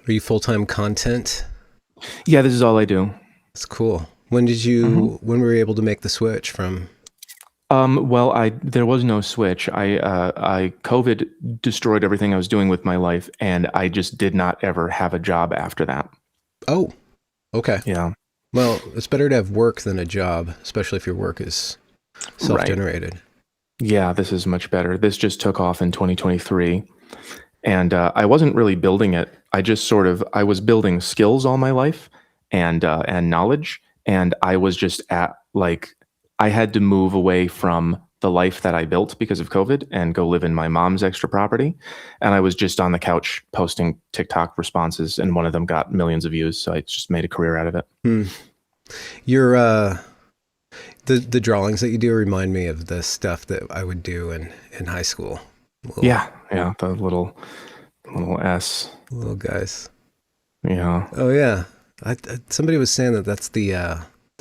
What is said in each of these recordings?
Are you full-time content? Yeah, this is all I do. That's cool. hmm When were you able to make the switch from, Well, I there was no switch. I COVID destroyed everything I was doing with my life, and I just did not ever have a job after that. oh, okay. Yeah, Well, it's better to have work than a job, especially if your work is right. self-generated. Yeah, this is much better. This just took off in 2023, and I wasn't really building it. I was building skills all my life and knowledge, and I was just at like I had to move away from the life that I built because of COVID and go live in my mom's extra property, and I was just on the couch posting TikTok responses, and one of them got millions of views, so I just made a career out of it. Hmm. Your the drawings that you do remind me of the stuff that I would do in high school. Little Yeah, yeah, the little S. little guys. Yeah. Oh yeah. Somebody was saying that that's the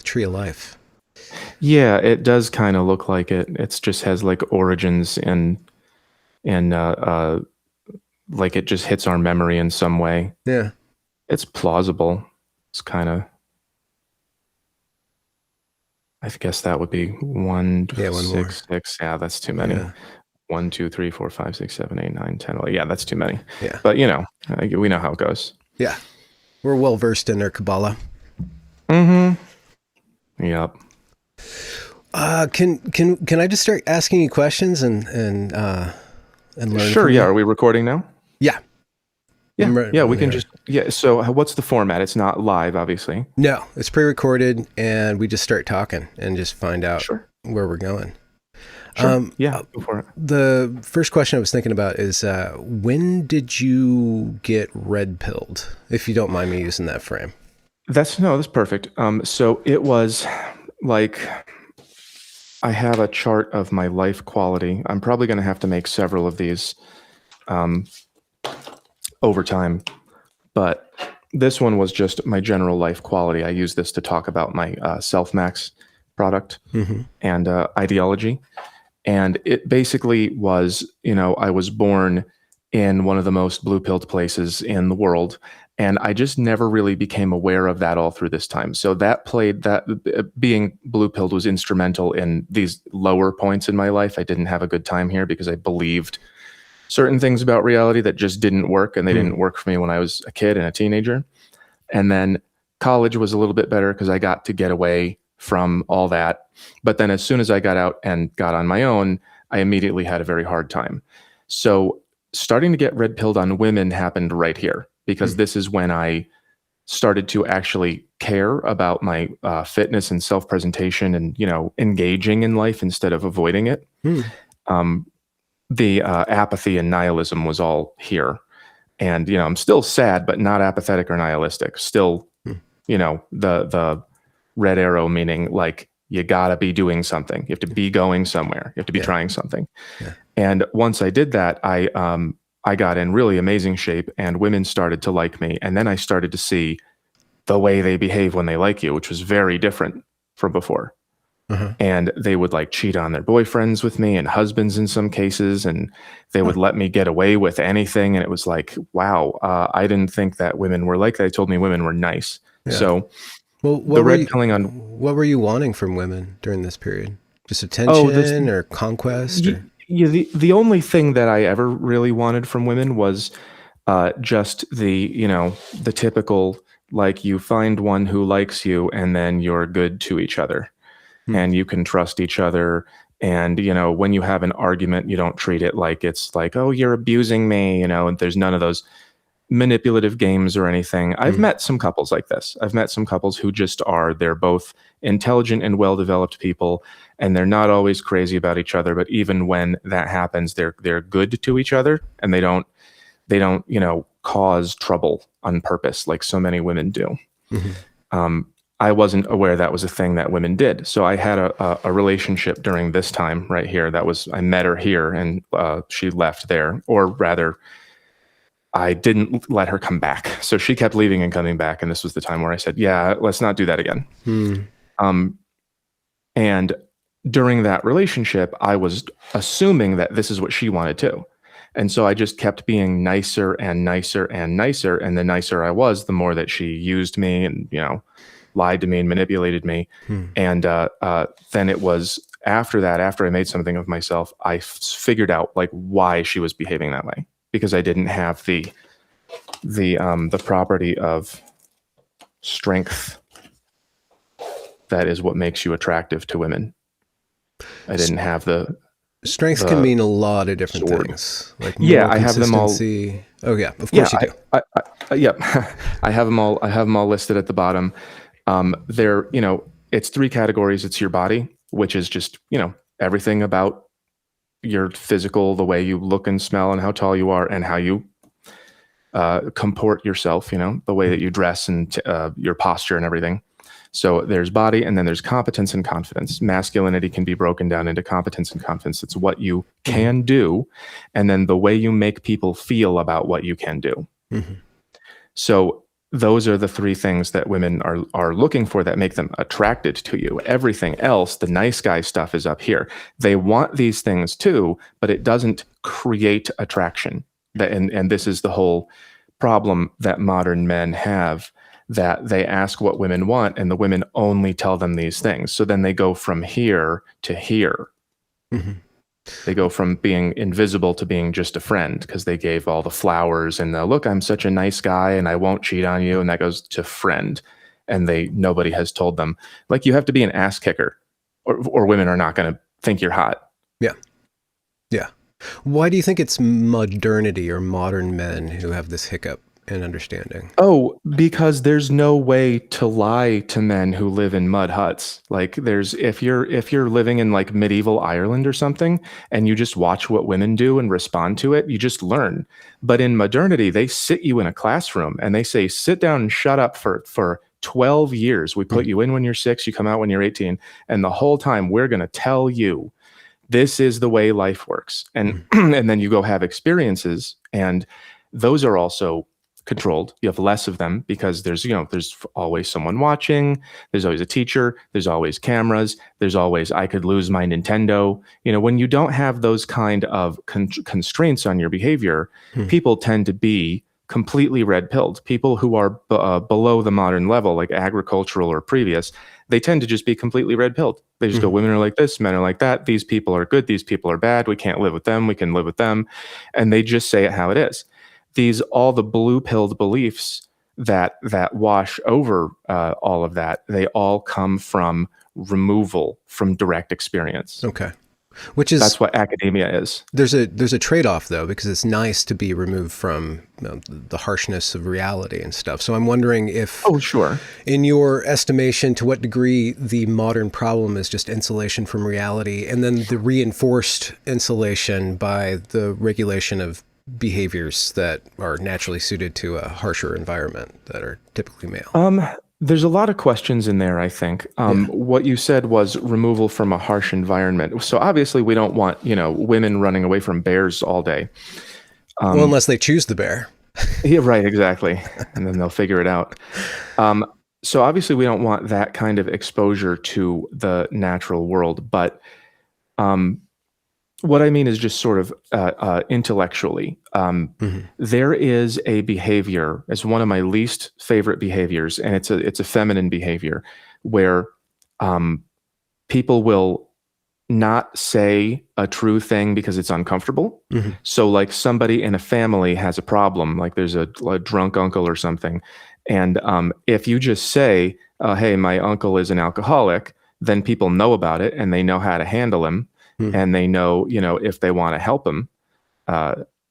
tree of life. Yeah, it does kind of look like it. It's just has like origins and like it just hits our memory in some way. Yeah. It's plausible. It's kind of, I guess that would be one, Yeah, one more. six, six. Yeah, that's too many. Yeah. 1, 2, 3, 4, 5, 6, 7, 8, 9, 10. 11. Yeah, that's too many. Yeah. But we know how it goes. Yeah. We're well versed in their Kabbalah. Mm-hmm. Yep. Can I just start asking you questions and learn Sure. from Yeah. you? Are we recording now? Yeah. Yeah. Yeah. We can Ready. just, yeah. So what's the format? It's not live, obviously. No, it's pre-recorded, and we just start talking and just find out Sure. where we're going. Sure. Yeah. Go for it. The first question I was thinking about is when did you get red pilled? If you don't mind me using that frame. That's perfect. So it was like I have a chart of my life quality. I'm probably going to have to make several of these um, over time, but this one was just my general life quality. I use this to talk about my Selfmaxx product Mm-hmm. and ideology. And it basically was, I was born in one of the most blue-pilled places in the world, and I just never really became aware of that all through this time. So being blue-pilled was instrumental in these lower points in my life. I didn't have a good time here because I believed certain things about reality that just didn't work, and they didn't work for me when I was a kid and a teenager. And then college was a little bit better because I got to get away from all that. But then as soon as I got out and got on my own, I immediately had a very hard time. So starting to get red pilled on women happened right here because this is when I started to actually care about my fitness and self-presentation and, engaging in life instead of avoiding it. Um, the apathy and nihilism was all here. And, I'm still sad, but not apathetic or nihilistic. Still, the red arrow meaning like you gotta be doing something. You have to be going somewhere. You have to be trying something. Yeah. And once I did that, I got in really amazing shape, and women started to like me. And then I started to see the way they behave when they like you, which was very different from before. Uh-huh. And they would like cheat on their boyfriends with me and husbands in some cases, and they would let me get away with anything. And it was like, wow, I didn't think that women were like that. They told me women were nice. Yeah. So Well, the red pilling on what were you wanting from women during this period? Just attention or conquest? Or? Yeah, the only thing that I ever really wanted from women was just the typical, like, you find one who likes you and then you're good to each other and you can trust each other. And, when you have an argument, you don't treat it like it's like, oh, you're abusing me, and there's none of those manipulative games or anything. I've met some couples like this. I've met some couples who they're both intelligent and well-developed people, and they're not always crazy about each other, but even when that happens, they're good to each other, and they don't, cause trouble on purpose like so many women do. I wasn't aware that was a thing that women did. So I had a relationship during this time right here. I met her here, and she left there, or rather, I didn't let her come back. So she kept leaving and coming back. And this was the time where I said, yeah, let's not do that again. And during that relationship, I was assuming that this is what she wanted too. And so I just kept being nicer and nicer and nicer. And the nicer I was, the more that she used me and, lied to me and manipulated me. And then it was after that, after I made something of myself, I figured out like why she was behaving that way, because I didn't have the property of strength that is what makes you attractive to women. I didn't have the strength can mean a lot of different things. Like I have them all. Oh yeah, of course you do. I have them all. I have them all listed at the bottom. They're, it's 3 categories. It's your body, which is just, everything about your physical, the way you look and smell and how tall you are and how you comport yourself, the way that you dress and your posture and everything. So there's body, and then there's competence and confidence. Masculinity can be broken down into competence and confidence. It's what you can do, and then the way you make people feel about what you can do. Mm-hmm. So those are the 3 things that women are looking for that make them attracted to you. Everything else, the nice guy stuff, is up here. They want these things too, but it doesn't create attraction. And this is the whole problem that modern men have, that they ask what women want and the women only tell them these things. So then they go from here to here. Mm-hmm. They go from being invisible to being just a friend because they gave all the flowers and look, I'm such a nice guy and I won't cheat on you. And that goes to friend. And nobody has told them, like, you have to be an ass kicker or women are not going to think you're hot. Yeah. Yeah. Why do you think it's modernity or modern men who have this hiccup in understanding? Oh, because there's no way to lie to men who live in mud huts. Like if you're living in like medieval Ireland or something and you just watch what women do and respond to it, you just learn. But in modernity, they sit you in a classroom and they say, sit down and shut up for 12 years. We put you in when you're 6, you come out when you're 18. And the whole time we're going to tell you this is the way life works. And, and then you go have experiences, and those are also controlled. You have less of them because there's always someone watching. There's always a teacher. There's always cameras. There's always, I could lose my Nintendo. When you don't have those kind of constraints on your behavior, people tend to be completely red-pilled. People who are below the modern level, like agricultural or previous, they tend to just be completely red-pilled. They just go, women are like this, men are like that. These people are good. These people are bad. We can't live with them. We can live with them. And they just say it how it is. All the blue-pilled beliefs that wash over all of that, they all come from removal from direct experience. Okay. That's what academia is. There's a trade-off though, because it's nice to be removed from the harshness of reality and stuff. So I'm wondering if, sure, in your estimation, to what degree the modern problem is just insulation from reality, and then the reinforced insulation by the regulation of behaviors that are naturally suited to a harsher environment that are typically male. There's a lot of questions in there, I think. What you said was removal from a harsh environment. So obviously we don't want, women running away from bears all day. Well, unless they choose the bear. Yeah, right, exactly. And then they'll figure it out. So obviously we don't want that kind of exposure to the natural world. But what I mean is just sort of intellectually. There is a behavior, it's one of my least favorite behaviors, and it's a feminine behavior where people will not say a true thing because it's uncomfortable. So like somebody in a family has a problem, like there's a drunk uncle or something. And if you just say, hey, my uncle is an alcoholic, then people know about it and they know how to handle him. And they know, if they want to help him,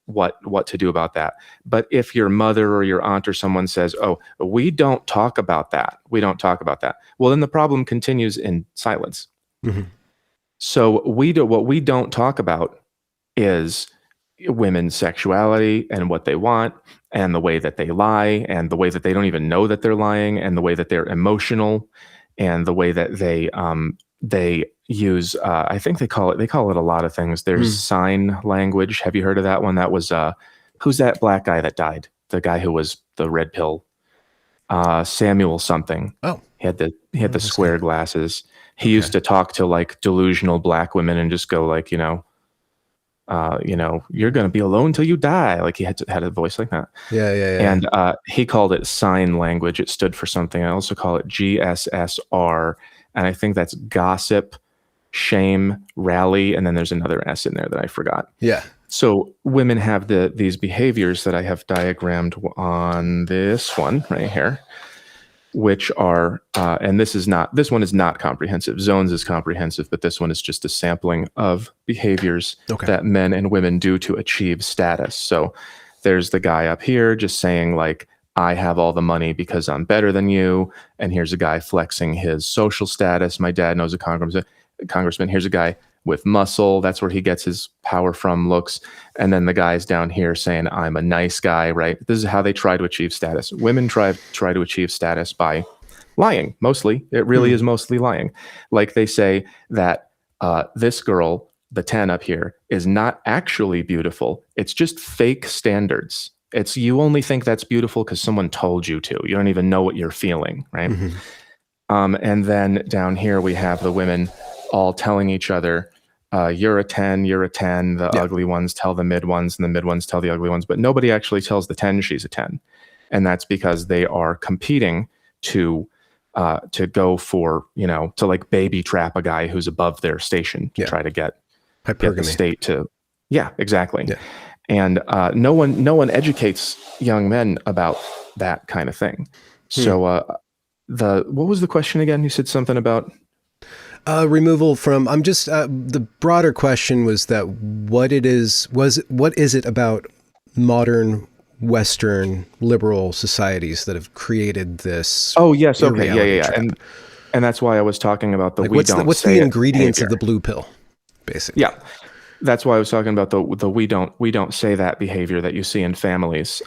what to do about that. But if your mother or your aunt or someone says, oh, we don't talk about that. We don't talk about that. Well, then the problem continues in silence. So what we don't talk about is women's sexuality and what they want and the way that they lie and the way that they don't even know that they're lying and the way that they're emotional and the way that they use, I think they call it a lot of things. There's sign language. Have you heard of that one? That was, who's that black guy that died? The guy who was the red pill, Samuel something. Oh, he had the square glasses. He used to talk to like delusional black women and just go like, you're going to be alone till you die. Like he had a voice like that. Yeah. And he called it sign language. It stood for something. I also call it GSSR. And I think that's gossip, shame, rally. And then there's another S in there that I forgot. Yeah. So women have these behaviors that I have diagrammed on this one right here, which are, and this one is not comprehensive. Zones is comprehensive, but this one is just a sampling of behaviors that men and women do to achieve status. So there's the guy up here just saying like, I have all the money because I'm better than you. And here's a guy flexing his social status. My dad knows a congressman. Here's a guy with muscle. That's where he gets his power from, looks. And then the guy's down here saying, I'm a nice guy, right? This is how they try to achieve status. Women try to achieve status by lying, mostly. It really is mostly lying. Like they say that this girl, the 10 up here, is not actually beautiful. It's just fake standards. It's you only think that's beautiful because someone told you to. You don't even know what you're feeling, right? And then down here we have the women all telling each other, you're a 10, you're a 10. The ugly ones tell the mid ones, and the mid ones tell the ugly ones. But nobody actually tells the 10 she's a 10. And that's because they are competing to go for, to like baby trap a guy who's above their station to try to get the state to. Yeah, exactly. Yeah. And no one educates young men about that kind of thing. So what was the question again? You said something about removal from. I'm just the broader question was that what is it about modern Western liberal societies that have created this? Oh yes, okay, yeah, and that's why I was talking about the what's the ingredients of the blue pill, basically. Yeah, that's why I was talking about the we don't say that behavior that you see in families.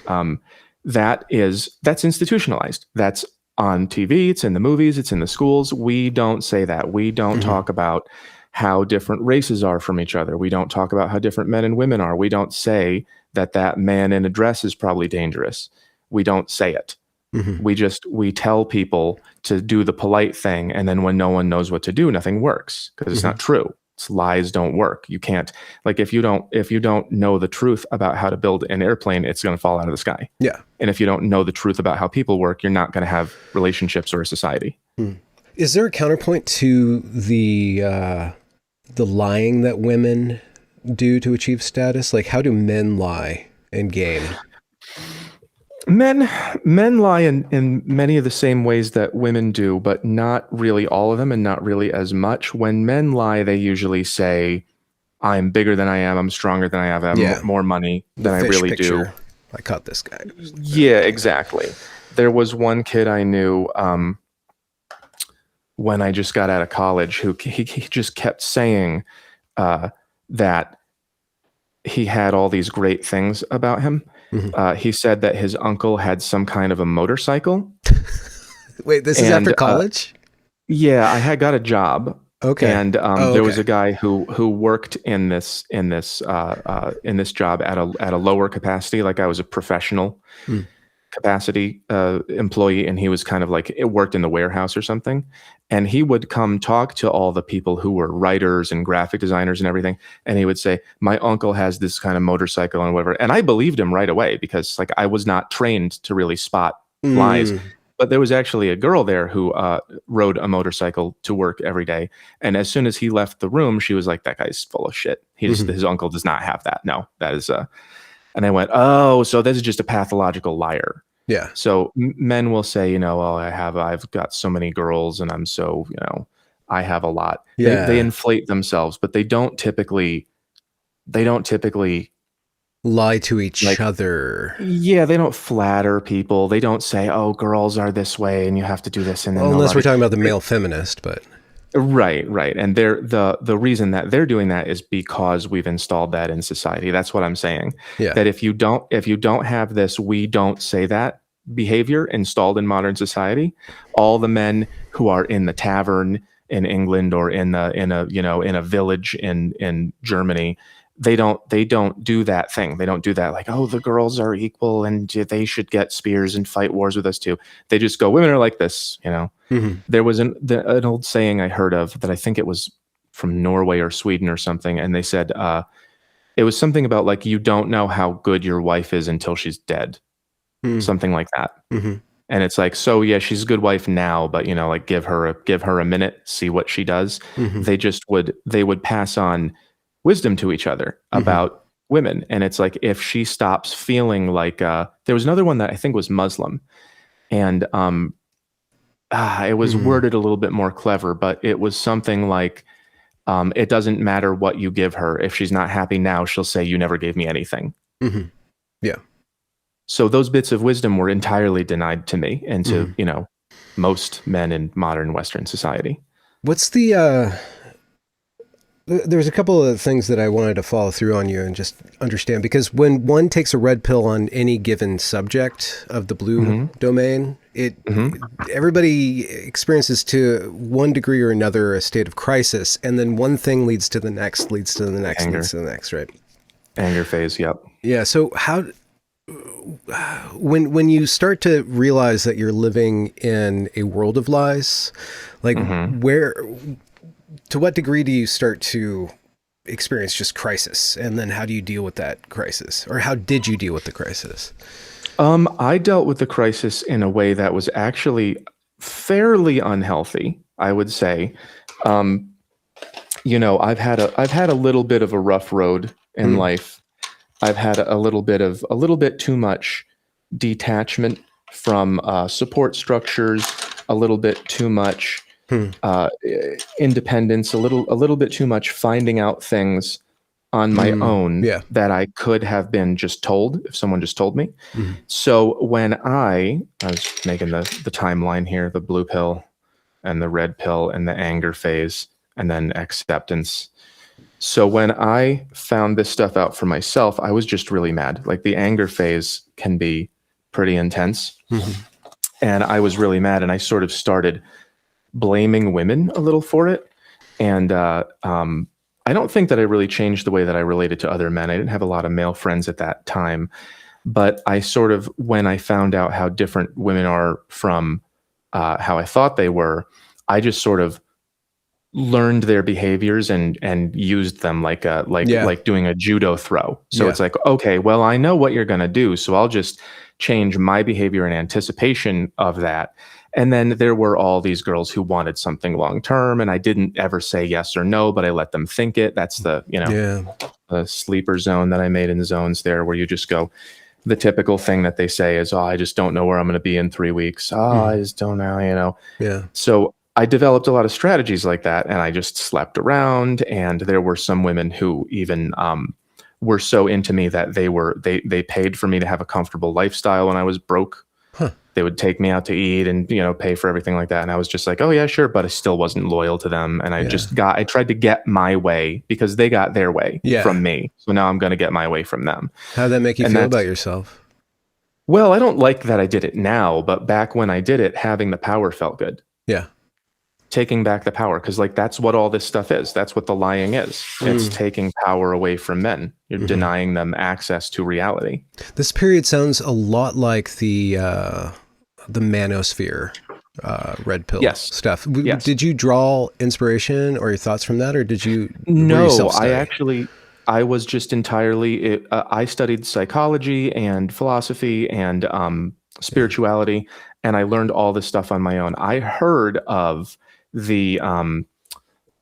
That's institutionalized. That's on TV, it's in the movies, it's in the schools. We don't say that. We don't talk about how different races are from each other. We don't talk about how different men and women are. We don't say that man in a dress is probably dangerous. We don't say it. We tell people to do the polite thing, and then when no one knows what to do, nothing works because it's not true. Lies don't work. You can't, like, if you don't know the truth about how to build an airplane, it's going to fall out of the sky. Yeah. And if you don't know the truth about how people work, you're not going to have relationships or a society. Is there a counterpoint to the lying that women do to achieve status? Like, how do men lie in game? Men lie in many of the same ways that women do, but not really all of them and not really as much. When men lie, they usually say, I'm bigger than I am, I'm stronger than I am, I have more money than I really do. I caught this guy. Yeah, exactly. There was one kid I knew when I just got out of college who he just kept saying that he had all these great things about him. He said that his uncle had some kind of a motorcycle. Wait, this is after college? Yeah, I had got a job. Okay. And there was a guy who worked in this job at a lower capacity, like I was a professional capacity employee, and he was kind of like, it worked in the warehouse or something. And he would come talk to all the people who were writers and graphic designers and everything. And he would say, my uncle has this kind of motorcycle and whatever. And I believed him right away because like I was not trained to really spot lies. But there was actually a girl there who rode a motorcycle to work every day. And as soon as he left the room, she was like, that guy's full of shit. His uncle does not have that. No, that is and I went, oh, so this is just a pathological liar. Yeah. So men will say, I've got so many girls and I'm so, I have a lot. Yeah. They inflate themselves, but they don't typically lie to each other. Yeah, they don't flatter people. They don't say, "Oh, girls are this way, and you have to do this." And then unless we're talking about the male feminist, but right. And the reason that they're doing that is because we've installed that in society. That's what I'm saying. Yeah. That if you don't have this, we don't say that behavior installed in modern society, all the men who are in the tavern in England or in a village in Germany, they don't do that thing. They don't do that like, oh, the girls are equal and they should get spears and fight wars with us too. They just go, women are like this, There was an old saying I heard of that I think it was from Norway or Sweden or something. And they said, It was something about like, you don't know how good your wife is until she's dead, Mm. something like that. Hmm. And it's like, so yeah, she's a good wife now, but like give her a minute, see what she does. Hmm. They would pass on wisdom to each other Hmm. about women. And it's like, if she stops feeling like, there was another one that I think was Muslim, and it was Hmm. worded a little bit more clever, but it was something like, it doesn't matter what you give her. If she's not happy now, she'll say, you never gave me anything. Hmm. Yeah. So those bits of wisdom were entirely denied to me and to, Hmm. most men in modern Western society. What's the there's a couple of things that I wanted to follow through on you and just understand, because when one takes a red pill on any given subject of the blue Hmm. domain, Hmm. everybody experiences to one degree or another a state of crisis, and then one thing leads to the next, leads to the next, Anger. leads to the next, right? Anger phase. Yep. Yeah. So how, when you start to realize that you're living in a world of lies, like Hmm. where, to what degree do you start to experience just crisis, and then how do you deal with that crisis, or how did you deal with the crisis? I dealt with the crisis in a way that was actually fairly unhealthy, I would say. Um, I've had a little bit of a rough road in Mm. life. I've had a little bit too much detachment from support structures, a little bit too much Hmm. uh, independence, a little bit too much finding out things on my Mm. own Yeah. that I could have been just told if someone just told me. Mm. So when I was making the timeline here, the blue pill and the red pill and the anger phase and then acceptance. So when I found this stuff out for myself, I was just really mad. Like, the anger phase can be pretty intense. Mm-hmm. And I was really mad, and I sort of started blaming women a little for it. And I don't think that I really changed the way that I related to other men. I didn't have a lot of male friends at that time. But I sort of, when I found out how different women are from how I thought they were, I just sort of learned their behaviors and used them like Yeah. like doing a judo throw. So Yeah. it's like, okay, well, I know what you're going to do, so I'll just change my behavior in anticipation of that. And then there were all these girls who wanted something long term, and I didn't ever say yes or no, but I let them think it. That's Yeah. the sleeper zone that I made in zones there, where you just go, the typical thing that they say is, oh, I just don't know where I'm going to be in 3 weeks. Oh, I Mm. just don't know. Yeah. So I developed a lot of strategies like that, and I just slept around. And there were some women who even were so into me that they paid for me to have a comfortable lifestyle when I was broke. Huh. They would take me out to eat and pay for everything like that. And I was just like, oh yeah, sure, but I still wasn't loyal to them. And Yeah. I tried to get my way because they got their way Yeah. from me. So now I'm going to get my way from them. How'd that make you And feel that's about yourself? well, I don't like that I did it now, but back when I did it, having the power felt good. Yeah. Taking back the power, because like that's what all this stuff is. That's what the lying is. It's Mm. taking power away from men. You're Hmm. denying them access to reality. This period sounds a lot like the manosphere red pill Yes. stuff. Yes. Did you draw inspiration or your thoughts from that, or were you No, self-study? I was just entirely, I studied psychology and philosophy and Yeah. spirituality, and I learned all this stuff on my own. I heard of the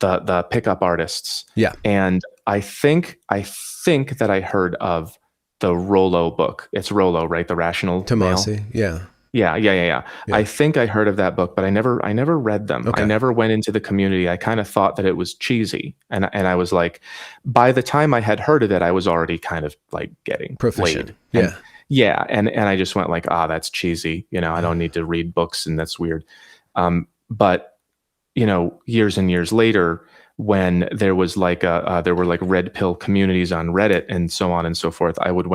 the pickup artists, Yeah. and I think that I heard of the Rollo book. It's Rollo, right? The Rational Male. Tomasi. Yeah. Yeah. I Yeah. think I heard of that book, but I never read them. I Okay. never went into the community. I kind of thought that it was cheesy. And I was like, by the time I had heard of it, I was already kind of like getting Proficient. laid. And Yeah. yeah, and I just went like, that's cheesy. I don't need to read books, and that's weird. But years and years later, when there was like there were like red pill communities on Reddit and so on and so forth, I would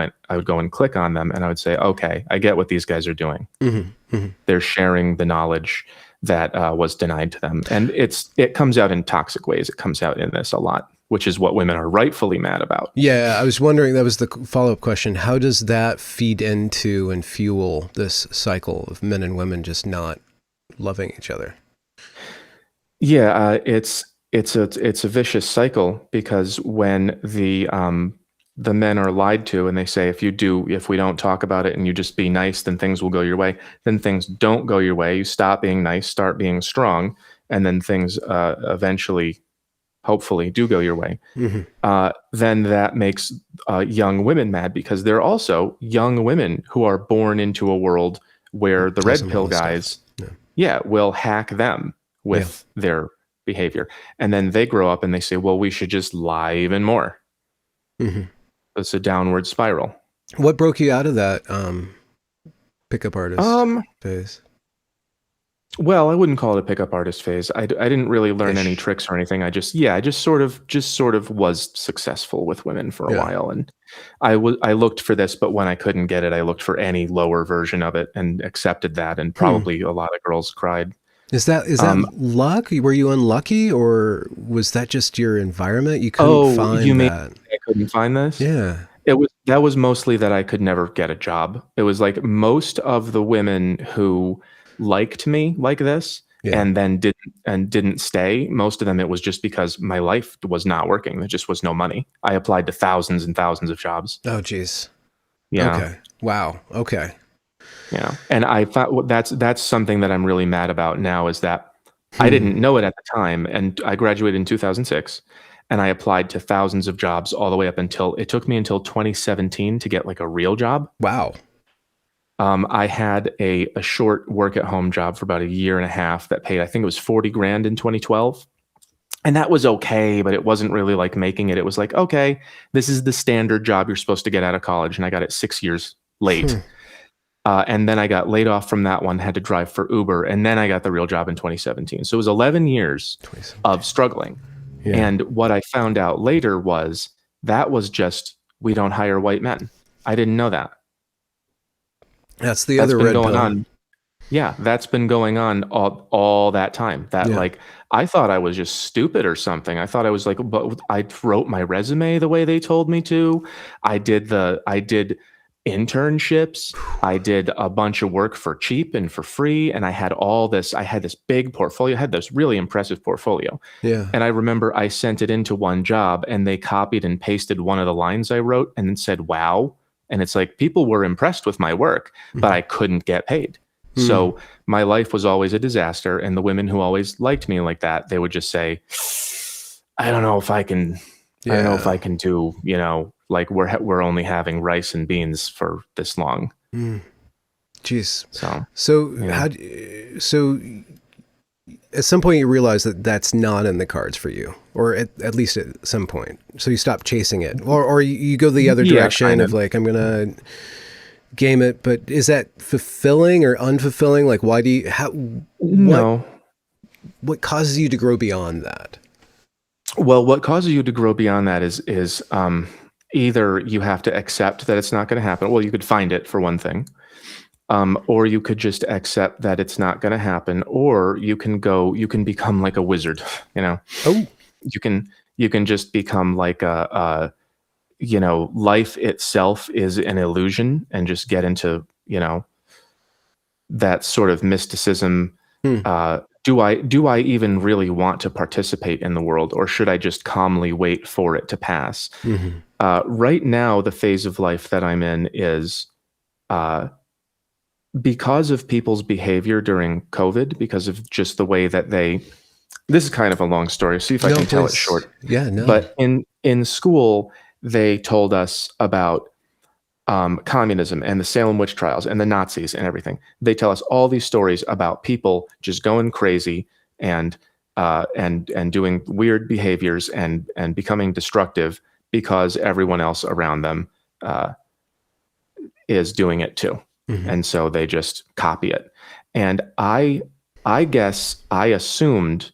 go and click on them, and I would say, okay, I get what these guys are doing. Hmm. Hmm. They're sharing the knowledge that was denied to them, and it comes out in toxic ways. It comes out in this a lot, which is what women are rightfully mad about. Yeah, I was wondering, that was the follow-up question. How does that feed into and fuel this cycle of men and women just not loving each other? Yeah, it's a vicious cycle, because when the men are lied to, and they say, if we don't talk about it and you just be nice, then things will go your way. Then things don't go your way. You stop being nice, start being strong, and then things eventually, hopefully, do go your way. Then that makes young women mad, because there are also young women who are born into a world where the red pill guys, will hack them with their behavior. And then they grow up and they say, well, we should just lie even more. It's a downward spiral. What broke you out of that pickup artist phase? Well, I wouldn't call it a pickup artist phase. I didn't really learn any tricks or anything. I just sort of was successful with women for a while, and I looked for this, but when I couldn't get it, I looked for any lower version of it and accepted that. And probably a lot of girls cried. Is that luck? Were you unlucky, or was that just your environment? You couldn't find you mean that. I couldn't find this? Yeah. That was mostly that I could never get a job. It was like most of the women who liked me like this and then didn't stay. Most of them, it was just because my life was not working. There just was no money. I applied to thousands and thousands of jobs. Oh, geez. Yeah. Okay. Wow. Okay. Yeah. And I thought that's something that I'm really mad about now, is that I didn't know it at the time. And I graduated in 2006, and I applied to thousands of jobs all the way up until it took me until 2017 to get like a real job. Wow. I had a short work at home job for about a year and a half that paid, I think it was 40 grand in 2012. And that was okay, but it wasn't really like making it. It was like, okay, this is the standard job you're supposed to get out of college. And I got it 6 years late. And then I got laid off from that one, had to drive for Uber. And then I got the real job in 2017. So it was 11 years of struggling. Yeah. And what I found out later was that was just, we don't hire white men. I didn't know that. That's the other red pill. On. Yeah, that's been going on all that time. Like, I thought I was just stupid or something. I thought I was like, but I wrote my resume the way they told me to. I did internships. I did a bunch of work for cheap and for free. And I had this big portfolio. I had this really impressive portfolio. Yeah. And I remember I sent it into one job, and they copied and pasted one of the lines I wrote and then said, wow. And it's like, people were impressed with my work, but I couldn't get paid. So my life was always a disaster. And the women who always liked me like that, they would just say, I don't know if I can do, like we're only having rice and beans for this long. Jeez. So at some point you realize that that's not in the cards for you, or at least at some point. So you stop chasing it, or you go the other direction of like, I'm going to game it. But is that fulfilling or unfulfilling? Like, why do you, what causes you to grow beyond that? Well, what causes you to grow beyond that is either you have to accept that it's not going to happen. Well, you could find it, for one thing. Or you could just accept that it's not going to happen, or you can become like a wizard, Oh, you can just become like life itself is an illusion, and just get into, that sort of mysticism. Do I even really want to participate in the world, or should I just calmly wait for it to pass? Right now, the phase of life that I'm in is, because of people's behavior during COVID, because of just the way that this is kind of a long story. See if I can tell it short. Yeah, no. But in school, they told us about communism and the Salem witch trials and the Nazis and everything. They tell us all these stories about people just going crazy and doing weird behaviors and becoming destructive because everyone else around them is doing it too. And so they just copy it. And I guess I assumed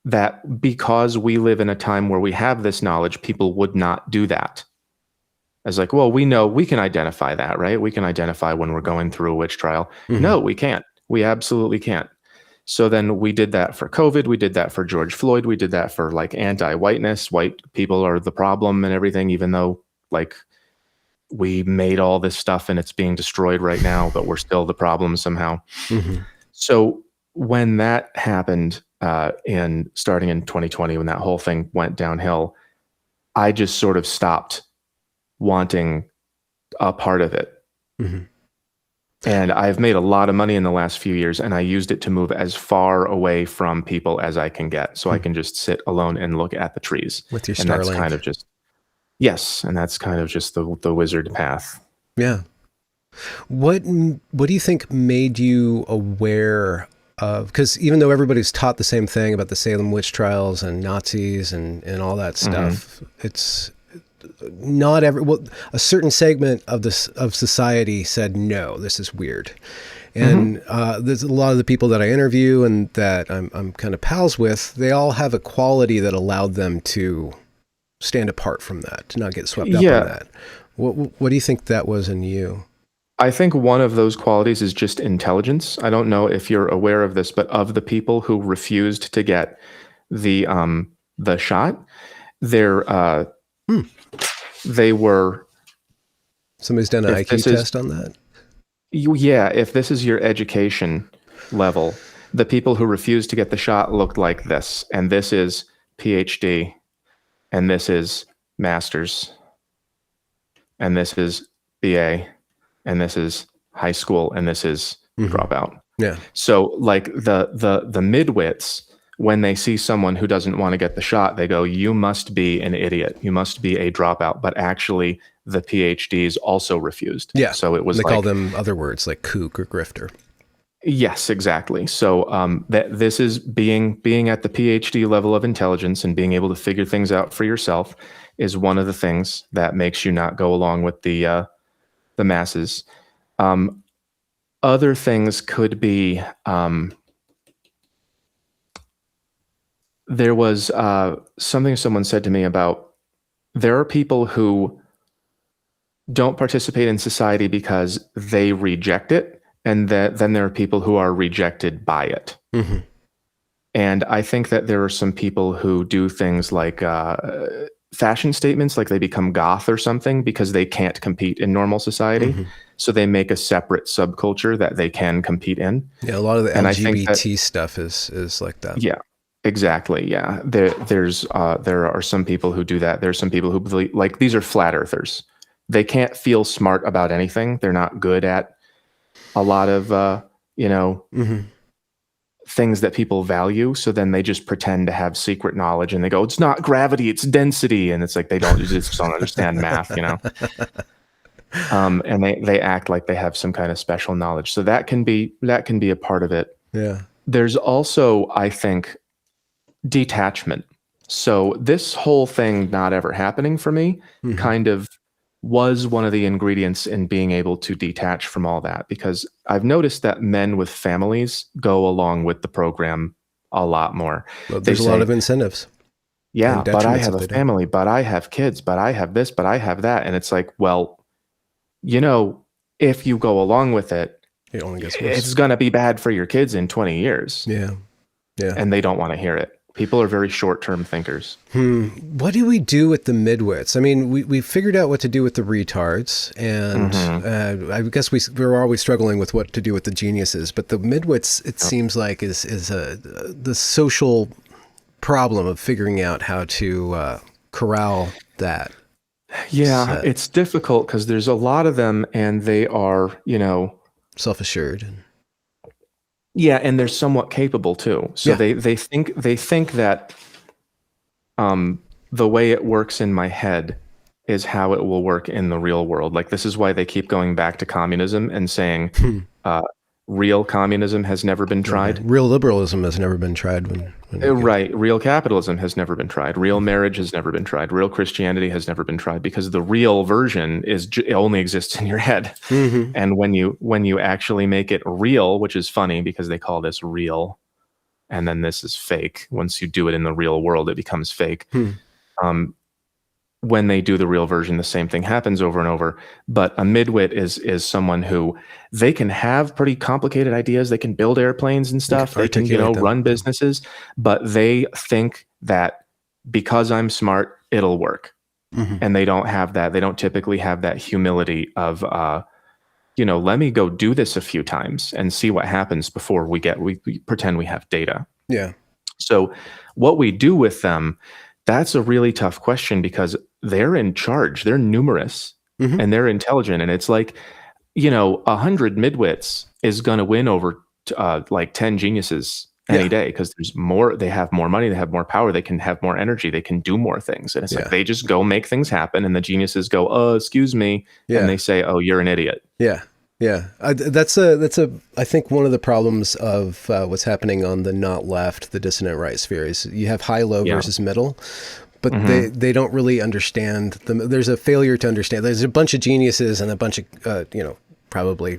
that because we live in a time where we have this knowledge, people would not do that. I was like, well, we know, we can identify that, right? We can identify when we're going through a witch trial. No, we can't. We absolutely can't. So then we did that for COVID. We did that for George Floyd. We did that for like anti-whiteness. White people are the problem and everything, even though like we made all this stuff and it's being destroyed right now, but we're still the problem somehow. So when that happened, starting in 2020, when that whole thing went downhill, I just sort of stopped wanting a part of it. Mm-hmm. And I've made a lot of money in the last few years, and I used it to move as far away from people as I can get. So I can just sit alone and look at the trees. With your and that's Starlink. kind of just, yes. And that's kind of just the wizard path. Yeah. What do you think made you aware of, because even though everybody's taught the same thing about the Salem witch trials and Nazis and all that stuff, it's not a certain segment of society said, no, this is weird. And there's a lot of the people that I interview and that I'm kind of pals with, they all have a quality that allowed them to stand apart from that, to not get swept up in that. What do you think that was in you? I think one of those qualities is just intelligence. I don't know if you're aware of this, but of the people who refused to get the shot, they were. Somebody's done an IQ test on that? Yeah, if this is your education level, the people who refused to get the shot looked like this, and this is PhD, and this is master's, and this is BA, and this is high school, and this is dropout. Yeah. So like the midwits, when they see someone who doesn't want to get the shot, they go, you must be an idiot. You must be a dropout. But actually the PhDs also refused. Yeah. So it was they call them other words like kook or grifter. Yes, exactly. So this is being at the PhD level of intelligence and being able to figure things out for yourself is one of the things that makes you not go along with the masses. Other things could be there was something someone said to me about there are people who don't participate in society because they reject it, and then there are people who are rejected by it. Mm-hmm. And I think that there are some people who do things like fashion statements, like they become goth or something because they can't compete in normal society. Mm-hmm. So they make a separate subculture that they can compete in. Yeah, a lot of the LGBT stuff is like that. Yeah, exactly. Yeah, there are some people who do that. There's some people who believe, like, these are flat earthers. They can't feel smart about anything. They're not good at a lot of things that people value. So then they just pretend to have secret knowledge, and they go, "It's not gravity, it's density," and it's like they just don't understand math, and they act like they have some kind of special knowledge. So that can be a part of it. Yeah. There's also, I think, detachment. So this whole thing not ever happening for me kind of was one of the ingredients in being able to detach from all that, because I've noticed that men with families go along with the program a lot more. Well, there's a lot of incentives. Yeah, but I have a family, but I have kids, but I have this, but I have that. And it's like, well, if you go along with it, it only gets worse. It's going to be bad for your kids in 20 years. Yeah. Yeah. And they don't want to hear it. People are very short-term thinkers. What do we do with the midwits? I mean, we figured out what to do with the retards, and I guess we're always struggling with what to do with the geniuses. But the midwits, it seems like, is the social problem of figuring out how to corral that. Yeah, it's difficult because there's a lot of them, and they are, self-assured. Yeah, and they're somewhat capable too. So they think that the way it works in my head is how it will work in the real world. Like, this is why they keep going back to communism and saying real communism has never been tried. Real liberalism has never been tried. Right. Real capitalism has never been tried. Real marriage has never been tried. Real Christianity has never been tried, because the real version it only exists in your head. And when you actually make it real, which is funny because they call this real, and then this is fake. Once you do it in the real world, it becomes fake. When they do the real version, the same thing happens over and over. But a midwit is someone who, they can have pretty complicated ideas. They can build airplanes and stuff. They can, run businesses, but they think that because I'm smart, it'll work. And they don't have that. They don't typically have that humility of, let me go do this a few times and see what happens before we pretend we have data. Yeah. So what we do with them, that's a really tough question, because they're in charge. They're numerous Mm-hmm. and they're intelligent. And it's like, 100 midwits is going to win over like 10 geniuses any Yeah. day, because there's more. They have more money, they have more power, they can have more energy, they can do more things. And it's like Yeah. they just go make things happen, and the geniuses go, excuse me, and Yeah. they say, oh, you're an idiot. Yeah. Yeah. That's I think one of the problems of what's happening on the not left, the dissonant right sphere, is you have high, low Yeah. versus middle, but Mhm. they don't really understand them. There's a failure to understand. There's a bunch of geniuses and a bunch of, probably,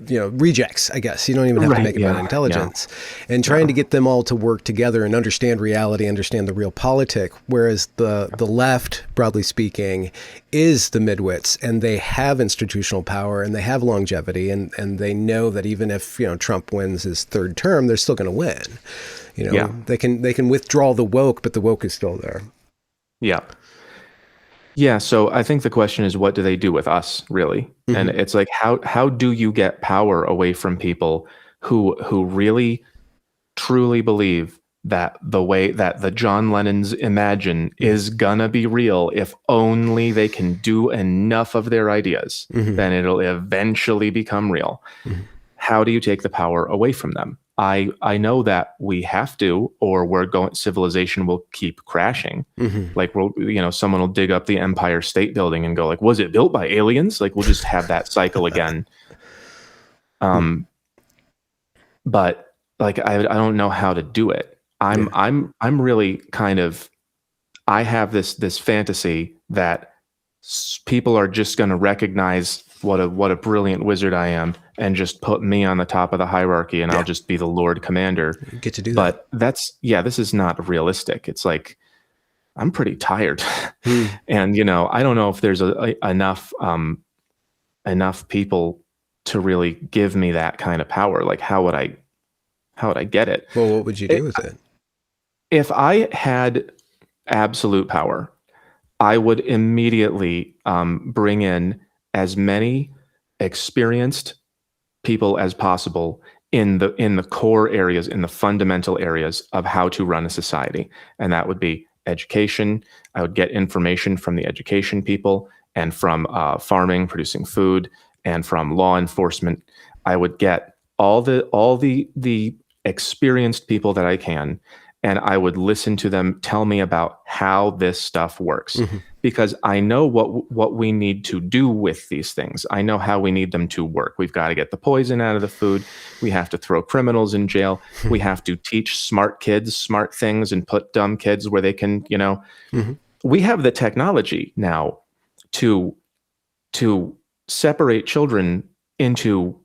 rejects, I guess. You don't even have to Right. make it about Yeah. intelligence. And trying to get them all to work together and understand reality, understand the real politic, whereas the left, broadly speaking, is the midwits, and they have institutional power and they have longevity, and they know that even if, Trump wins his third term, they're still going to win. Yeah. They can withdraw the woke, but the woke is still there. Yeah. Yeah, so I think the question is, what do they do with us, really? And it's like, how do you get power away from people who really truly believe that the way that the John Lennons imagine is gonna be real if only they can do enough of their ideas, then it'll eventually become real. How do you take the power away from them? I know that we have to, or civilization will keep crashing. Like, someone will dig up the Empire State Building and go like, was it built by aliens? Like, we'll just have that cycle again. But like, I don't know how to do it. I'm really kind of, I have this fantasy that people are just going to recognize what a brilliant wizard I am and just put me on the top of the hierarchy, and I'll just be the Lord Commander. You get to do that. But this is not realistic. It's like, I'm pretty tired. And, I don't know if there's enough people to really give me that kind of power. Like, how would I get it? Well, what would you do with it? If I had absolute power, I would immediately bring in as many experienced people as possible in the core areas, in the fundamental areas of how to run a society. And that would be education. I would get information from the education people, and from farming, producing food, and from law enforcement. I would get all the experienced people that I can, and I would listen to them tell me about how this stuff works. Because I know what we need to do with these things. I know how we need them to work. We've got to get the poison out of the food. We have to throw criminals in jail. We have to teach smart kids smart things and put dumb kids where they can, we have the technology now to separate children into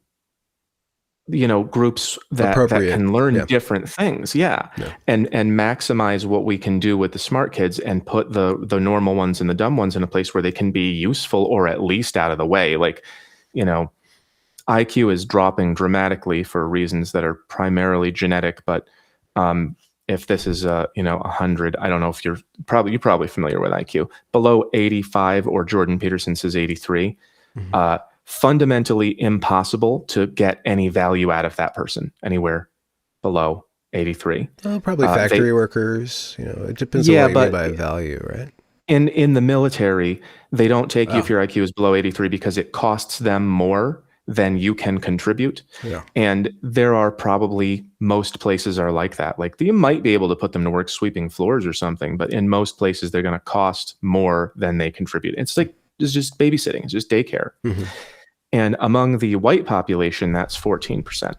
groups that can learn different things. And maximize what we can do with the smart kids, and put the normal ones and the dumb ones in a place where they can be useful, or at least out of the way. Like, IQ is dropping dramatically for reasons that are primarily genetic. But if this is 100, I don't know if you're probably familiar with IQ. Below 85, or Jordan Peterson says 83, fundamentally impossible to get any value out of that person anywhere below 83. Probably factory workers. It depends on what you mean by value, right? In the military, they don't take you if your IQ is below 83, because it costs them more than you can contribute. And there are probably, most places are like that. Like, you might be able to put them to work sweeping floors or something, but in most places they're going to cost more than they contribute. It's just babysitting. It's just daycare. And among the white population, that's 14%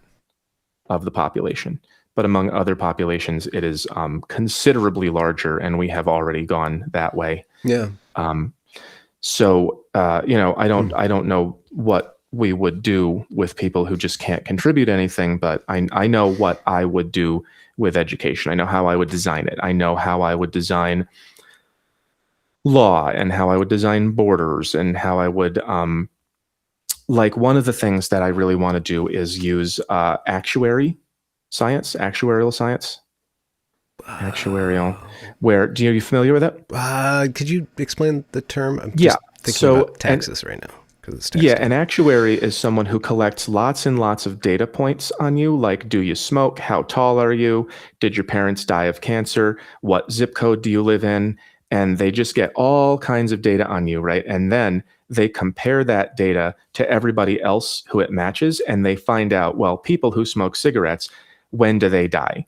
of the population. But among other populations, it is considerably larger, and we have already gone that way. So I don't know what we would do with people who just can't contribute anything, but I know what I would do with education. I know how I would design it. I know how I would design law, and how I would design borders, and how I would like, one of the things that I really want to do is use actuarial science. Where, are you familiar with it? Could you explain the term? I'm just thinking about taxes right now. An actuary is someone who collects lots and lots of data points on you, like, do you smoke? How tall are you? Did your parents die of cancer? What zip code do you live in? and they just get all kinds of data on you, right? And then they compare that data to everybody else who it matches, and they find out, well, people who smoke cigarettes, when do they die?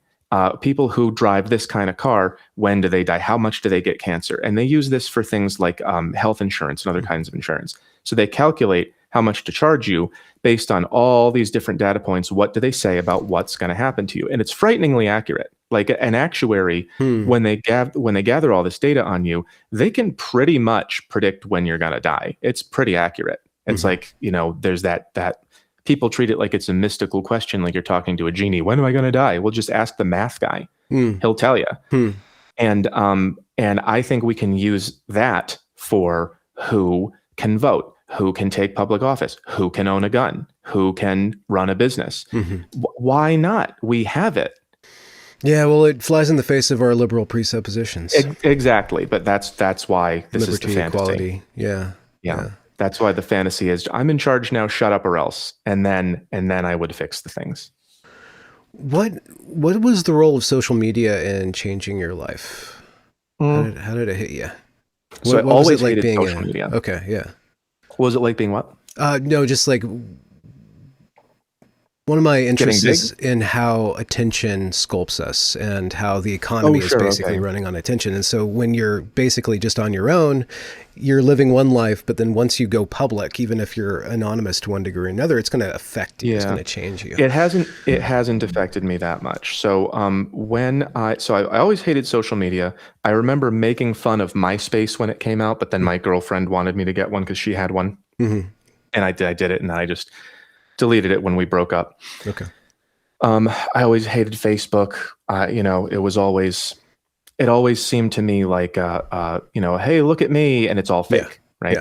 People who drive this kind of car, when do they die? How much do they get cancer? And they use this for things like health insurance and other kinds of insurance. So they calculate how much to charge you based on all these different data points. What do they say about what's going to happen to you? And it's frighteningly accurate. Like an actuary, when they gather all this data on you, they can pretty much predict when you're going to die. It's pretty accurate. It's like, there's that people treat it like it's a mystical question, like you're talking to a genie. When am I going to die? Well, just ask the math guy. He'll tell you. And I think we can use that for who can vote, who can take public office, who can own a gun, who can run a business. Why not? We have it. Yeah, well, it flies in the face of our liberal presuppositions. Exactly, but that's why this Liberty, is the fantasy. equality. Yeah. That's why the fantasy is, I'm in charge now, shut up or else. And then I would fix the things. What was the role of social media in changing your life? How did it hit you? So what I always was it like hated being social media. Okay, yeah. What was it like being what? No, just like one of my interests is in how attention sculpts us and how the economy is basically running on attention. And so when you're basically just on your own, you're living one life, but then once you go public, even if you're anonymous to one degree or another, it's going to affect you. It's going to change you. It hasn't affected me that much. So I always hated social media. I remember making fun of MySpace when it came out, but then my girlfriend wanted me to get one because she had one. And I did it, and I just deleted it when we broke up. Okay. I always hated Facebook. It always seemed to me like, hey, look at me, and it's all fake, right?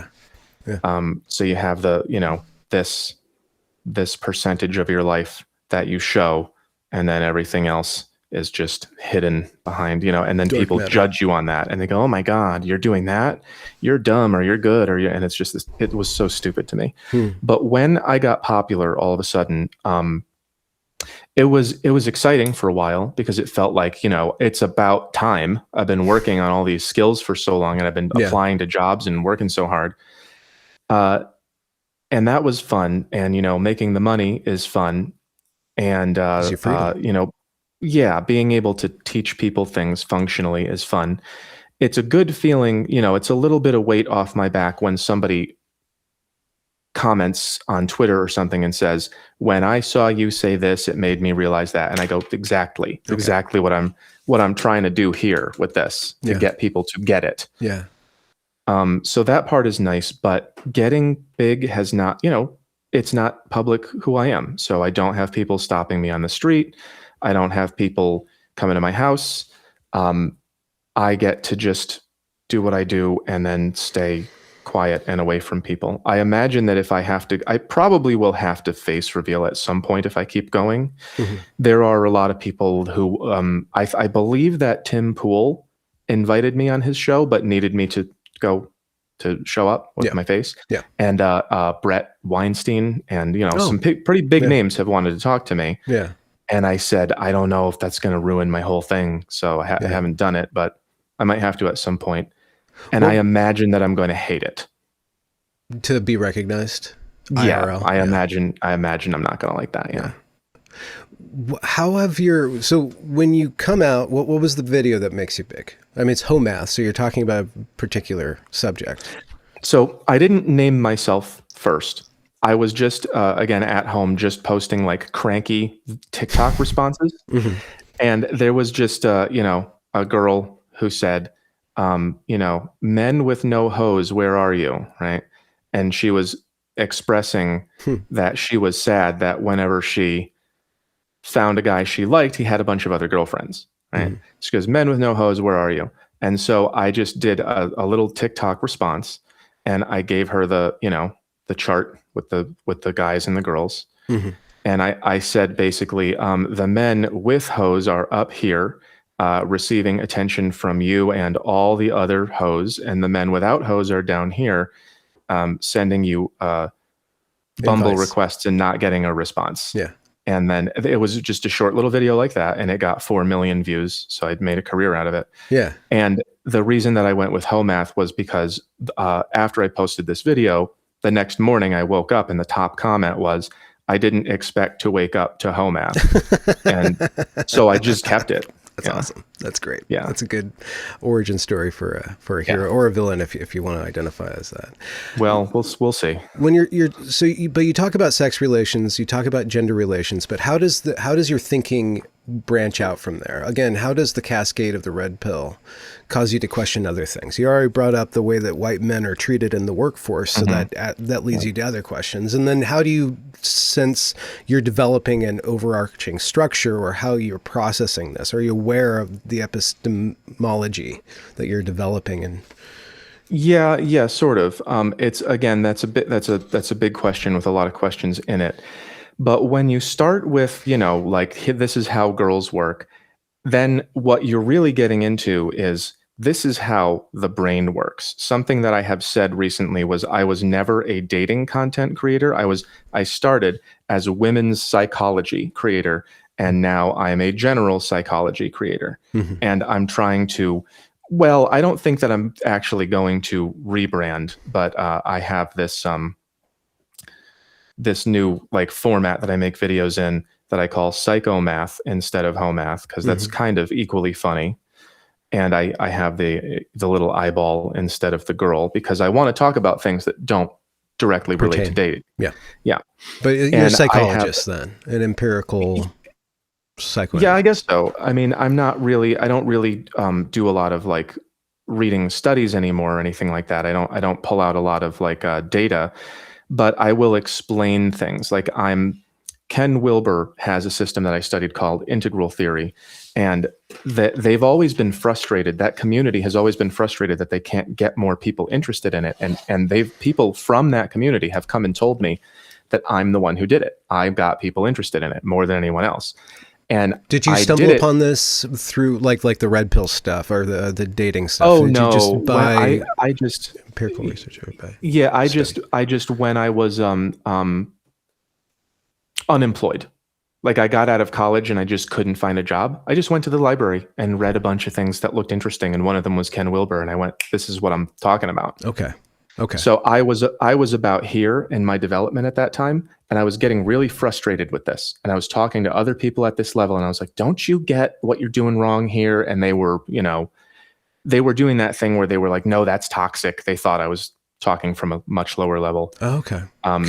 Yeah. So you have this percentage of your life that you show, and then everything else is just hidden behind, and then people judge you on that, and they go, "Oh my God, you're doing that? You're dumb, or you're good, or and it's just it was so stupid to me." But when I got popular, all of a sudden, it was exciting for a while because it felt like, it's about time. I've been working on all these skills for so long, and I've been applying to jobs and working so hard. And that was fun. And, making the money is fun. And, being able to teach people things functionally is fun. It's a good feeling, it's a little bit of weight off my back when somebody comments on Twitter or something and says, when I saw you say this, it made me realize that. And I go, exactly what I'm trying to do here with this to get people to get it. Yeah. So that part is nice, but getting big has not, it's not public who I am. So I don't have people stopping me on the street. I don't have people coming to my house. I get to just do what I do and then stay quiet and away from people. I imagine that if I probably will have to face reveal at some point if I keep going. There are a lot of people who, I believe that Tim Pool invited me on his show, but needed me to go to show up with my face. Yeah. And Brett Weinstein and, some pretty big names have wanted to talk to me. Yeah. And I said, I don't know if that's going to ruin my whole thing. So I haven't done it, but I might have to at some point. And I imagine that I'm going to hate it. To be recognized? Yeah, IRL? I imagine I'm not going to like that. Yeah. How so when you come out, what was the video that makes you big? I mean, it's Hoemath, so you're talking about a particular subject. So I didn't name myself first. I was just, again, at home, just posting like cranky TikTok responses. And there was just, a girl who said, men with no hose, where are you? Right. And she was expressing that she was sad that whenever she found a guy she liked, he had a bunch of other girlfriends. Right. She goes, men with no hose, where are you? And so I just did a little TikTok response, and I gave her the chart with the guys and the girls. And I said, basically, the men with hose are up here, receiving attention from you and all the other hoes, and the men without hose are down here, sending you Bumble requests and not getting a response. Yeah. And then it was just a short little video like that, and it got 4 million views. So I'd made a career out of it. Yeah. And the reason that I went with Hoemath was because after I posted this video, the next morning I woke up and the top comment was, I didn't expect to wake up to Hoemath. And so I just kept it. That's awesome. That's great. Yeah. That's a good origin story for a hero or a villain if you want to identify as that. Well, we'll see. When but you talk about sex relations, you talk about gender relations, but how does your thinking branch out from there? Again, how does the cascade of the red pill cause you to question other things? You already brought up the way that white men are treated in the workforce, so that leads you to other questions. And then how do you sense you're developing an overarching structure, or how you're processing this? Are you aware of the epistemology that you're developing? And yeah, sort of. It's, again, that's a big question with a lot of questions in it. But when you start with, like, this is how girls work, then what you're really getting into is, this is how the brain works. Something that I have said recently was, I was never a dating content creator. I started as a women's psychology creator, and now I am a general psychology creator. Mm-hmm. And I'm trying to, well, I don't think that I'm actually going to rebrand, but I have this new, like, format that I make videos in that I call PsychoMath instead of Hoemath, because that's kind of equally funny. And I have the little eyeball instead of the girl, because I want to talk about things that don't directly relate to dating. Yeah. But you're a psychologist then, an empirical psychoanalyst. Yeah, I guess so. I mean, I don't really do a lot of, like, reading studies anymore or anything like that. I don't pull out a lot of, like, data. But I will explain things. Like, Ken Wilber has a system that I studied called integral theory, and they've always been frustrated. That community has always been frustrated that they can't get more people interested in it. And people from that community have come and told me that I'm the one who did it. I got people interested in it more than anyone else. And did you stumble upon this through like the red pill stuff or the dating stuff? Oh, did no. You just buy I just empirical research. Yeah, I just when I was unemployed, like, I got out of college and I just couldn't find a job, I just went to the library and read a bunch of things that looked interesting, and one of them was Ken Wilber, and I went, this is what I'm talking about. Okay. So I was about here in my development at that time, and I was getting really frustrated with this. And I was talking to other people at this level, and I was like, don't you get what you're doing wrong here? And they were doing that thing where they were like, no, that's toxic. They thought I was talking from a much lower level. Oh, okay.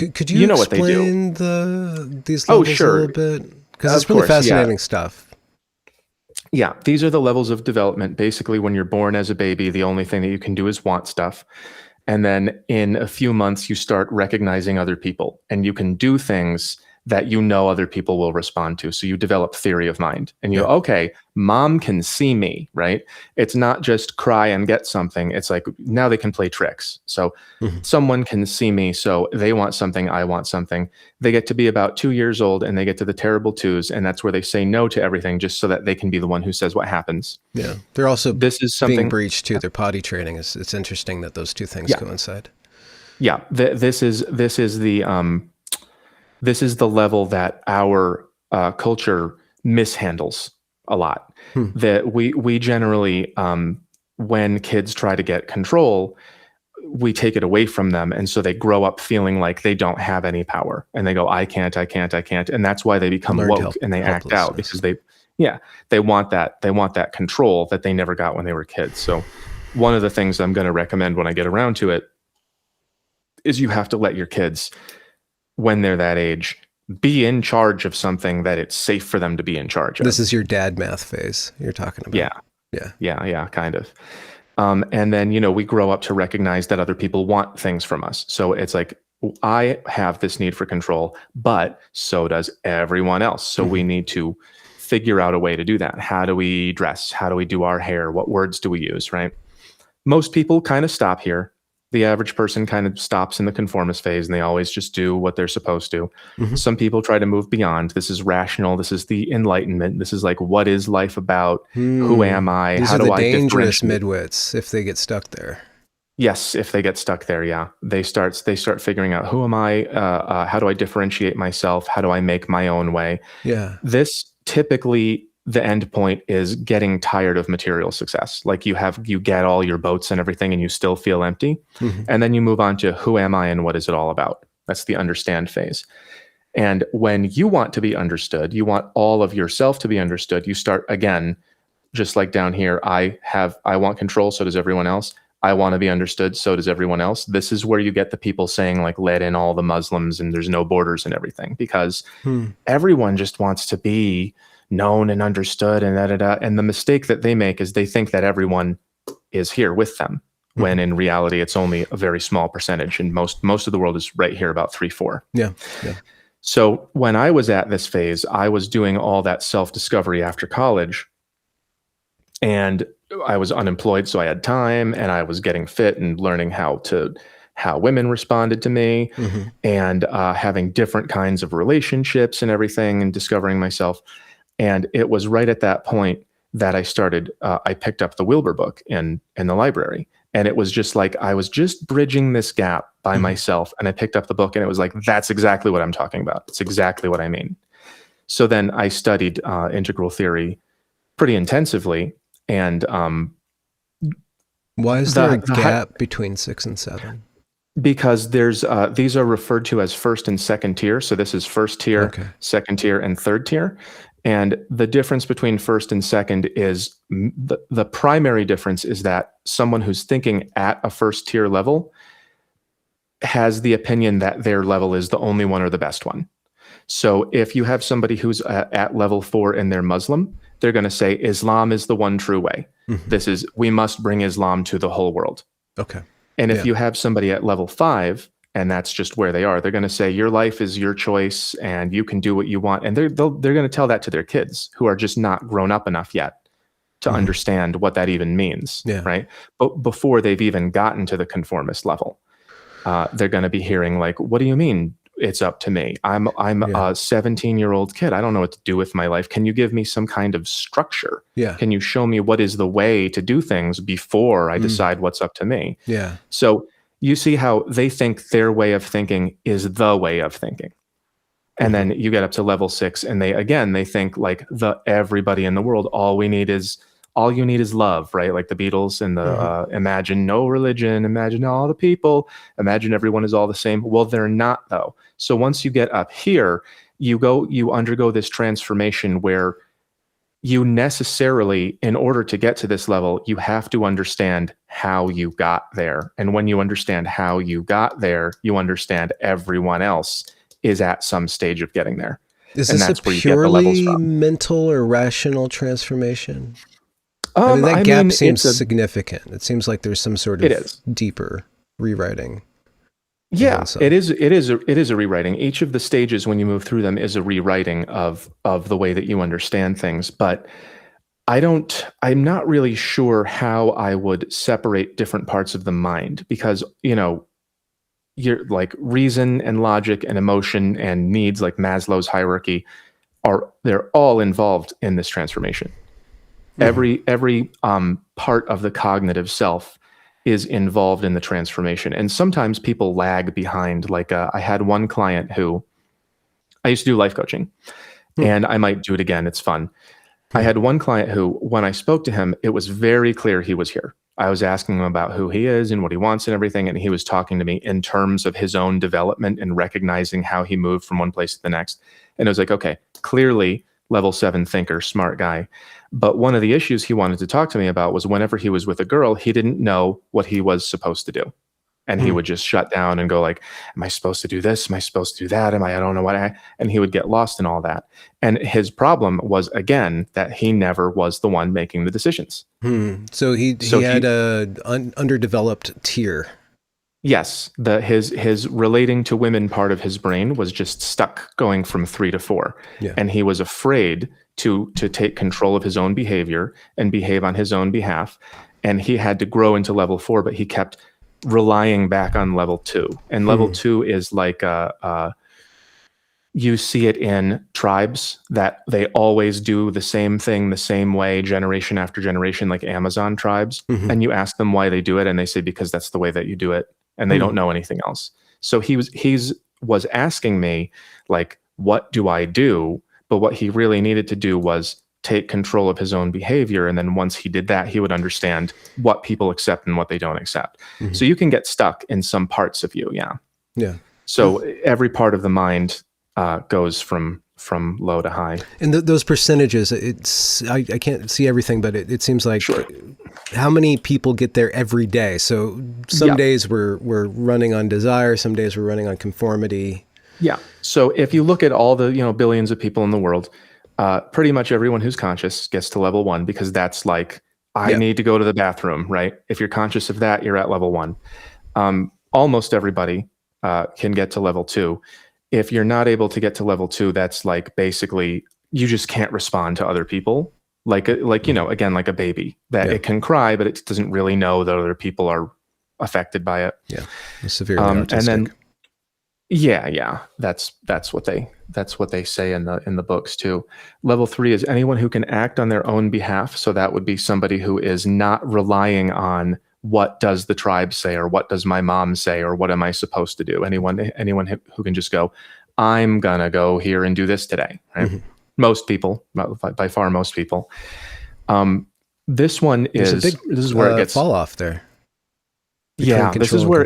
Could you know explain what they do? These levels a little bit? Because it's really fascinating stuff. Yeah, these are the levels of development. Basically, when you're born as a baby, the only thing that you can do is want stuff. And then in a few months, you start recognizing other people, and you can do things that other people will respond to. So you develop theory of mind, and you go, okay, mom can see me, right? It's not just cry and get something. It's like, now they can play tricks. So someone can see me. So they want something. I want something. They get to be about 2 years old, and they get to the terrible twos. And that's where they say no to everything, just so that they can be the one who says what happens. Yeah. They're also this is something being breached too. Their potty training it's interesting that those two things coincide. Yeah. This is the level that our culture mishandles a lot. That we generally, when kids try to get control, we take it away from them. And so they grow up feeling like they don't have any power, and they go, I can't. And that's why they become woke and they act out, because they want that control that they never got when they were kids. So one of the things I'm going to recommend when I get around to it is you have to let your kids, when they're that age, be in charge of something that it's safe for them to be in charge of. This is your dad math phase you're talking about. Yeah, kind of. And then, we grow up to recognize that other people want things from us. So it's like, I have this need for control, but so does everyone else. So we need to figure out a way to do that. How do we dress? How do we do our hair? What words do we use, right? Most people kind of stop here. The average person kind of stops in the conformist phase, and they always just do what they're supposed to. Some people try to move beyond. This is rational. This is the enlightenment. This is like, what is life about? Who am I? These are the dangerous midwits if they get stuck there. Yes, if they get stuck there, yeah. They start figuring out, who am I? How do I differentiate myself? How do I make my own way? Yeah. This typically the end point is getting tired of material success. Like you get all your boats and everything and you still feel empty. And then you move on to who am I and what is it all about? That's the understand phase. And when you want to be understood, you want all of yourself to be understood, you start again, just like down here, I want control, so does everyone else. I want to be understood, so does everyone else. This is where you get the people saying like, let in all the Muslims and there's no borders and everything, because everyone just wants to be known and understood and da. And the mistake that they make is they think that everyone is here with them, when in reality it's only a very small percentage, and most of the world is right here, about 3-4. Yeah. So when I was at this phase, I was doing all that self-discovery after college, and I was unemployed, so I had time, and I was getting fit and learning how women responded to me, and having different kinds of relationships and everything, and discovering myself. And it was right at that point that I started, I picked up the Wilber book in the library. And it was just like, I was just bridging this gap by myself. And I picked up the book and it was like, that's exactly what I'm talking about. It's exactly what I mean. So then I studied integral theory pretty intensively. And why is there a gap between 6 and 7? Because there's these are referred to as first and second tier. So this is first tier, second tier, and third tier. And the difference between first and second is the primary difference is that someone who's thinking at a first tier level has the opinion that their level is the only one or the best one. So if you have somebody who's at level 4 and they're Muslim, they're going to say Islam is the one true way. We must bring Islam to the whole world. Okay. And if you have somebody at level 5, and that's just where they are, they're going to say your life is your choice and you can do what you want. And they're going to tell that to their kids who are just not grown up enough yet to understand what that even means, right? But before they've even gotten to the conformist level, they're going to be hearing like, what do you mean it's up to me? I'm a 17-year-old kid. I don't know what to do with my life. Can you give me some kind of structure? Can you show me what is the way to do things before I decide what's up to me? So you see how they think their way of thinking is the way of thinking. And then you get up to level 6 and they think like everybody in the world, all you need is love, right? Like the Beatles and the imagine no religion, imagine all the people, imagine everyone is all the same. Well, they're not though. So once you get up here, you undergo this transformation where you necessarily, in order to get to this level, you have to understand how you got there. And when you understand how you got there, you understand everyone else is at some stage of getting there. Is this a purely mental or rational transformation? I mean, that gap seems significant. It seems like there's some sort of deeper rewriting. Yeah, it is a rewriting. Each of the stages when you move through them is a rewriting of the way that you understand things. But I'm not really sure how I would separate different parts of the mind, because, you're like reason and logic and emotion and needs, like Maslow's hierarchy, they're all involved in this transformation. Every part of the cognitive self is involved in the transformation. And sometimes people lag behind. Like I had one client who, I used to do life coaching, and I might do it again. It's fun. I had one client who, when I spoke to him, it was very clear he was here. I was asking him about who he is and what he wants and everything. And he was talking to me in terms of his own development and recognizing how he moved from one place to the next. And it was like, okay, clearly level 7 thinker, smart guy. But one of the issues he wanted to talk to me about was whenever he was with a girl, he didn't know what he was supposed to do. And he would just shut down and go like, am I supposed to do this? Am I supposed to do that? I don't know what and he would get lost in all that. And his problem was, again, that he never was the one making the decisions. So he had a underdeveloped tier. Yes. His relating to women part of his brain was just stuck going from 3 to 4. And he was afraid to take control of his own behavior and behave on his own behalf. And he had to grow into level 4, but he kept relying back on level 2. And level 2 is like you see it in tribes that they always do the same thing the same way generation after generation, like Amazon tribes. And you ask them why they do it and they say because that's the way that you do it, and they don't know anything else. So he was asking me like, what do I do? But what he really needed to do was take control of his own behavior. And then once he did that, he would understand what people accept and what they don't accept. So you can get stuck in some parts of you. Yeah. Yeah. So every part of the mind goes from low to high. And those percentages, I can't see everything, but it seems like how many people get there every day. So some days we're running on desire, some days we're running on conformity. Yeah. So if you look at all the billions of people in the world, pretty much everyone who's conscious gets to level 1, because that's like, I need to go to the bathroom, right? If you're conscious of that, you're at level 1. Almost everybody can get to level 2. If you're not able to get to level 2, that's like basically you just can't respond to other people. Like again, like a baby that it can cry, but it doesn't really know that other people are affected by it. Yeah. Severely autistic. And then, that's what they say in the books too. Level 3 is anyone who can act on their own behalf. So that would be somebody who is not relying on what does the tribe say, or what does my mom say, or what am I supposed to do? Anyone who can just go, I'm gonna go here and do this today. Right? Most people, by far most people. This one this is where it gets fall off there. Yeah, this is where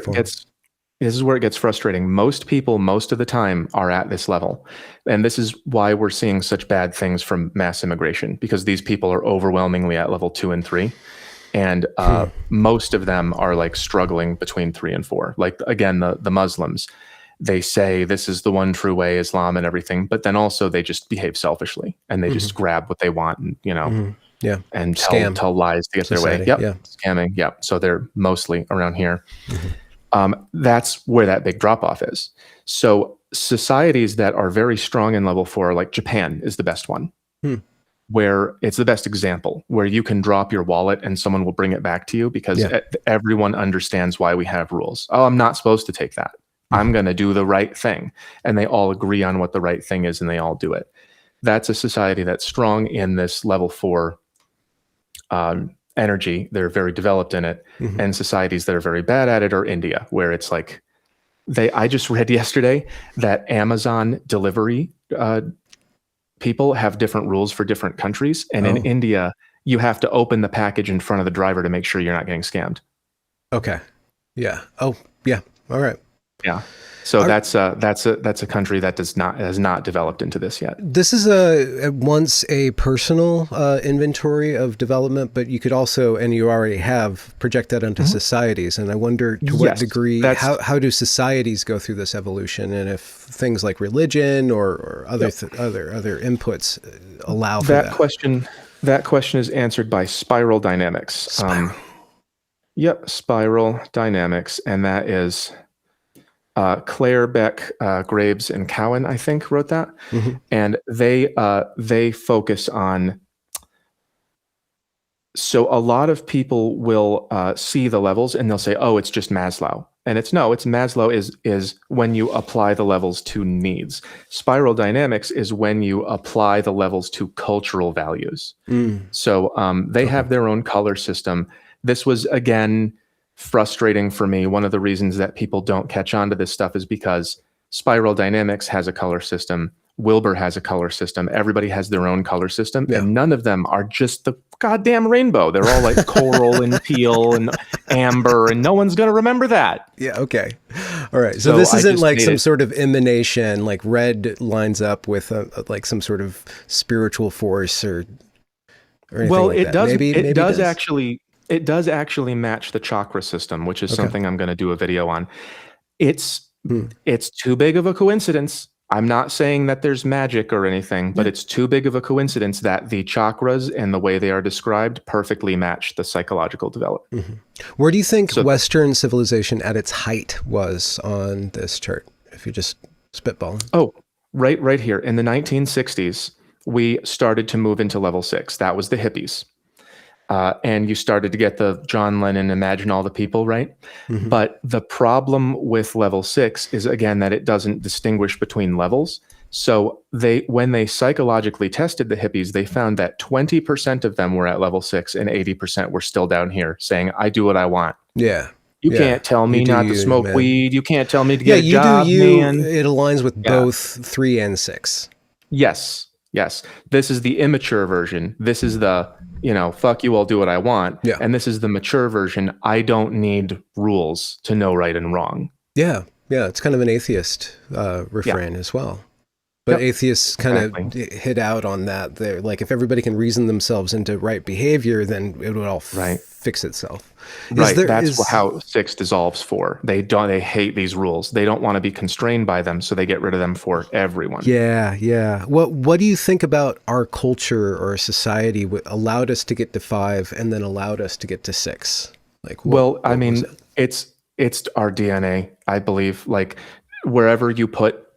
it gets frustrating. Most people, most of the time, are at this level. And this is why we're seeing such bad things from mass immigration, because these people are overwhelmingly at level 2 and 3. And most of them are like struggling between 3 and 4. Like, again, the Muslims, they say this is the one true way, Islam and everything, but then also they just behave selfishly and they just grab what they want and, and tell lies to get Society. their way. Yep. Scamming. Yep. So they're mostly around here. That's where that big drop off is. So societies that are very strong in level 4, like Japan is the best one. Where it's the best example, where you can drop your wallet and someone will bring it back to you, because everyone understands why we have rules. Oh, I'm not supposed to take that. I'm going to do the right thing. And they all agree on what the right thing is and they all do it. That's a society that's strong in this level 4 energy. They're very developed in it. And societies that are very bad at it are India, where it's like I just read yesterday that Amazon delivery people have different rules for different countries. And in India, you have to open the package in front of the driver to make sure you're not getting scammed. Okay. Yeah. Oh, yeah. All right. Yeah. So that's a country that has not developed into this yet. This is once a personal inventory of development, but you could also, and you already have, project that onto societies. And I wonder to what degree, how do societies go through this evolution, and if things like religion or other inputs allow for that. That question is answered by spiral dynamics. Spiral dynamics, and that is. Claire, Beck, Graves, and Cowan, I think, wrote that. And they focus on. So a lot of people will see the levels and they'll say, "Oh, it's just Maslow," and it's Maslow is when you apply the levels to needs. Spiral dynamics is when you apply the levels to cultural values. So they have their own color system. This was again. Frustrating for me. One of the reasons that people don't catch on to this stuff is because spiral dynamics has a color system. Wilber has a color system. Everybody has their own color system, and none of them are just the goddamn rainbow. They're all like coral and teal and amber, and no one's going to remember that. Yeah. Okay. All right. So this isn't like some sort of emanation, like red lines up with like some sort of spiritual force or anything like that. Maybe it does actually. It does actually match the chakra system, which is something I'm going to do a video on. It's too big of a coincidence. I'm not saying that there's magic or anything, but it's too big of a coincidence that the chakras and the way they are described perfectly match the psychological development. Where do you think Western civilization at its height was on this chart? If you just spitball. Oh, right here. In the 1960s, we started to move into level 6. That was the hippies. And you started to get the John Lennon, Imagine All the People, right? But the problem with level 6 is, again, that it doesn't distinguish between levels. So when they psychologically tested the hippies, they found that 20% of them were at level 6 and 80% were still down here saying, I do what I want. Yeah. You can't tell me not to smoke weed. You can't tell me to get a job, man. It aligns with both 3 and 6. Yes. Yes. This is the immature version. This is the, fuck you, I'll do what I want. Yeah. And this is the mature version. I don't need rules to know right and wrong. Yeah. Yeah. It's kind of an atheist refrain as well. But atheists kind of hit out on that. They're like, if everybody can reason themselves into right behavior, then it would all fix itself. That's how Six dissolves for. They hate these rules. They don't want to be constrained by them, so they get rid of them for everyone. Yeah, yeah. What do you think about our culture or society allowed us to get to 5 and then allowed us to get to 6? Like, it's our DNA, I believe. Like, wherever you put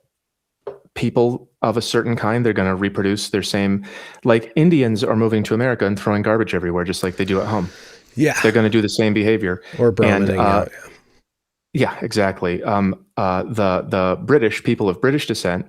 people of a certain kind, they're going to reproduce their same. Like, Indians are moving to America and throwing garbage everywhere, just like they do at home. Yeah, they're going to do the same behavior. Or bromining out. Yeah, exactly. The British, people of British descent,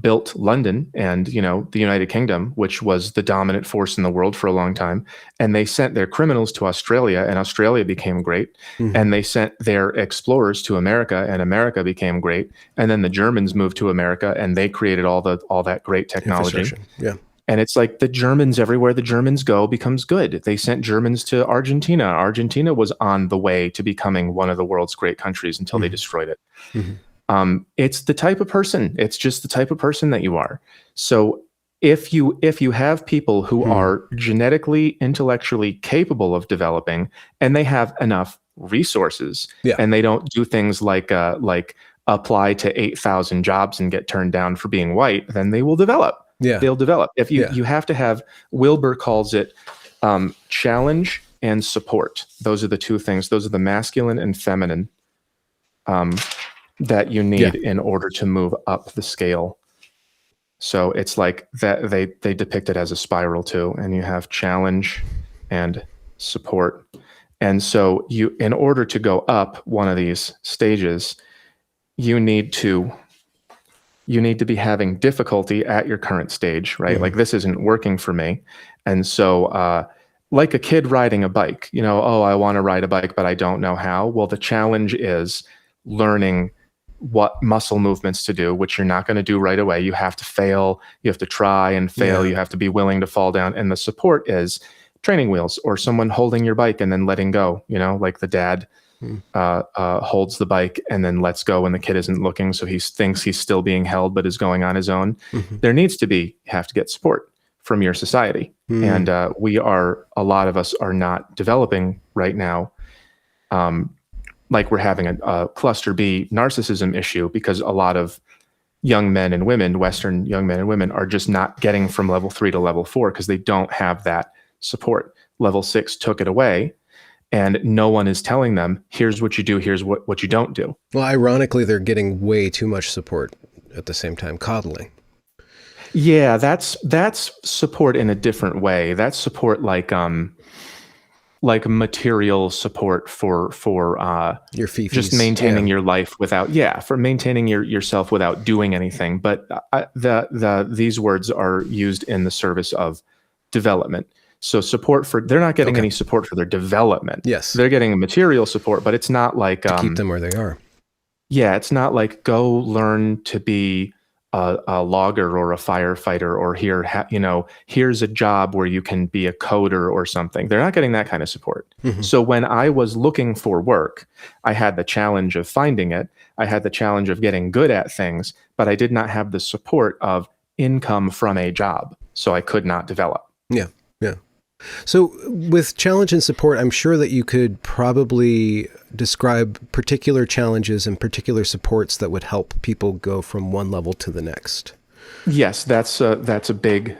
built London and, the United Kingdom, which was the dominant force in the world for a long time. And they sent their criminals to Australia, and Australia became great. Mm-hmm. And they sent their explorers to America, and America became great. And then the Germans moved to America, and they created all that great technology. Yeah. And it's like the Germans, everywhere the Germans go becomes good. They sent Germans to Argentina. Argentina was on the way to becoming one of the world's great countries until they destroyed it. Mm-hmm. It's the type of person. It's just the type of person that you are. So if you have people who are genetically, intellectually capable of developing, and they have enough resources, and they don't do things like apply to 8,000 jobs and get turned down for being white, then they will develop. Yeah, they'll develop. If you have to have, Wilber calls it challenge and support. Those are the two things. Those are the masculine and feminine that you need in order to move up the scale. So it's like that they depict it as a spiral too, and you have challenge and support. And so in order to go up one of these stages, you need to be having difficulty at your current stage, right? Mm-hmm. Like, this isn't working for me. And so, like a kid riding a bike, I want to ride a bike, but I don't know how. Well, the challenge is learning what muscle movements to do, which you're not going to do right away. You have to fail. You have to try and fail. You have to be willing to fall down. And the support is training wheels or someone holding your bike and then letting go, like the dad holds the bike and then lets go when the kid isn't looking, so he thinks he's still being held but is going on his own. Mm-hmm. There needs to be, you have to get support from your society. And a lot of us are not developing right now. Like, we're having a cluster B narcissism issue because a lot of young men and women, Western young men and women, are just not getting from level 3 to level 4 because they don't have that support. Level 6 took it away. And no one is telling them, here's what you do, here's what you don't do. Well, ironically, they're getting way too much support at the same time, coddling. Yeah, that's support in a different way. That's support like material support for your fifis, just maintaining your life without, for maintaining yourself without doing anything. But these words are used in the service of development. So they're not getting any support for their development. Yes. They're getting material support, but it's not like to keep them where they are. Yeah. It's not like go learn to be a logger or a firefighter, or here's a job where you can be a coder or something. They're not getting that kind of support. Mm-hmm. So when I was looking for work, I had the challenge of finding it. I had the challenge of getting good at things, but I did not have the support of income from a job. So I could not develop. Yeah. Yeah. So with challenge and support, I'm sure that you could probably describe particular challenges and particular supports that would help people go from one level to the next. Yes, that's a big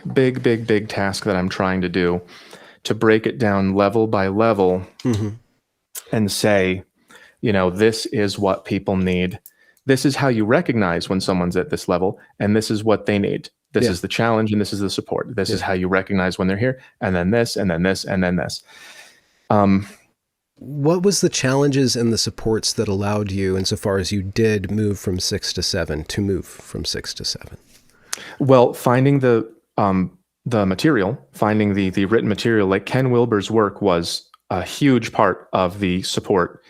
task that I'm trying to do, to break it down level by level and say, this is what people need. This is how you recognize when someone's at this level, and this is what they need. This is the challenge, and this is the support. This is how you recognize when they're here, and then this, and then this, and then this. What was the challenges and the supports that allowed you, insofar as you did move from 6 to 7, to move from 6 to 7? Well, finding the material, finding the written material, like Ken Wilber's work was a huge part of the support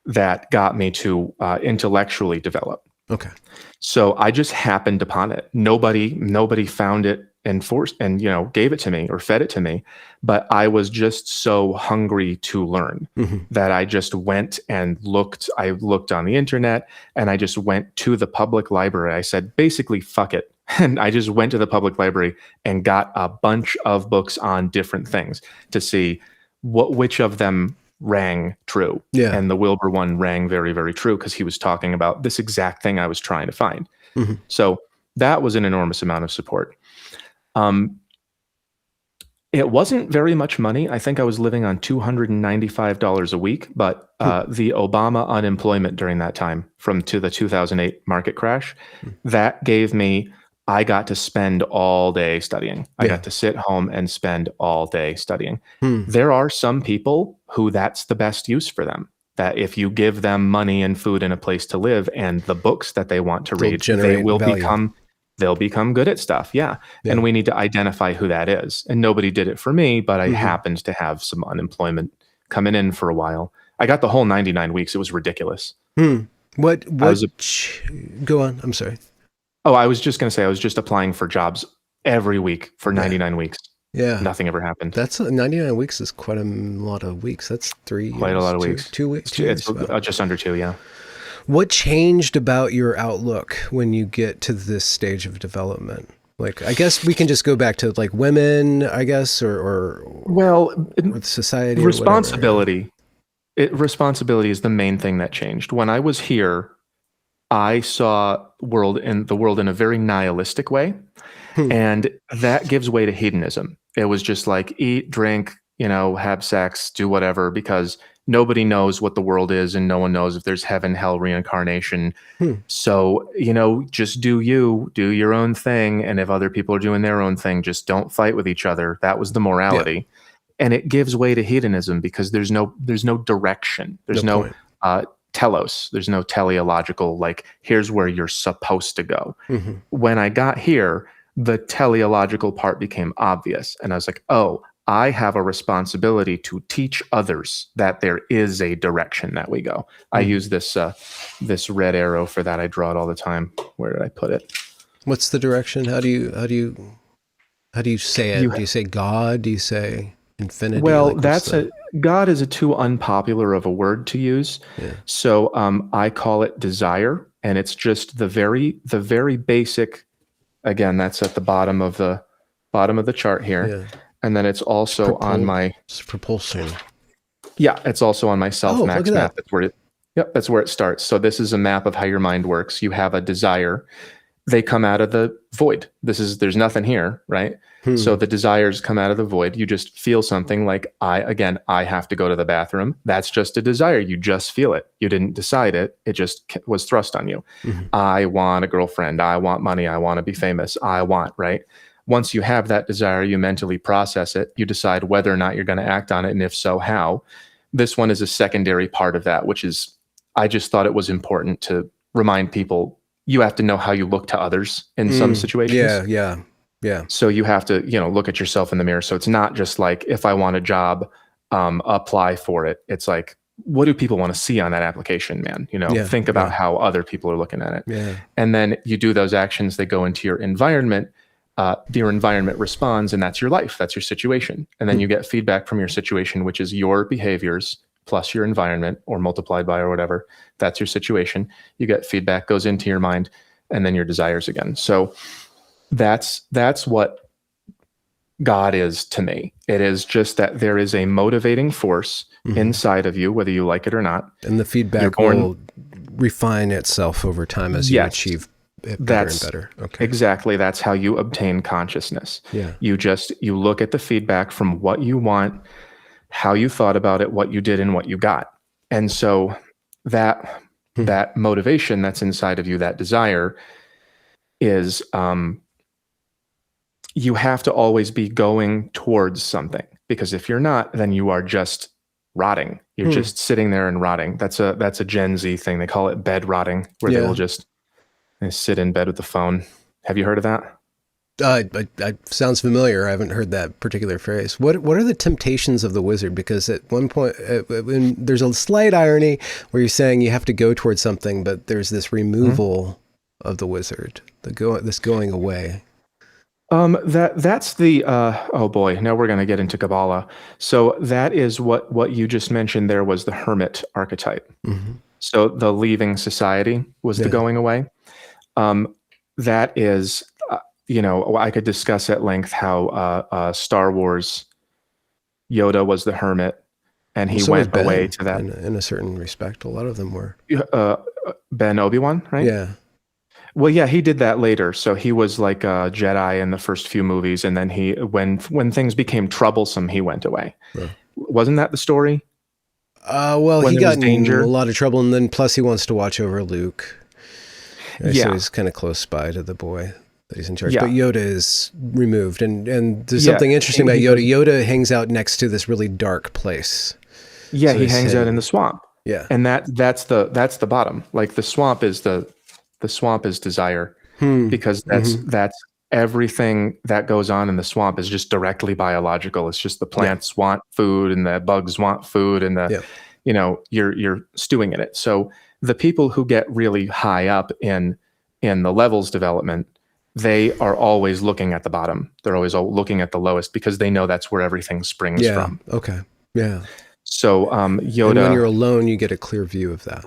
that got me to intellectually develop. Okay. So I just happened upon it. Nobody found it and forced and gave it to me or fed it to me, but I was just so hungry to learn that I just went and looked. I looked on the internet and I just went to the public library. I said, basically, fuck it. And I just went to the public library and got a bunch of books on different things to see which of them rang true. Yeah. And the Wilber one rang very, very true because he was talking about this exact thing I was trying to find. So that was an enormous amount of support. It wasn't very much money. I think I was living on $295 a week, but the Obama unemployment during that time to the 2008 market crash, that gave me, I got to spend all day studying. I got to sit home and spend all day studying. There are some people who that's the best use for them. That if you give them money and food and a place to live and the books that they want to read, they will become good at stuff. Yeah. And we need to identify who that is. And nobody did it for me, but I happened to have some unemployment coming in for a while. I got the whole 99 weeks. It was ridiculous. Go on. I'm sorry. Oh, I was just going to say, I was just applying for jobs every week for 99 weeks. Yeah. Nothing ever happened. That's 99 weeks is quite a lot of weeks. That's 3 years. Quite a lot of weeks. 2 weeks. It's just under 2, yeah. What changed about your outlook when you get to this stage of development? Like, I guess we can just go back to like women, I guess, or society. Responsibility. Responsibility is the main thing that changed. When I was here, I saw the world in a very nihilistic way, and that gives way to hedonism. It was just like eat, drink, have sex, do whatever, because nobody knows what the world is and no one knows if there's heaven, hell, reincarnation. So, just do your own thing. And if other people are doing their own thing, just don't fight with each other. That was the morality. Yeah. And it gives way to hedonism because there's no direction. There's no telos. There's no teleological, like, here's where you're supposed to go. When I got here, the teleological part became obvious. And I was like, oh, I have a responsibility to teach others that there is a direction that we go. I use this red arrow for that. I draw it all the time. Where did I put it? What's the direction? How do you say it? Do you say God? Do you say infinity? Well, God is a too unpopular of a word to use. Yeah. So I call it desire, and it's just the very basic. Again, that's at the bottom of the chart here. Yeah. And then it's also on my propulsion. Yeah, it's also on my Selfmaxxing map. That's where it starts. So this is a map of how your mind works. You have a desire. They come out of the void. There's nothing here, right? So the desires come out of the void. You just feel something like I have to go to the bathroom. That's just a desire. You just feel it. You didn't decide it. It just was thrust on you. I want a girlfriend. I want money. I want to be famous. Right? Once you have that desire, you mentally process it. You decide whether or not you're going to act on it, and if so, how. This one is a secondary part of that, which is, I just thought it was important to remind people, you have to know how you look to others in some situations. Yeah. So you have to, look at yourself in the mirror. So it's not just like, if I want a job, apply for it. It's like, what do people want to see on that application, man? Think about how other people are looking at it. Yeah. And then you do those actions, they go into your environment. Your environment responds, and that's your life. That's your situation. And then you get feedback from your situation, which is your behaviors plus your environment, or multiplied by, or whatever. That's your situation. You get feedback, goes into your mind, and then your desires again. So that's what God is to me. It is just that there is a motivating force inside of you, whether you like it or not. And the feedback will refine itself over time as you achieve it better and better. Okay. Exactly. That's how you obtain consciousness. Yeah. You look at the feedback from what you want, how you thought about it, what you did, and what you got. And so that motivation that's inside of you, that desire, is you have to always be going towards something, because if you're not, then you are just rotting. You're just sitting there and rotting. That's a Gen Z thing. They call it bed rotting, where they will just sit in bed with the phone. Have you heard of that? Sounds familiar. I haven't heard that particular phrase. What are the temptations of the wizard? Because at one point, there's a slight irony where you're saying you have to go towards something, but there's this removal of the wizard, this going away. That's the oh boy, now we're going to get into Kabbalah. So that is what you just mentioned there was the hermit archetype. Mm-hmm. So the leaving society was the going away. That is, I could discuss at length how Star Wars Yoda was the hermit, and he went away to that. In a certain respect, a lot of them were. Ben Obi-Wan, right? Yeah. Well, yeah, he did that later. So he was like a Jedi in the first few movies, and then when things became troublesome, he went away. Yeah. Wasn't that the story? Well, he got in a lot of trouble, and then plus he wants to watch over Luke. Yeah. So he's kind of close spy to the boy that he's in charge. Yeah. But Yoda is removed, and there's something interesting about Yoda. Yoda hangs out next to this really dark place. Yeah, so he hangs out in the swamp. Yeah, and that's the bottom. Like the swamp is desire, because that's everything that goes on in the swamp is just directly biological. It's just the plants want food and the bugs want food, and you're stewing in it. So the people who get really high up in the levels development, they are always looking at the bottom. They're always looking at the lowest because they know that's where everything springs from. Okay. Yeah. So Yoda. And when you're alone, you get a clear view of that.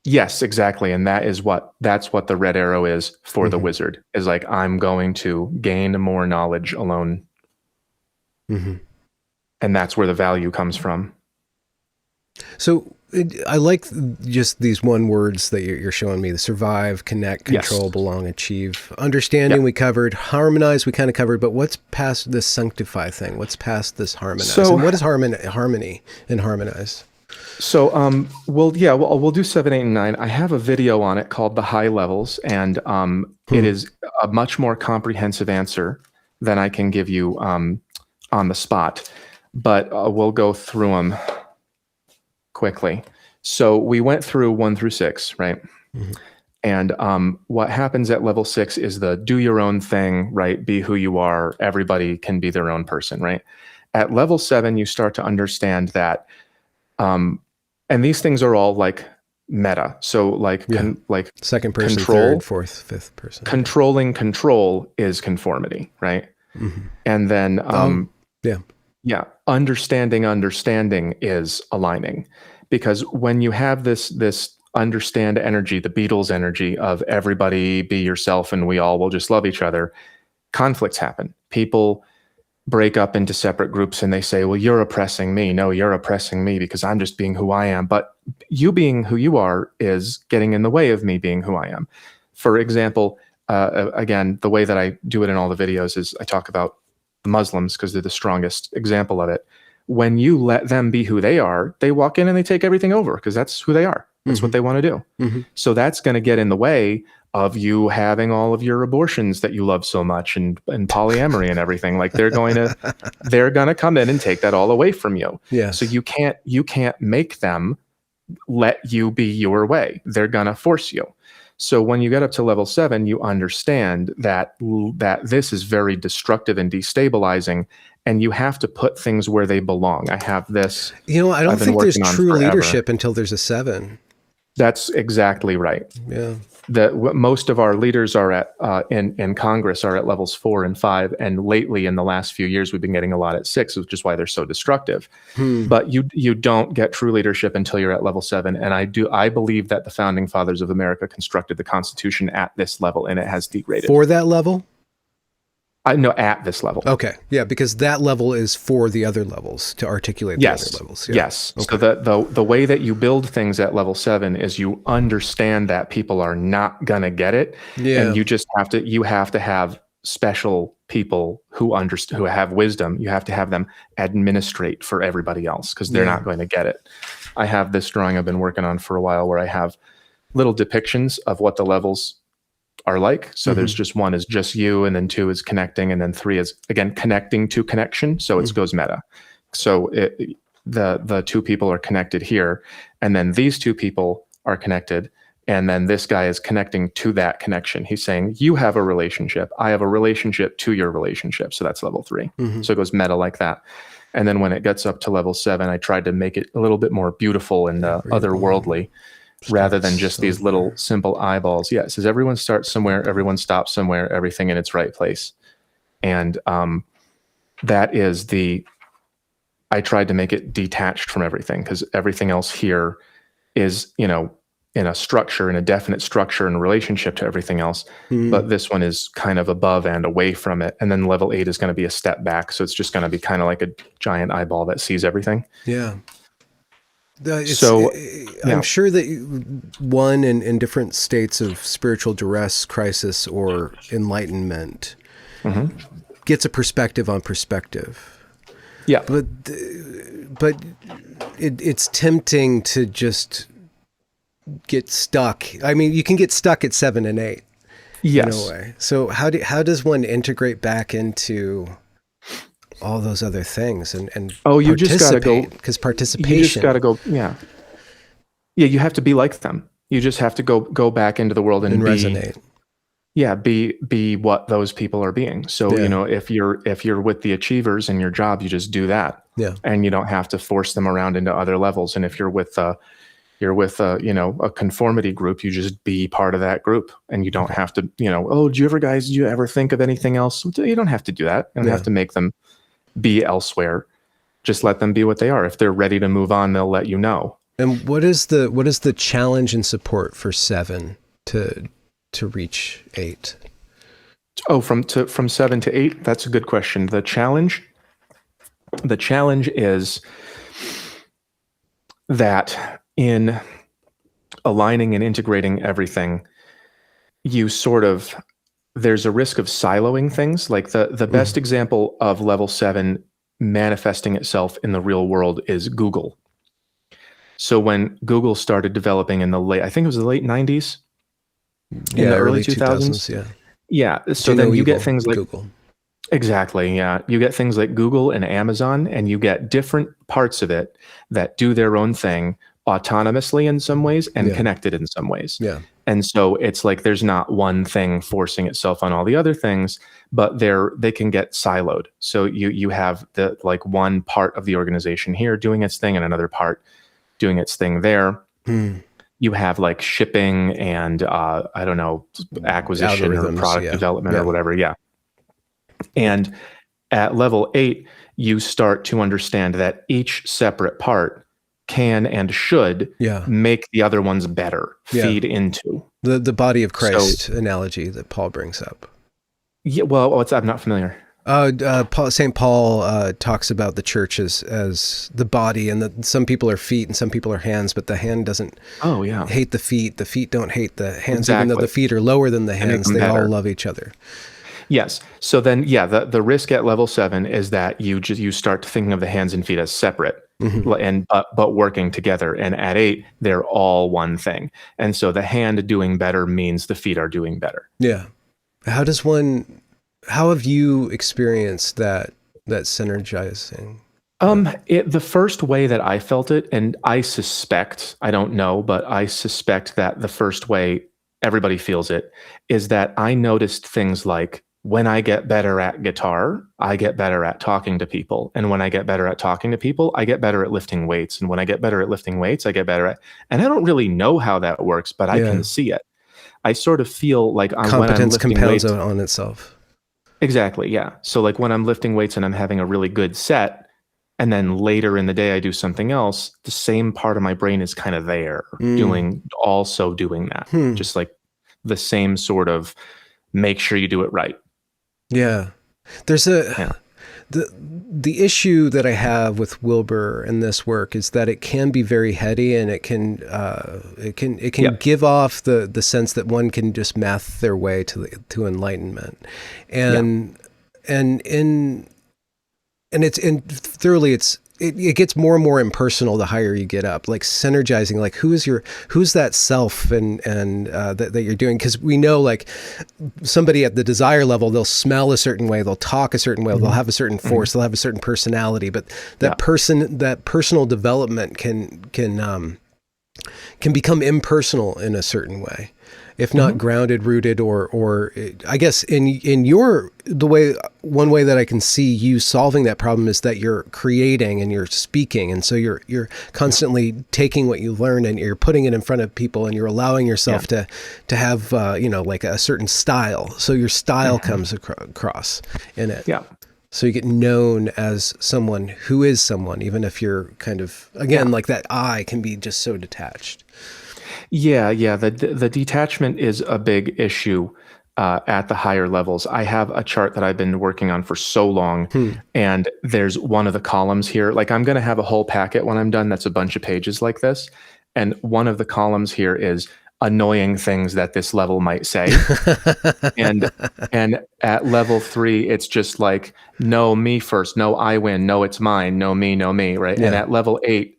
Yes, exactly. And that's what the red arrow is for the wizard, is like, I'm going to gain more knowledge alone. Mm-hmm. And that's where the value comes from. So I like just these one words that you're showing me: the survive, connect, control, belong, achieve. Understanding we covered, harmonize we kind of covered, but what's past this sanctify thing? What's past this harmonize? And what is harmony and harmonize? So, we'll do 7, 8, and 9. I have a video on it called The High Levels, and it is a much more comprehensive answer than I can give you on the spot. But we'll go through them quickly. So we went through 1 through 6, right? Mm-hmm. And what happens at level 6 is the do your own thing, right? Be who you are. Everybody can be their own person, right? At level 7, you start to understand that. And these things are all like meta. So like second person, control, third, fourth, fifth person. Controlling control is conformity, right? Mm-hmm. And then understanding is aligning, because when you have this understand energy, the Beatles energy of everybody be yourself and we all will just love each other, conflicts happen. People break up into separate groups and they say, well, you're oppressing me. No, you're oppressing me because I'm just being who I am. But you being who you are is getting in the way of me being who I am. For example, again, the way that I do it in all the videos is I talk about the Muslims because they're the strongest example of it. When you let them be who they are, they walk in and they take everything over because that's who they are. That's what they want to do. Mm-hmm. So that's going to get in the way of you having all of your abortions that you love so much and polyamory and everything. Like they're going to come in and take that all away from you. Yes. So you can't make them let you be your way. They're going to force you. So when you get up to level 7, you understand that this is very destructive and destabilizing, and you have to put things where they belong. I have this. I don't think there's true leadership until there's a 7. That's exactly right. Yeah. Most of our leaders are at in Congress are at levels 4 and 5, and lately in the last few years we've been getting a lot at 6, which is why they're so destructive. But you don't get true leadership until you're at level 7, and I believe that the founding fathers of America constructed the Constitution at this level, and it has degraded for that level. No, at this level. Okay, yeah, because that level is for the other levels to articulate the other levels. Yeah. Yes. Okay. So the way that you build things at level 7 is you understand that people are not gonna get it, and you just have to have special people who have wisdom. You have to have them administrate for everybody else because they're not going to get it. I have this drawing I've been working on for a while where I have little depictions of what the levels are like. So there's just 1 is just you, and then 2 is connecting, and then 3 is again connecting to connection. So it goes meta. So the 2 people are connected here, and then these 2 people are connected, And then this guy is connecting to that connection. He's saying, you have a relationship. I have a relationship to your relationship. So that's level 3. So it goes meta like that. And then when it gets up to level 7, I tried to make it a little bit more beautiful and otherworldly, rather than just these little simple eyeballs. Yeah, it says everyone starts somewhere, everyone stops somewhere, everything in its right place. And that is I tried to make it detached from everything, because everything else here is, in a structure, in a definite structure in relationship to everything else. But this one is kind of above and away from it. And then level 8 is going to be a step back. So it's just going to be kind of like a giant eyeball that sees everything. Yeah. Yeah. I'm sure that one in different states of spiritual duress, crisis, or enlightenment gets a perspective on perspective. Yeah. But it's tempting to just get stuck. I mean, you can get stuck at 7 and 8. Yes. In a way. So how does one integrate back into all those other things and you just gotta go, because participation. You just gotta go. Yeah. You have to be like them. You just have to go back into the world and resonate. Yeah, be what those people are being. So if you're with the achievers in your job, you just do that. Yeah. And you don't have to force them around into other levels. And if you're with a conformity group, you just be part of that group, and you don't have to, do you ever think of anything else? You don't have to do that. You don't have to make them be elsewhere. Just let them be what they are. If they're ready to move on, they'll let you know. And what is the challenge and support for 7 to reach 8? Oh, from 7 to 8? That's a good question. The challenge is that in aligning and integrating everything, there's a risk of siloing things. Like the best example of level 7 manifesting itself in the real world is Google. So when Google started developing in the late 90s, in the early 2000s. Yeah. So then you get things like Google. Exactly. Yeah. You get things like Google and Amazon, and you get different parts of it that do their own thing autonomously in some ways and connected in some ways. Yeah. And so it's like there's not one thing forcing itself on all the other things, but they can get siloed. So you have the one part of the organization here doing its thing and another part doing its thing there. You have shipping and acquisition or product development or whatever. Yeah. And at level 8, you start to understand that each separate part can and should make the other ones better, feed into. The body of Christ analogy that Paul brings up. Yeah, well, I'm not familiar. St. Paul talks about the church as the body, and that some people are feet and some people are hands, but the hand doesn't hate the feet don't hate the hands. Even though the feet are lower than the hands, they all love each other. Yes. So then, the risk at level 7 is that you start thinking of the hands and feet as separate, but working together. And at 8, they're all one thing. And so the hand doing better means the feet are doing better. Yeah. How have you experienced that synergizing? The first way that I felt it, and I don't know, but I suspect that the first way everybody feels it is that I noticed things like, when I get better at guitar, I get better at talking to people. And when I get better at talking to people, I get better at lifting weights. And when I get better at lifting weights, I get better at, and I don't really know how that works, but I can see it. I sort of feel like competence compounds on itself. Exactly. Yeah. So when I'm lifting weights and I'm having a really good set, and then later in the day I do something else, the same part of my brain is kind of there doing that. Just like the same sort of make sure you do it right. Yeah. There's the issue that I have with Wilber and this work is that it can be very heady, and it can give off the sense that one can just math their way to enlightenment, and it gets more and more impersonal the higher you get up, like synergizing, like who's that self and that you're doing. Cause we know somebody at the desire level, they'll smell a certain way, they'll talk a certain way, they'll have a certain force, they'll have a certain personality, but that personal development can can become impersonal in a certain way, if not grounded, rooted, or I guess in the way, one way that I can see you solving that problem is that you're creating and you're speaking. And so you're constantly taking what you learn and you're putting it in front of people, and you're allowing yourself to have, like a certain style. So your style comes across in it. Yeah. So you get known as someone who is someone, even if you're kind of, again, like that I can be just so detached. Yeah. The detachment is a big issue at the higher levels. I have a chart that I've been working on for so long, and there's one of the columns here. Like, I'm going to have a whole packet when I'm done that's a bunch of pages like this. And one of the columns here is annoying things that this level might say. and at level 3, it's just like, no, me first, no, I win, no, it's mine, no, me, right? Yeah. And at level 8,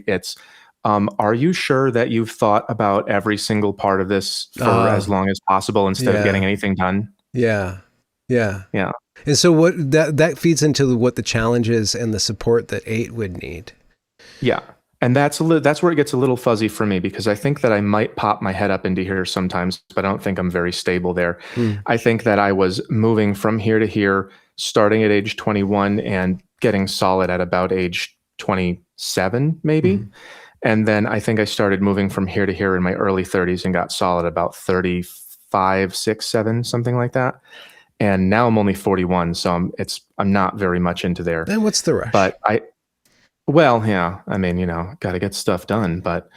it's are you sure that you've thought about every single part of this for as long as possible instead of getting anything done? Yeah. Yeah. And so what that feeds into what the challenges and the support that 8 would need. Yeah. And that's where it gets a little fuzzy for me, because I think that I might pop my head up into here sometimes, but I don't think I'm very stable there. I think that I was moving from here to here, starting at age 21 and getting solid at about age 27, maybe. And then I think I started moving from here to here in my early 30s and got solid about 35, 6, 7, something like that. And now I'm only 41, so I'm not very much into there. Then what's the rush? But well, yeah, I mean, got to get stuff done. But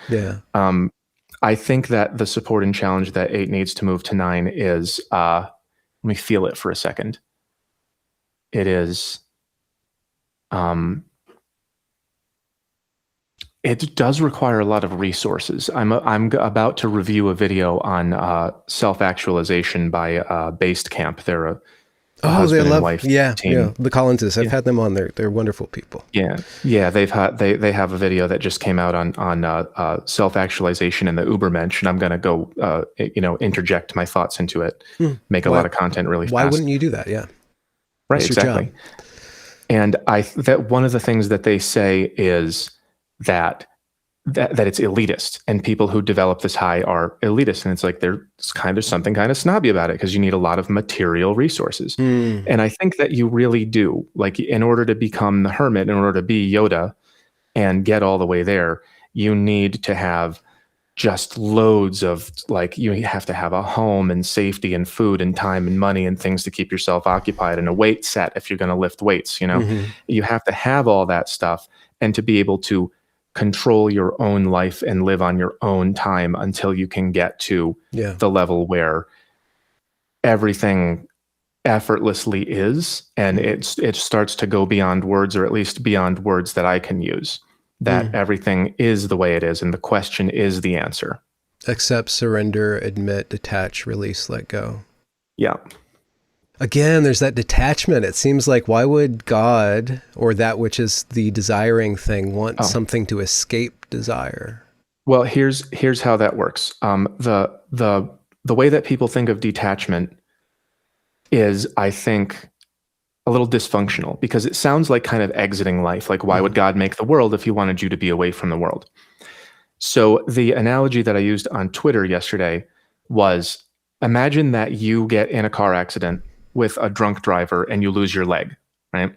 I think that the support and challenge that 8 needs to move to 9 is, let me feel it for a second. It is, it does require a lot of resources. I'm about to review a video on self-actualization by Basecamp. They're a husband and wife team. Yeah, the Collinses. I've had them on. They're wonderful people. Yeah. They have a video that just came out on self-actualization and the Ubermensch, and I'm going to go interject my thoughts into it, make a lot of content really fast. Why wouldn't you do that? Yeah, right, exactly. And that one of the things that they say is that it's elitist, and people who develop this high are elitist, and it's like there's something kind of snobby about it, because you need a lot of material resources. And I think that you really do. Like, in order to become the hermit, in order to be Yoda and get all the way there, you need to have just loads of, like, you have to have a home and safety and food and time and money and things to keep yourself occupied, and a weight set if you're going to lift weights. You have to have all that stuff, and to be able to control your own life and live on your own time until you can get to the level where everything effortlessly is, and it starts to go beyond words, or at least beyond words that I can use, that everything is the way it is, and the question is the answer. Accept, surrender, admit, detach, release, let go. Yeah. Again, there's that detachment. It seems like, why would God, or that which is the desiring thing, want something to escape desire? Well, here's how that works. The way that people think of detachment is, I think, a little dysfunctional, because it sounds like kind of exiting life. Like, why would God make the world if he wanted you to be away from the world? So the analogy that I used on Twitter yesterday was, imagine that you get in a car accident with a drunk driver and you lose your leg, right?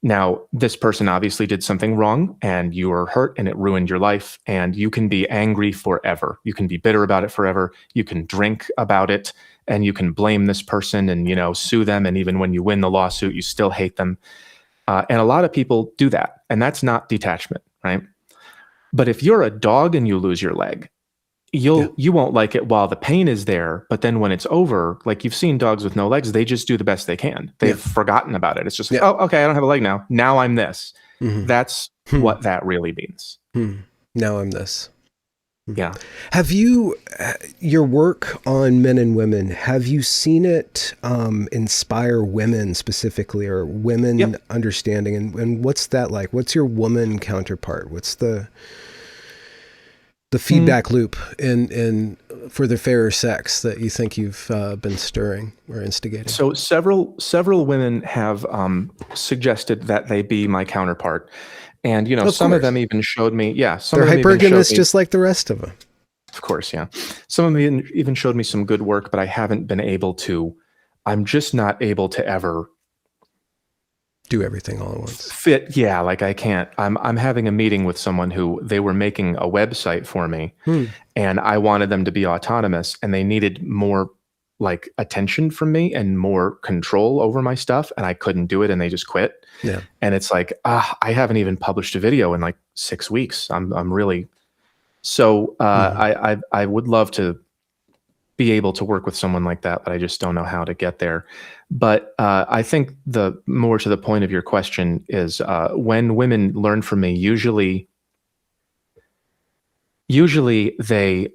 Now, this person obviously did something wrong, and you were hurt, and it ruined your life, and you can be angry forever. You can be bitter about it forever. You can drink about it, and you can blame this person and, sue them. And even when you win the lawsuit, you still hate them. And a lot of people do that, and that's not detachment, right? But if you're a dog and you lose your leg, you won't like it while the pain is there, but then when it's over, like, you've seen dogs with no legs, they just do the best they can. They've forgotten about it. It's just like, oh, okay, I don't have a leg now. Now I'm this. That's what that really means. Now I'm this. Yeah. Have you, your work on men and women, have you seen it inspire women specifically, or women understanding? And what's that like? What's your woman counterpart? What's the feedback loop in for the fairer sex that you think you've been stirring or instigating? So several women have suggested that they be my counterpart. And, Of some of course. them even showed me, some They're of them even showed hypergamous me, just like the rest of them. of course, yeah. Some of them even showed me some good work, but I'm just not able to ever Do everything all at once. fit. Yeah, like I can't. I'm having a meeting with someone who they were making a website for me, and I wanted them to be autonomous, and they needed more like attention from me and more control over my stuff, and I couldn't do it, and they just quit. Yeah. And it's like, I haven't even published a video in like 6 weeks. I'm really so. I would love to be able to work with someone like that, but I just don't know how to get there. But I think the more to the point of your question is when women learn from me, usually they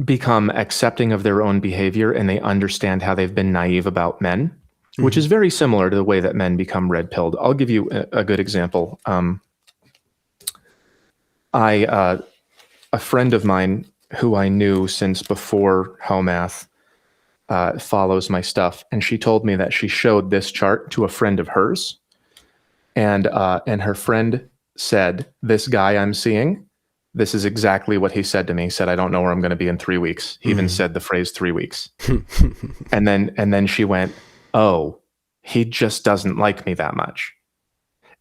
become accepting of their own behavior and they understand how they've been naive about men, which is very similar to the way that men become red pilled. I'll give you a good example. A friend of mine who I knew since before Hoemath follows my stuff, and she told me that she showed this chart to a friend of hers, and her friend said, "This guy I'm seeing, this is exactly what he said to me. He said, I don't know where I'm going to be in 3 weeks." He even said the phrase 3 weeks. and then she went, "Oh, he just doesn't like me that much.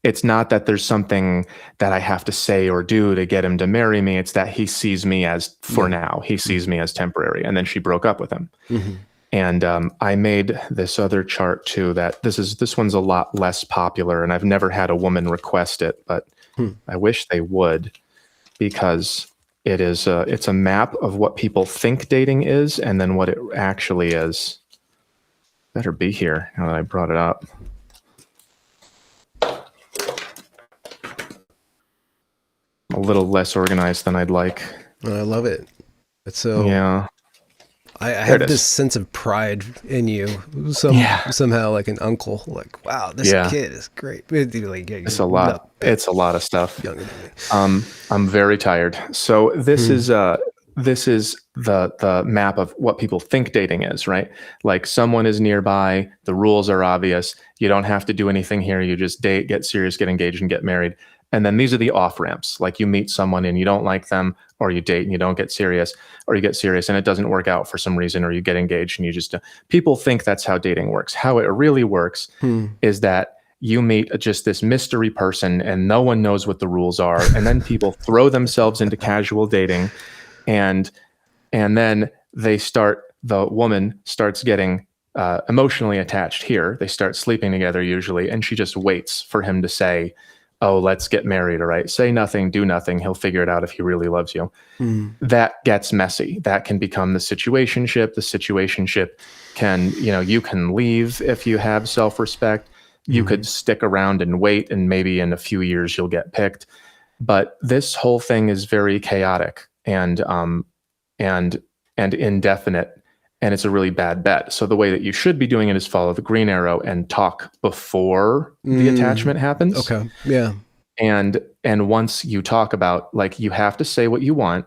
It's not that there's something that I have to say or do to get him to marry me. It's that he sees me as, for now, he sees me as temporary." And then she broke up with him. And I made this other chart too. That this one's a lot less popular, and I've never had a woman request it, but I wish they would, because it's a map of what people think dating is, and then what it actually is. Better be here now that I brought it up. A little less organized than I'd like. I love it. It's so, yeah. I have this sense of pride in you. Somehow like an uncle, like, wow, this kid is great. It's a lot. It's a lot of stuff. Younger than me. I'm very tired. So this is the map of what people think dating is, right? Like someone is nearby, the rules are obvious. You don't have to do anything here. You just date, get serious, get engaged, and get married. And then these are the off ramps. Like you meet someone and you don't like them, or you date and you don't get serious, or you get serious and it doesn't work out for some reason, or you get engaged and you just people think that's how dating works. How it really works is that you meet just this mystery person and no one knows what the rules are. And then people throw themselves into casual dating, and then the woman starts getting emotionally attached here. They start sleeping together usually, and she just waits for him to say, "Oh, let's get married." All right. Say nothing, do nothing. He'll figure it out if he really loves you. That gets messy. That can become the situationship. The situationship can, you can leave if you have self-respect. You could stick around and wait, and maybe in a few years you'll get picked. But this whole thing is very chaotic and indefinite, and it's a really bad bet. So the way that you should be doing it is follow the green arrow and talk before the attachment happens. Okay. Yeah. And once you talk about, like, you have to say what you want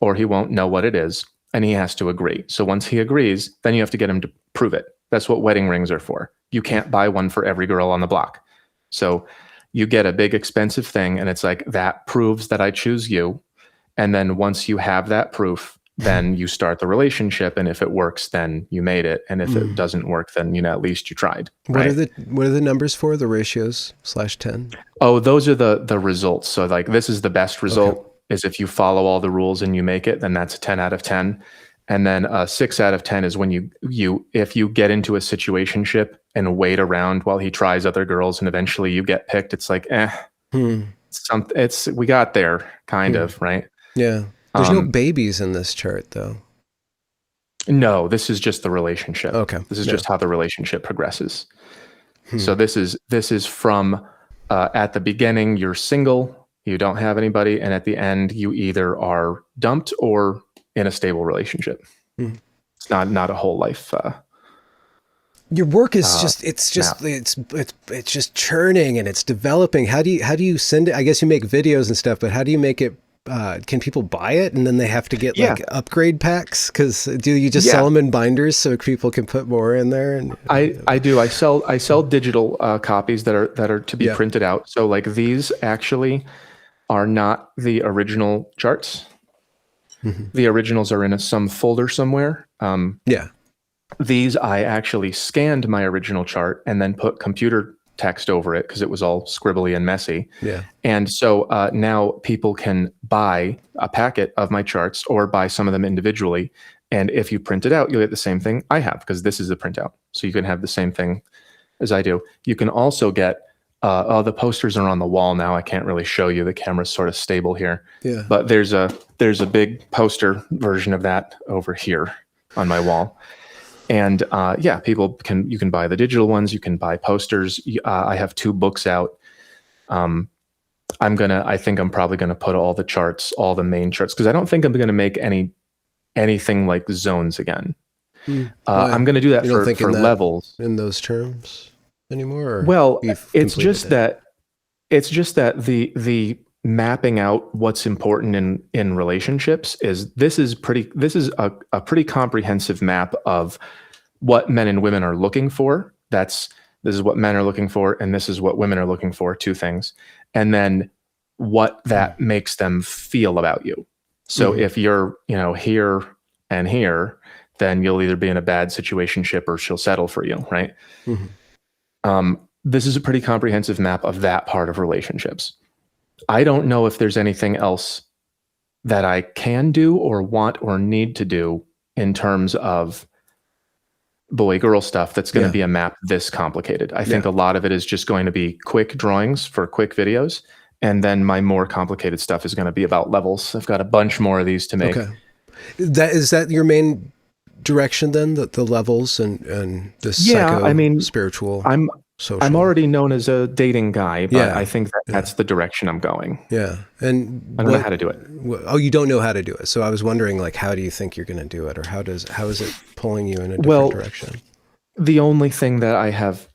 or he won't know what it is, and he has to agree. So once he agrees, then you have to get him to prove it. That's what wedding rings are for. You can't buy one for every girl on the block. So you get a big expensive thing, and it's like, that proves that I choose you. And then once you have that proof, then you start the relationship, and if it works, then you made it, and if it doesn't work, then at least you tried. What are the numbers for the ratios /10? Oh, those are the results. So like, this is the best result is if you follow all the rules and you make it, then that's a 10 out of 10. And then 6 out of 10 is when if you get into a situationship and wait around while he tries other girls and eventually you get picked, it's like, we got there kind of, right? Yeah. There's no babies in this chart though. No, this is just the relationship. Okay. This is just how the relationship progresses. So this is from at the beginning, you're single, you don't have anybody, and at the end, you either are dumped or in a stable relationship. It's not a whole life. Your work is it's just churning and it's developing. How do you send it? I guess you make videos and stuff, but how do you make it can people buy it and then they have to get Yeah. like upgrade packs? Because do you just Yeah. sell them in binders so people can put more in there? And I do. I sell digital copies that are to be Yeah. printed out. So like these actually are not the original charts. The originals are in some folder somewhere. Yeah. These I actually scanned my original chart and then put computer text over it because it was all scribbly and messy. Yeah. And so now people can buy a packet of my charts or buy some of them individually. And if you print it out, you'll get the same thing I have because this is a printout. So you can have the same thing as I do. You can also get, the posters are on the wall now. I can't really show you. The camera's sort of stable here. Yeah. But there's a big poster version of that over here on my wall. And yeah, you can buy the digital ones. You can buy posters. I have 2 books out. I think I'm probably gonna put all the charts, all the main charts, because I don't think I'm gonna make anything like zones again. I'm gonna do that for levels in those terms anymore. Or well, it's just that the mapping out what's important in relationships is a pretty comprehensive map of what men and women are looking for. This is what men are looking for, and this is what women are looking for, 2 things. And then what that makes them feel about you. So if you're, here and here, then you'll either be in a bad situationship or she'll settle for you, right? This is a pretty comprehensive map of that part of relationships. I don't know if there's anything else that I can do or want or need to do in terms of boy-girl stuff that's going to be a map this complicated. I think a lot of it is just going to be quick drawings for quick videos. And then my more complicated stuff is going to be about levels. I've got a bunch more of these to make. Okay. Is that your main direction then? The levels and the spiritual, social? I'm already known as a dating guy, but I think that's the direction I'm going. Yeah. And I don't know how to do it. Oh, you don't know how to do it. So I was wondering, like, how do you think you're going to do it? Or how is it pulling you in a different direction? The only thing that I have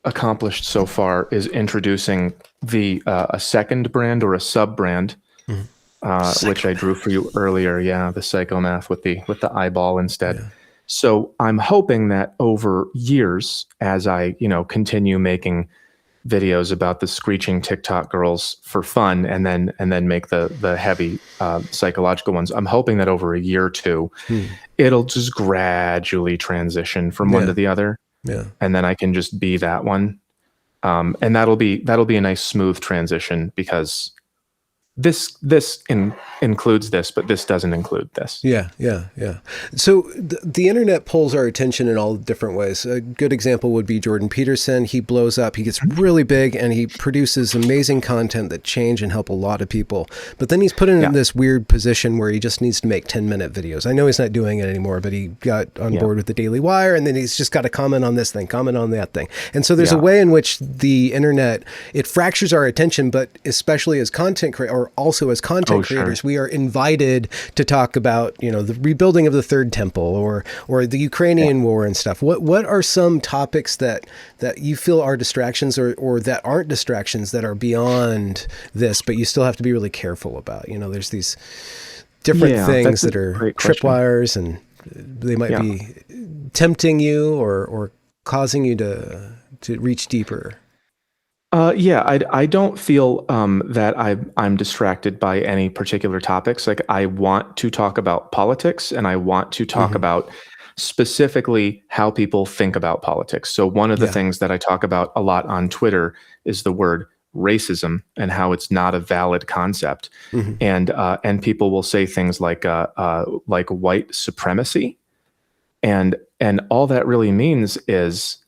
accomplished so far is introducing a second brand or a sub brand, which I drew for you earlier. Yeah, the PsychoMath with the eyeball instead. Yeah. So I'm hoping that over years, as I continue making videos about the screeching TikTok girls for fun, and then make the heavy psychological ones, I'm hoping that over a year or 2, it'll just gradually transition from one to the other. Yeah, and then I can just be that one, and that'll be a nice smooth transition because this includes this, but this doesn't include this. Yeah. So the internet pulls our attention in all different ways. A good example would be Jordan Peterson. He blows up, he gets really big, and he produces amazing content that change and help a lot of people. But then he's put in this weird position where he just needs to make 10-minute videos. I know he's not doing it anymore, but he got on board with the Daily Wire, and then he's just got to comment on this thing, comment on that thing. And so there's a way in which the internet, it fractures our attention, but especially as content creators, also as content creators, we are invited to talk about, the rebuilding of the Third Temple or the Ukrainian war and stuff. What are some topics that you feel are distractions or that aren't distractions that are beyond this, but you still have to be really careful about? There's these different things that are tripwires, and they might be tempting you or causing you to reach deeper. I don't feel that I'm distracted by any particular topics. Like, I want to talk about politics, and I want to talk about specifically how people think about politics. So one of the things that I talk about a lot on Twitter is the word racism and how it's not a valid concept. And people will say things like white supremacy, and all that really means is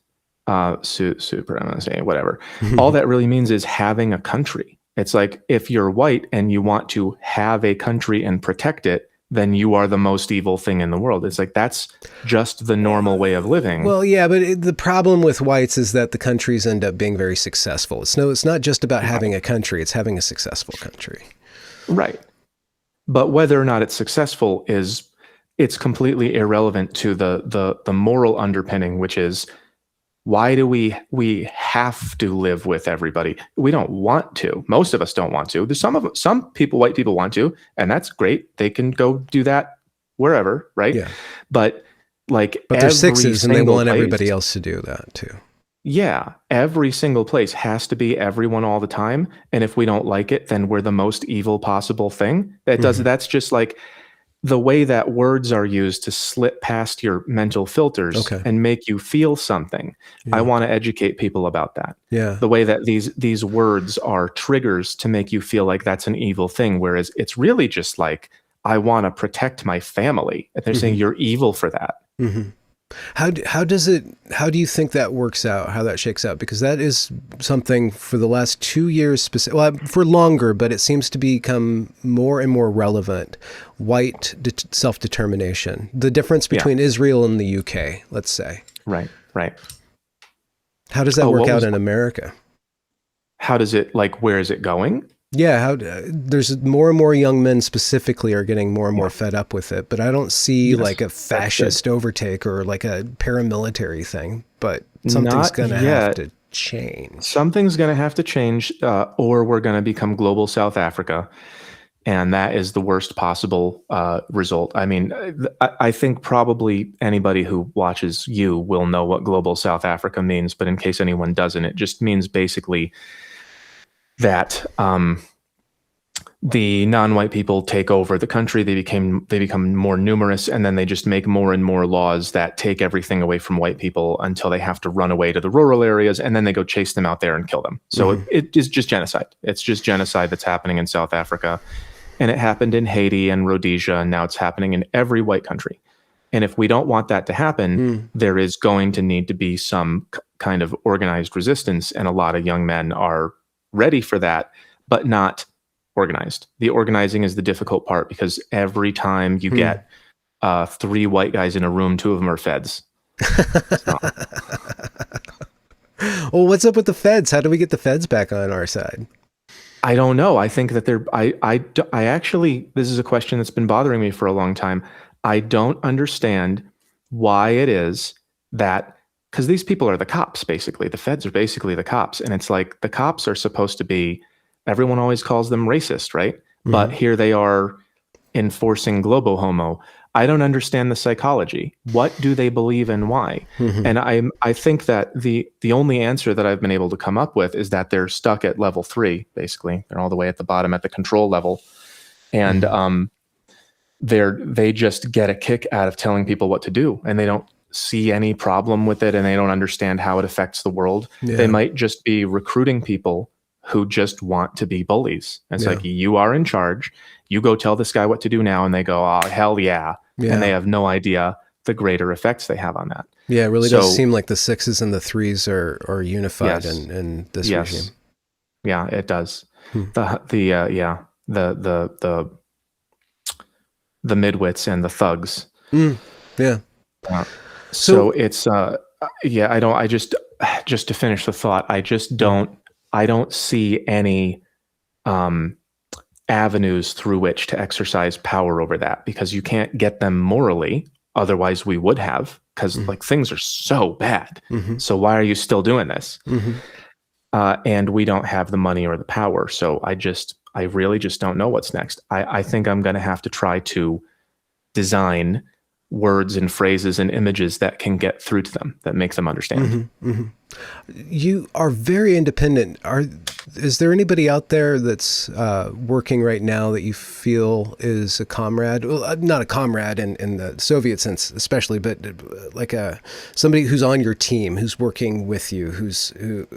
supremacy, whatever. All that really means is having a country. It's like, if you're white and you want to have a country and protect it, then you are the most evil thing in the world. It's like, that's just the normal way of living. Well, yeah, but the problem with whites is that the countries end up being very successful. It's not just about having a country, it's having a successful country. Right. But whether or not it's successful it's completely irrelevant to the moral underpinning, which is, Why do we have to live with everybody? We don't want to. Most of us don't want to. There's some people, white people want to, and that's great. They can go do that wherever, right? Yeah. But like But they're every sixes and they single want place, everybody else to do that too. yeah, every single place has to be everyone all the time. And if we don't like it, then we're the most evil possible thing. That's just like the way that words are used to slip past your mental filters Okay. and make you feel something. Yeah. I want to educate people about that. Yeah. The way that these words are triggers to make you feel like that's an evil thing, whereas it's really just like, I want to protect my family. And they're saying you're evil for that. Mm-hmm. How do you think that works out, how that shakes out? Because that is something for the last 2 years, for longer, but it seems to become more and more relevant. White self-determination, the difference between Israel and the UK, let's say. Right. How does that work out in America? How does it, like, where is it going? Yeah, there's more and more young men specifically are getting more and more fed up with it, but I don't see like a fascist overtake or like a paramilitary thing, but something's going to have to change. Something's going to have to change, or we're going to become global South Africa. And that is the worst possible result. I mean, I think probably anybody who watches you will know what global South Africa means, but in case anyone doesn't, it just means basically that the non-white people take over the country. They become more numerous, and then they just make more and more laws that take everything away from white people until they have to run away to the rural areas, and then they go chase them out there and kill them. So it is just genocide. It's just genocide that's happening in South Africa, and it happened in Haiti and Rhodesia, and now it's happening in every white country. And if we don't want that to happen, there is going to need to be some kind of organized resistance, and a lot of young men are ready for that, but not organized. The organizing is the difficult part, because every time you get 3 white guys in a room, 2 of them are feds. Well, what's up with the feds? How do we get the feds back on our side? I don't know. I think that I actually, this is a question that's been bothering me for a long time. I don't understand why it is that, because these people are the cops, basically. The feds are basically the cops. And it's like, the cops are supposed to be, everyone always calls them racist, right? But here they are enforcing globo homo. I don't understand the psychology. What do they believe and why? And I think that the only answer that I've been able to come up with is that they're stuck at level 3, basically. They're all the way at the bottom at the control level. And they just get a kick out of telling people what to do, and they don't see any problem with it, and they don't understand how it affects the world. They might just be recruiting people who just want to be bullies. And it's like, you are in charge. You go tell this guy what to do now. And they go, oh, hell yeah. And they have no idea the greater effects they have on that. Yeah, it really does seem like the 6s and the 3s are unified in this regime. Yeah, it does. The midwits and the thugs. So it's just to finish the thought, I don't see any avenues through which to exercise power over that, because you can't get them morally. Otherwise we would have, because like things are so bad. So why are you still doing this? And we don't have the money or the power. So I really just don't know what's next. I think I'm going to have to try to design words and phrases and images that can get through to them, that make them understand. You are very independent. Is there anybody out there that's working right now that you feel is a comrade? Well, not a comrade in the Soviet sense, especially, but like somebody who's on your team, who's working with you, who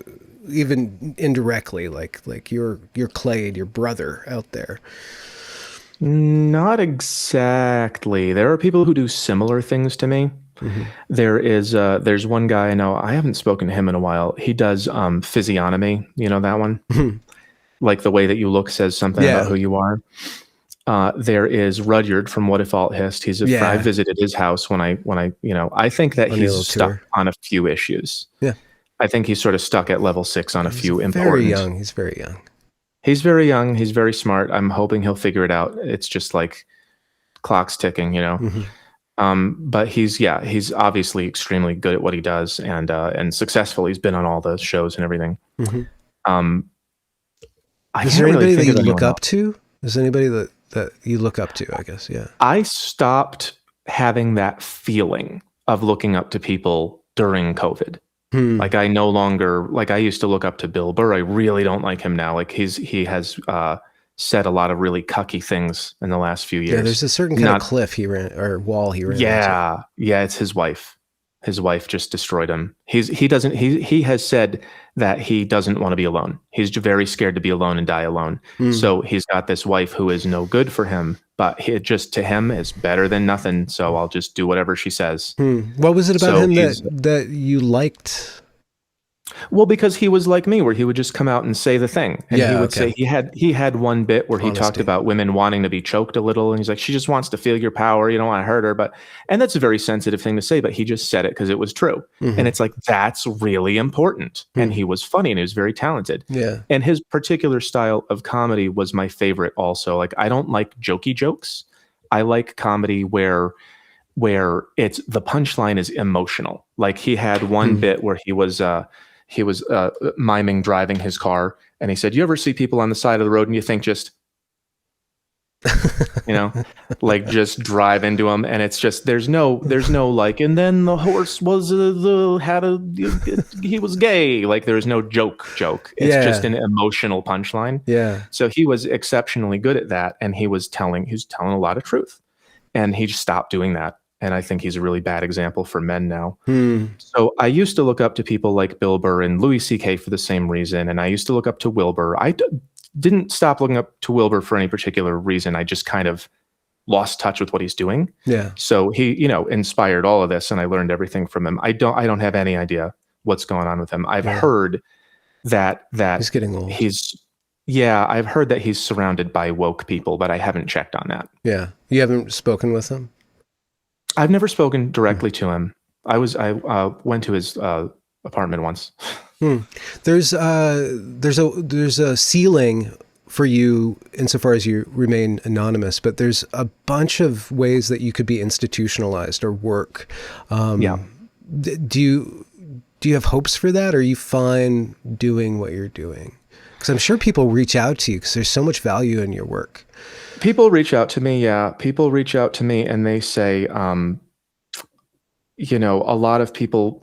even indirectly, like your Clade, your brother out there. Not exactly. There are people who do similar things to me. There's one guy I know. I haven't spoken to him in a while. He does physiognomy. You know that one? Like the way that you look says something about who you are. There is Rudyard from What If Alt Hist. I visited his house when I I think that he's stuck on a few issues. I think he's sort of stuck at level 6 on a few important. He's very young. He's very young. He's very smart. I'm hoping he'll figure it out. It's just like clock's ticking, But he's obviously extremely good at what he does, and successful. He's been on all the shows and everything. Mm-hmm. Um, I Is can't there really anybody that think you of look anyone up else. to? Is there anybody that you look up to? I guess, yeah. I stopped having that feeling of looking up to people during COVID. Hmm. Like I no longer like I used to look up to Wilber. I really don't like him now. Like he has said a lot of really cucky things in the last few Yeah, years. there's a certain kind of Not cliff he ran or wall he ran into. yeah, it's his wife. His wife just destroyed him. He has said that he doesn't want to be alone. He's very scared to be alone and die alone. Hmm. So he's got this wife who is no good for him, but he just to him is better than nothing. So I'll just do whatever she says. Hmm. What was it about So him he's that you liked? Well, because he was like me, where he would just come out and say the thing, and he Yeah, would okay. say he had one bit where he talked Honesty. about women wanting to be choked a little, and he's like, she just wants to feel your power, you don't want to hurt her, and that's a very sensitive thing to say, but he just said it because it was true, and Mm-hmm. it's like that's really important, and he was funny and he was very talented, Yeah. and his particular style of comedy was my favorite. Also, like I don't like jokey jokes. I like comedy where it's the punchline is emotional. Like he had one bit where he was miming driving his car, and he said, "You ever see people on the side of the road and you think just, you know, like just drive into them, and it's just there's no like, and then the horse was he was gay. Like there's no joke. It's just an emotional punchline. Yeah. So he was exceptionally good at that, and he was telling a lot of truth, and he just stopped doing that. And I think he's a really bad example for men now. So I used to look up to people like Wilber and Louis C.K. for the same reason. And I used to look up to Wilber. Didn't stop looking up to Wilber for any particular reason. I just kind of lost touch with what he's doing. Yeah. So he, inspired all of this, and I learned everything from him. I don't have any idea what's going on with him. I've heard that he's getting old. I've heard that he's surrounded by woke people, but I haven't checked on that. Yeah. You haven't spoken with him? I've never spoken directly to him. I went to his apartment once. There's a ceiling for you insofar as you remain anonymous, but there's a bunch of ways that you could be institutionalized or work. Do you have hopes for that, or are you fine doing what you're doing? Because I'm sure people reach out to you because there's so much value in your work. People reach out to me. Yeah. People reach out to me and they say, a lot of people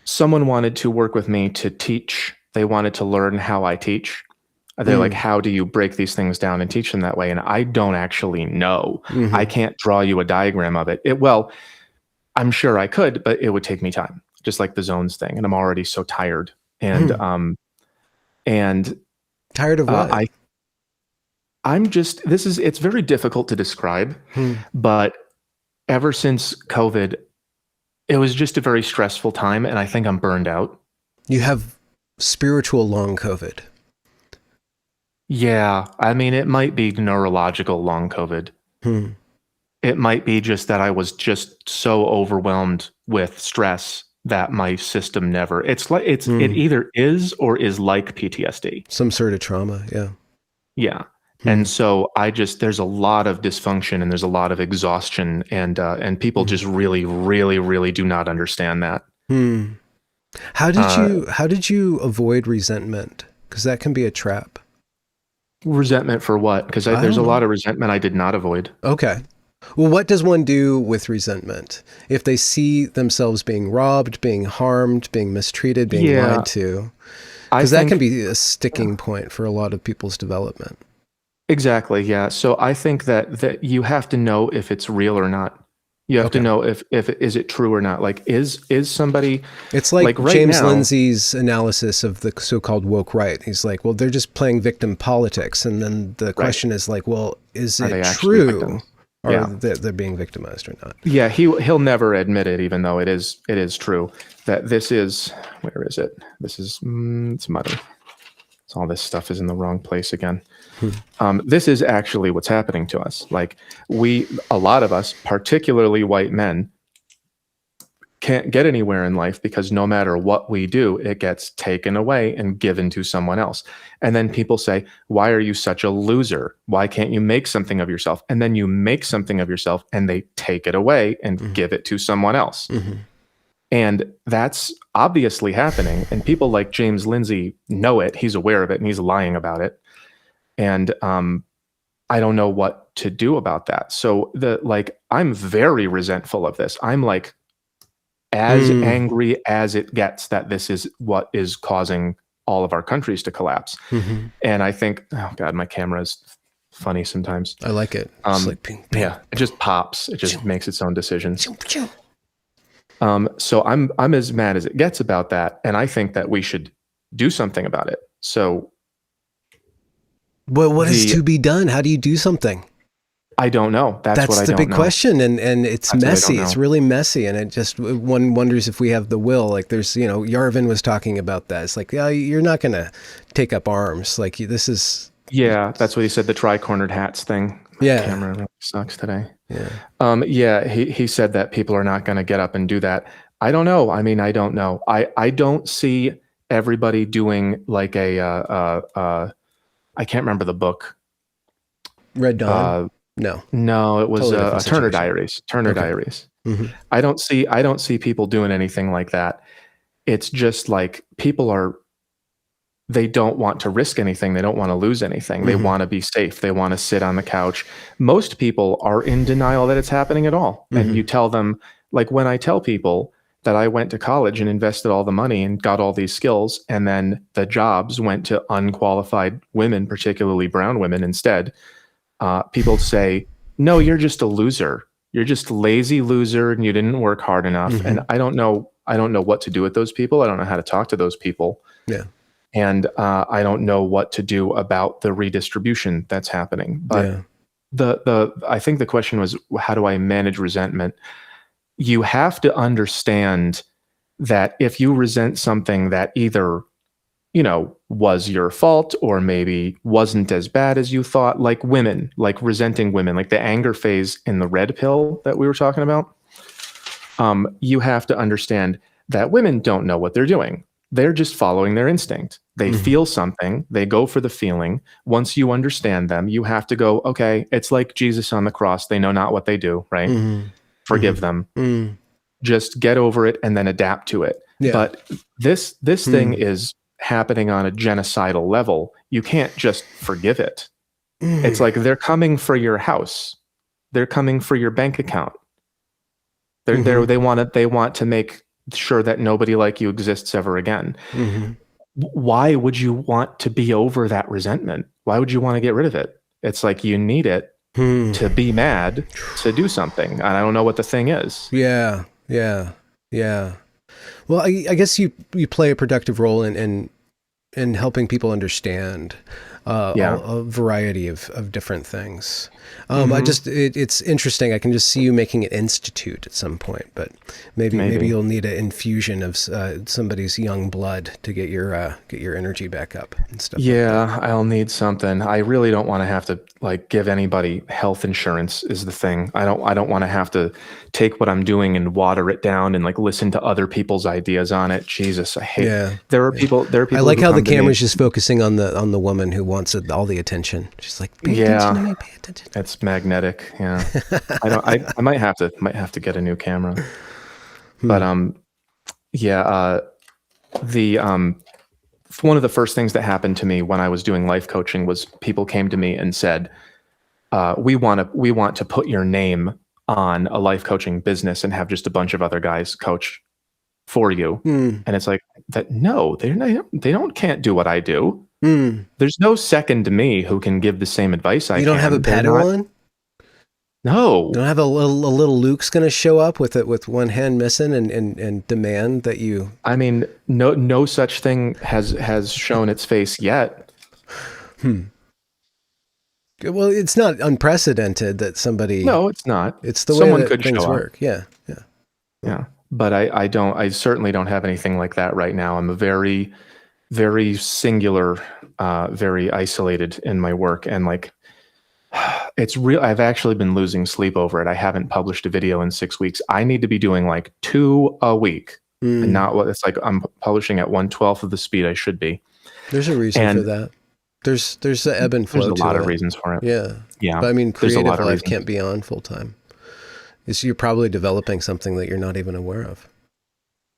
someone wanted to work with me to teach. They wanted to learn how I teach. They're like, how do you break these things down and teach them that way? And I don't actually know. I can't draw you a diagram of it. I'm sure I could, but it would take me time, just like the zones thing. And I'm already so tired. And tired of what? It's very difficult to describe, but ever since COVID, it was just a very stressful time, and I think I'm burned out. You have spiritual long COVID. Yeah, I mean, it might be neurological long COVID. It might be just that I was just so overwhelmed with stress that my system never. It either is or is like PTSD. Some sort of trauma. Yeah. Yeah. And so there's a lot of dysfunction and there's a lot of exhaustion, and people just really, really, really do not understand that. How did you avoid resentment? Because that can be a trap. Resentment for what? Because there's a lot of resentment I did not avoid. Okay. Well, what does one do with resentment if they see themselves being robbed, being harmed, being mistreated, being lied to? Because that can be a sticking point for a lot of people's development. Exactly. Yeah. So I think that you have to know if it's real or not. You have to know if is it true or not. Like is somebody? It's like right James Lindsay's analysis of the so-called woke right. He's like, well, they're just playing victim politics, and then the question is like, well, is it true, or they're being victimized or not? Yeah, he'll never admit it, even though it is true that this is. Where is it? This is it's muddy. So all this stuff is in the wrong place again. This is actually what's happening to us. Like a lot of us, particularly white men, can't get anywhere in life because no matter what we do, it gets taken away and given to someone else. And then people say, why are you such a loser? Why can't you make something of yourself? And then you make something of yourself and they take it away and give it to someone else. And that's obviously happening. And people like James Lindsay know it. He's aware of it and he's lying about it. And I don't know what to do about that. So I'm very resentful of this. I'm like as angry as it gets that this is what is causing all of our countries to collapse. And I think, oh God, my camera is funny sometimes. I like it. It's like ping, ping. Yeah, it just pops. It just makes its own decisions. So I'm as mad as it gets about that. And I think that we should do something about it. So what is to be done? How do you do something? I don't know. That's what I don't know. That's the big question. And it's messy. It's really messy. And it just, one wonders if we have the will. Like there's, Yarvin was talking about that. It's like, yeah, you're not going to take up arms. Like this is. Yeah, that's what he said. The tri-cornered hats thing. My camera really sucks today. Yeah. He said that people are not going to get up and do that. I don't know. I mean, I don't know. I don't see everybody doing like I can't remember the book. Red Dawn. No, it was totally Turner Diaries. Diaries. I don't see people doing anything like that. It's just like they don't want to risk anything. They don't want to lose anything. They want to be safe. They want to sit on the couch. Most people are in denial that it's happening at all. And you tell them, like when I tell people that I went to college and invested all the money and got all these skills, and then the jobs went to unqualified women, particularly brown women instead, people say, no, you're just a loser. You're just a lazy loser and you didn't work hard enough. And I don't know what to do with those people. I don't know how to talk to those people. Yeah. And I don't know what to do about the redistribution that's happening. But I think the question was, how do I manage resentment? You have to understand that if you resent something that either, was your fault or maybe wasn't as bad as you thought, like women, like resenting women, like the anger phase in the red pill that we were talking about, you have to understand that women don't know what they're doing. They're just following their instinct. They feel something, they go for the feeling. Once you understand them, you have to go, okay, it's like Jesus on the cross. They know not what they do, right? Forgive them. Just get over it and then adapt to it. Yeah. But this thing is happening on a genocidal level. You can't just forgive it. It's like they're coming for your house. They're coming for your bank account. They want to make sure that nobody like you exists ever again. Why would you want to be over that resentment? Why would you want to get rid of it? It's like you need it to be mad to do something. And I don't know what the thing is. Yeah. Well, I guess you play a productive role in helping people understand a variety of different things. It's interesting. I can just see you making an institute at some point, but maybe you'll need an infusion of somebody's young blood to get your energy back up and stuff. Yeah, like I'll need something. I really don't want to have to give anybody health insurance is the thing. I don't want to have to take what I'm doing and water it down and listen to other people's ideas on it. Jesus, I hate. Yeah. There are people. I like how the camera's just focusing on the woman who wants all the attention. She's like, pay attention to me, pay attention. It's magnetic. Yeah. I might have to get a new camera. But one of the first things that happened to me when I was doing life coaching was people came to me and said, we want to put your name on a life coaching business and have just a bunch of other guys coach for you. And it's like that. No, can't do what I do. There's no second to me who can give the same advice I can. You don't have a Padawan? No. You don't have a little Luke's going to show up with one hand missing and demand that you. I mean, no such thing has shown its face yet. Well, it's not unprecedented that somebody. No, it's not. It's the way that things work. Yeah. But I certainly don't have anything like that right now. I'm a very, very singular, very isolated in my work, and It's real. I've actually been losing sleep over it. I haven't published a video in 6 weeks. I need to be doing like 2 a week, and not what it's like. I'm publishing at 1/12 of the speed I should be. There's a reason for that. There's an ebb and flow to it. There's a lot of reasons for it. Yeah. Yeah. But I mean, There's a lot creative of life reasons. can't be on full time. You're probably developing something that you're not even aware of.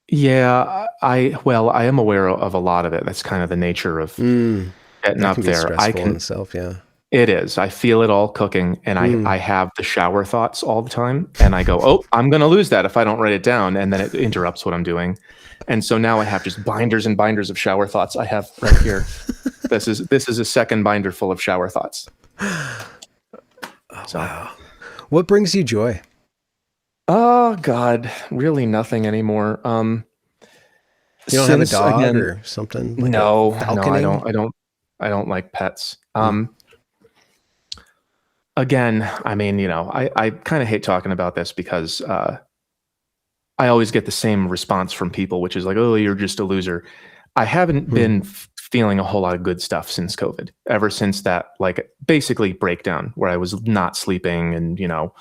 Yeah, I am aware of a lot of it. That's kind of the nature of getting That up can be there. stressful in itself, yeah. It is. I feel it all cooking, and I have the shower thoughts all the time, and I go, oh, I'm going to lose that if I don't write it down, and then it interrupts what I'm doing. And so now I have just binders and binders of shower thoughts. I have right here. This is a second binder full of shower thoughts. Wow. What brings you joy? Oh God, really nothing anymore. You don't have a dog or something? Like no, I don't like pets. Again, I mean, you know, I kind of hate talking about this because I always get the same response from people, which is like, oh, you're just a loser. I haven't been feeling a whole lot of good stuff since COVID, ever since that, like, basically breakdown where I was not sleeping and, you know,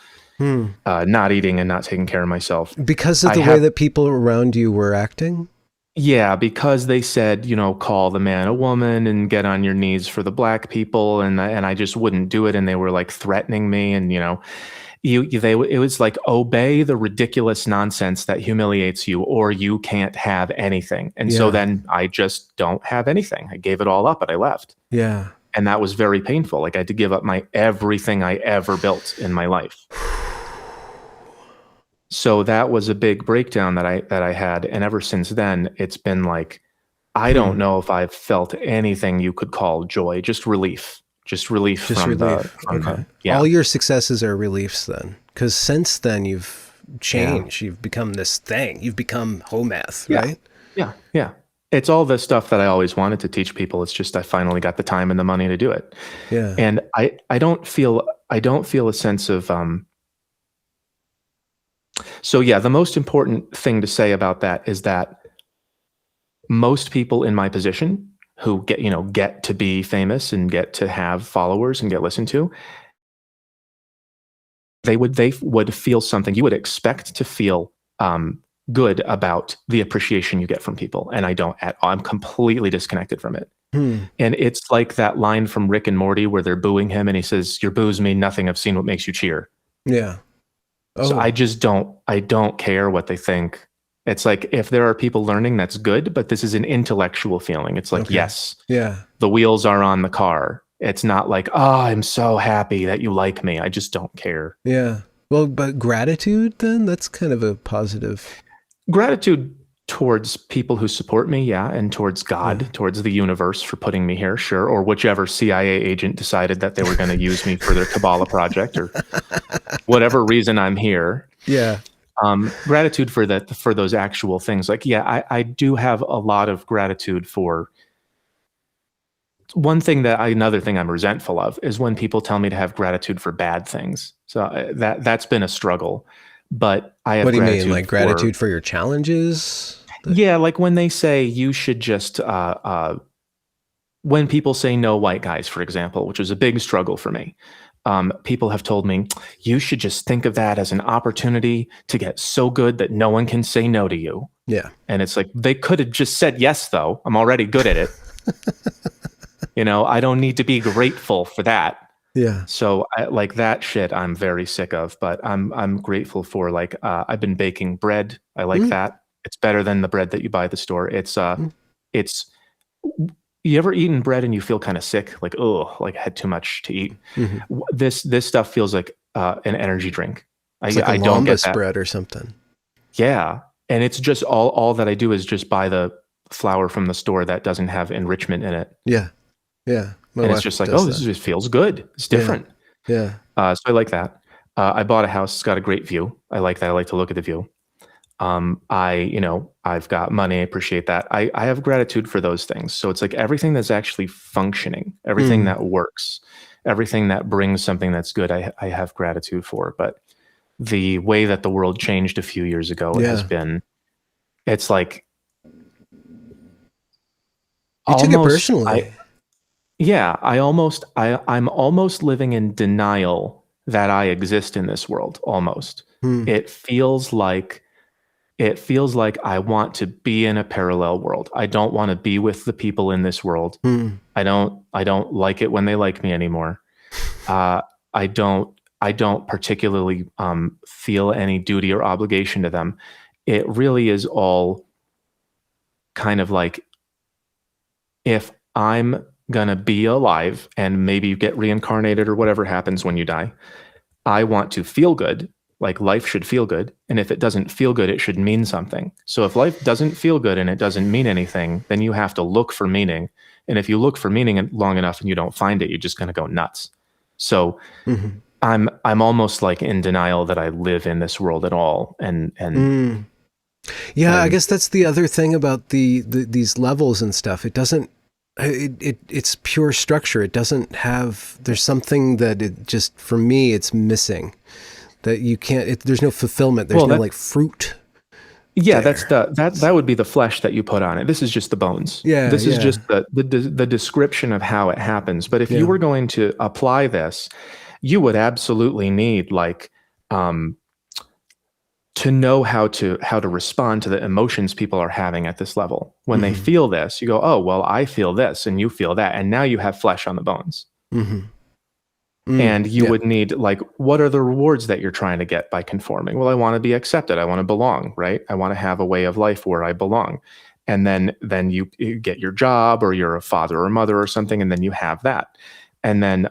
not eating and not taking care of myself. Because of the way that people around you were acting? Yeah, because they said, you know, call the man a woman and get on your knees for the black people, and I just wouldn't do it, and they were like threatening me, and you know, it was like, obey the ridiculous nonsense that humiliates you, or you can't have anything. And so then I just don't have anything. I gave it all up, but I left. Yeah, and that was very painful. Like I had to give up everything I ever built in my life. So that was a big breakdown that I had, and ever since then, it's been like, I don't know if I've felt anything you could call joy, just relief, Okay. All your successes are reliefs then, because since then you've changed, you've become this thing, you've become Hoemath, right? Yeah. It's all the stuff that I always wanted to teach people. It's just I finally got the time and the money to do it. Yeah, and I don't feel a sense of So yeah, the most important thing to say about that is that most people in my position who get to be famous and get to have followers and get listened to, they would feel something. You would expect to feel good about the appreciation you get from people, and I don't at all. I'm completely disconnected from it. And it's like that line from Rick and Morty where they're booing him, and he says, "Your boos mean nothing. I've seen what makes you cheer." Yeah. So I don't care what they think. It's like, if there are people learning, that's good, but this is an intellectual feeling. It's like, yes, the wheels are on the car. It's not like, oh, I'm so happy that you like me. I just don't care. Yeah. Well, but gratitude then, that's kind of a positive. Gratitude towards people who support me, yeah, and towards God, towards the universe for putting me here, sure, or whichever CIA agent decided that they were going to use me for their Kabbalah project, or whatever reason I'm here. Yeah. Gratitude for that, for those actual things. Like, yeah, I do have a lot of gratitude for another thing I'm resentful of is when people tell me to have gratitude for bad things. So that's been a struggle. But I have. What do you mean, like gratitude for your challenges? Yeah, like when they say you should just, when people say no white guys, for example, which was a big struggle for me, people have told me, you should just think of that as an opportunity to get so good that no one can say no to you. Yeah. And it's like, they could have just said yes, though. I'm already good at it. I don't need to be grateful for that. Yeah. So like that shit, I'm very sick of, but I'm grateful for, like, I've been baking bread. I like that. It's better than the bread that you buy at the store. It's you ever eaten bread and you feel kind of sick? Like, oh, like I had too much to eat. This stuff feels like an energy drink. It's like I don't get that bread or something. Yeah. And it's just all that I do is just buy the flour from the store that doesn't have enrichment in it. Yeah. Yeah. And it's just like, oh, this just feels good. It's different. Yeah. So I like that. I bought a house. It's got a great view. I like that. I like to look at the view. I've got money. I appreciate that. I have gratitude for those things. So it's like everything that's actually functioning, everything that works, everything that brings something that's good, I have gratitude for. But the way that the world changed a few years ago has been, it's like, you took it personally. Yeah, I'm almost living in denial that I exist in this world, almost. Hmm. It feels like I want to be in a parallel world. I don't want to be with the people in this world. Hmm. I don't like it when they like me anymore. Uh, I don't particularly feel any duty or obligation to them. It really is all kind of like, if I'm gonna be alive and maybe you get reincarnated or whatever happens when you die, I want to feel good. Like, life should feel good. And if it doesn't feel good, it should mean something. So if life doesn't feel good and it doesn't mean anything, then you have to look for meaning. And if you look for meaning long enough and you don't find it, you're just going to go nuts. So Hmm. I'm almost like in denial that I live in this world at all. Mm. Yeah, I guess that's the other thing about these levels and stuff. It doesn't. It's pure structure. It doesn't have. There's something that it just, for me, it's missing. That you can't. There's no fulfillment. There's no like fruit. Yeah, there. that would be the flesh that you put on it. This is just the bones. Yeah, This is yeah, just the description of how it happens. But if yeah. you were going to apply this, you would absolutely need like to know how to respond to the emotions people are having at this level. When they feel this, you go, oh, well, I feel this and you feel that. And now you have flesh on the bones. Mm-hmm. And you would need, like, what are the rewards that you're trying to get by conforming? Well, I want to be accepted. I want to belong, right? I want to have a way of life where I belong. And then you get your job, or you're a father or mother or something, and then you have that. And then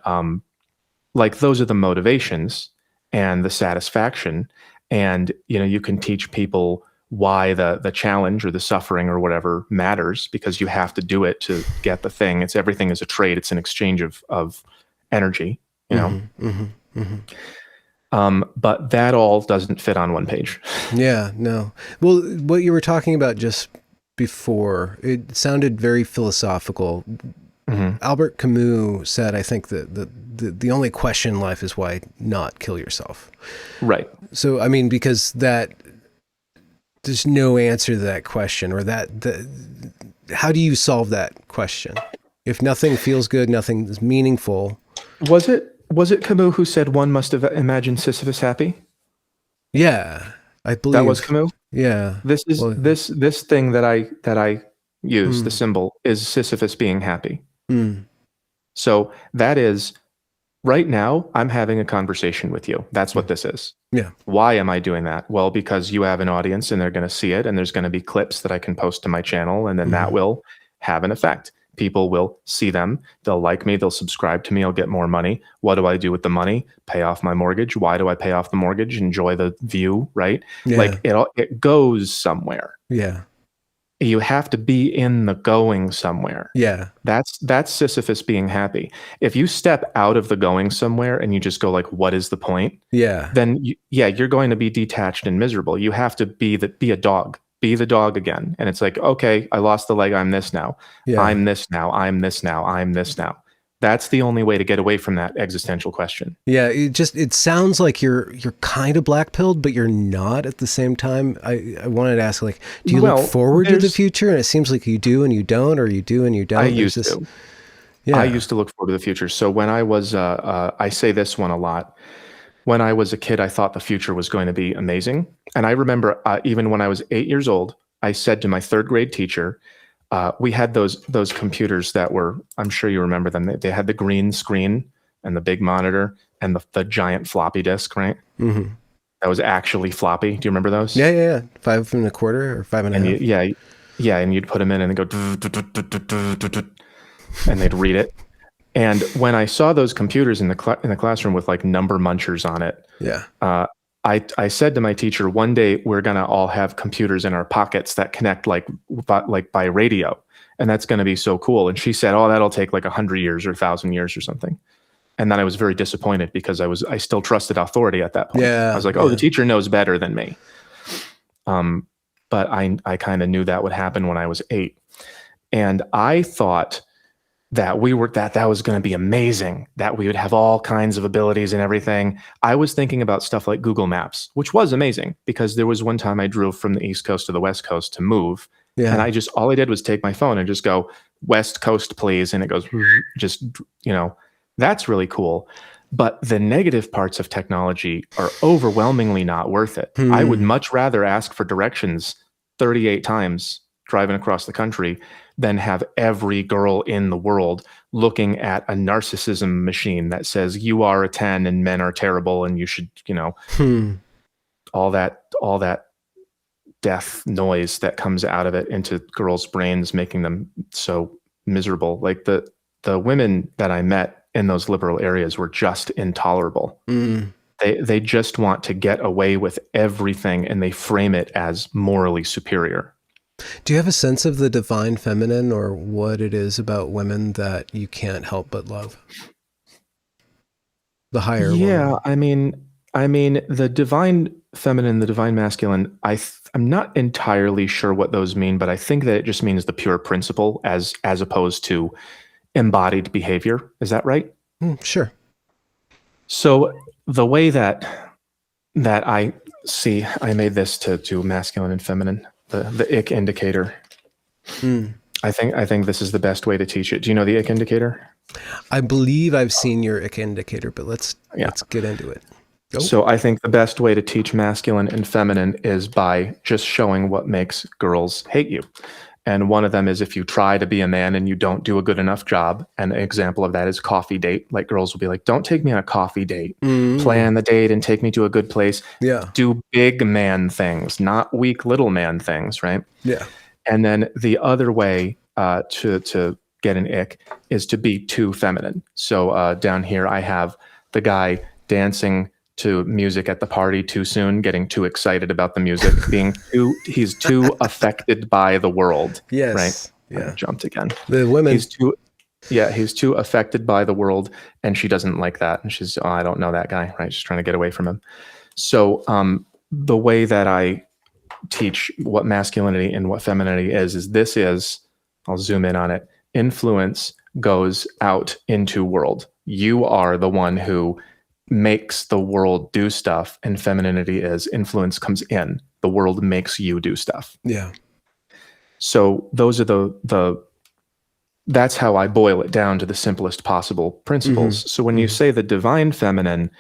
like, those are the motivations and the satisfaction. And you can teach people why the challenge or the suffering or whatever matters, because you have to do it to get the thing. It's everything is a trade. It's an exchange of energy. But that all doesn't fit on one page. Yeah, no. Well, what you were talking about just before, it sounded very philosophical. Albert Camus said, I think that the only question in life is why not kill yourself. Right. So, I mean, because there's no answer to that question, or how do you solve that question? If nothing feels good, nothing is meaningful. Was it Camus who said one must have imagined Sisyphus happy? Yeah, I believe that was Camus. Yeah. This is this thing that I use, the symbol, is Sisyphus being happy. So that is, right now, I'm having a conversation with you. That's what this is. Yeah. Why am I doing that? Well, because you have an audience and they're going to see it, and there's going to be clips that I can post to my channel, and then that will have an effect. People will see them. They'll like me. They'll subscribe to me. I'll get more money. What do I do with the money? Pay off my mortgage. Why do I pay off the mortgage? Enjoy the view, right? Yeah. Like, it goes somewhere. Yeah. You have to be in the going somewhere. Yeah. That's Sisyphus being happy. If you step out of the going somewhere and you just go like, what is the point? Yeah. Then you're going to be detached and miserable. You have to be a dog. Be the dog again. And it's like, okay, I lost the leg. I'm this now. Yeah. I'm this now. I'm this now. I'm this now. That's the only way to get away from that existential question. Yeah, it sounds like you're kind of black-pilled, but you're not at the same time. I wanted to ask, like, do you look forward to the future? And it seems like you do and you don't, or you do and you don't. I used to. Yeah. I used to look forward to the future. So when I was, I say this one a lot. When I was a kid, I thought the future was going to be amazing. And I remember even when I was 8 years old, I said to my third grade teacher, we had those computers that were, I'm sure you remember them. They had the green screen and the big monitor and the giant floppy disk, right? Mm-hmm. That was actually floppy. Do you remember those? Yeah. 5 1/4 or 5 1/2. Yeah. And you'd put them in and they'd go, and they'd read it. And when I saw those computers in the classroom with like number munchers on it, I said to my teacher, one day we're going to all have computers in our pockets that connect like by radio. And that's going to be so cool. And she said, oh, that'll take like 100 years or 1,000 years or something. And then I was very disappointed because I still trusted authority at that point. Yeah, I was like, oh, the teacher knows better than me. But I kind of knew that would happen when I was 8. And I thought that that was going to be amazing, that we would have all kinds of abilities and everything. I was thinking about stuff like Google Maps, which was amazing because there was one time I drove from the East Coast to the West Coast to move. Yeah. And all I did was take my phone and just go, West Coast, please. And it goes just, that's really cool. But the negative parts of technology are overwhelmingly not worth it. I would much rather ask for directions 38 times driving across the country than have every girl in the world looking at a narcissism machine that says you are a 10 and men are terrible and you should, all that death noise that comes out of it into girls' brains, making them so miserable. Like the women that I met in those liberal areas were just intolerable. They just want to get away with everything, and they frame it as morally superior. Do you have a sense of the divine feminine, or what it is about women that you can't help but love? The higher woman. I mean, the divine feminine, the divine masculine, I'm not entirely sure what those mean, but I think that it just means the pure principle as opposed to embodied behavior. Is that right? Sure. So the way that I see, I made this to masculine and feminine, the ick indicator. I think this is the best way to teach it. Do you know the ick indicator? I believe I've seen your ick indicator, but let's get into it. Go. So I think the best way to teach masculine and feminine is by just showing what makes girls hate you. And one of them is if you try to be a man and you don't do a good enough job. And an example of that is coffee date. Like girls will be like, don't take me on a coffee date. Plan the date and take me to a good place. Yeah. Do big man things, not weak little man things, right? Yeah. And then the other way to get an ick is to be too feminine. So down here I have the guy dancing to music at the party too soon, getting too excited about the music, he's too affected by the world. Yes. Right. Yeah. I jumped again. The women. He's too affected by the world, and she doesn't like that. And she's, I don't know that guy, right? She's trying to get away from him. So the way that I teach what masculinity and what femininity is I'll zoom in on it. Influence goes out into world. You are the one who makes the world do stuff, and femininity is influence comes in. The world makes you do stuff. Yeah. So those are that's how I boil it down to the simplest possible principles. So when you say the divine feminine,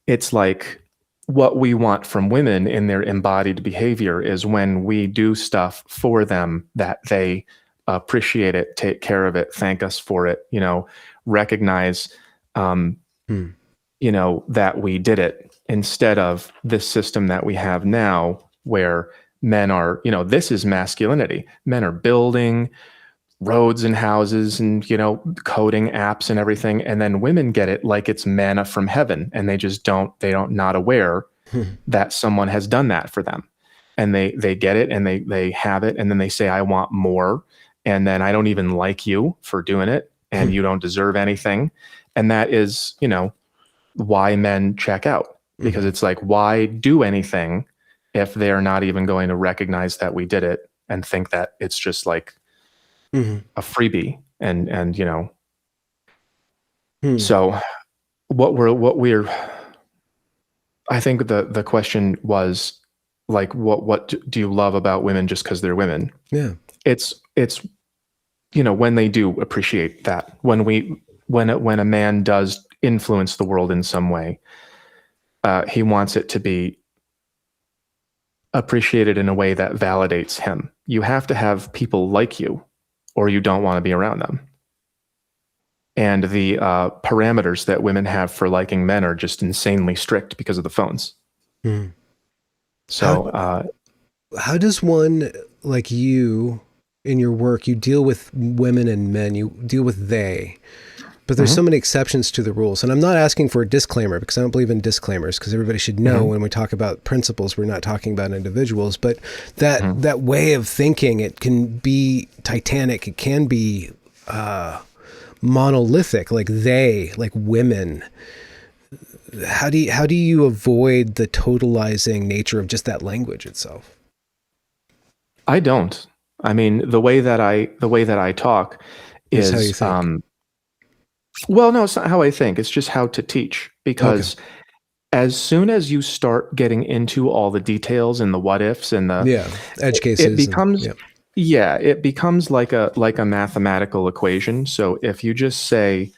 it's like what we want from women in their embodied behavior is when we do stuff for them that they appreciate it, take care of it, thank us for it, recognize that we did it, instead of this system that we have now where men are, this is masculinity. Men are building roads and houses and, coding apps and everything. And then women get it like it's manna from heaven. And they just not aware that someone has done that for them. And they get it and they have it. And then they say, I want more. And then I don't even like you for doing it. And you don't deserve anything. And that is, why men check out, because it's like, why do anything if they're not even going to recognize that we did it and think that it's just like a freebie and so I think the question was like, what do you love about women just because they're women? Yeah. It's when they do appreciate that, when a man does influence the world in some way, he wants it to be appreciated in a way that validates him. You have to have people like you, or you don't want to be around them. And the parameters that women have for liking men are just insanely strict because of the phones. So how does one like you in your work, you deal with women and men, you deal with they, but there's so many exceptions to the rules. And I'm not asking for a disclaimer because I don't believe in disclaimers, because everybody should know when we talk about principles, we're not talking about individuals, but that way of thinking, it can be titanic. It can be monolithic, like women. How do you avoid the totalizing nature of just that language itself? I don't. I mean, the way that I talk is how you think. Well, no, it's not how I think. It's just how to teach. Because as soon as you start getting into all the details and the what ifs and the edge cases, it becomes Yeah, it becomes like a mathematical equation. So if you just say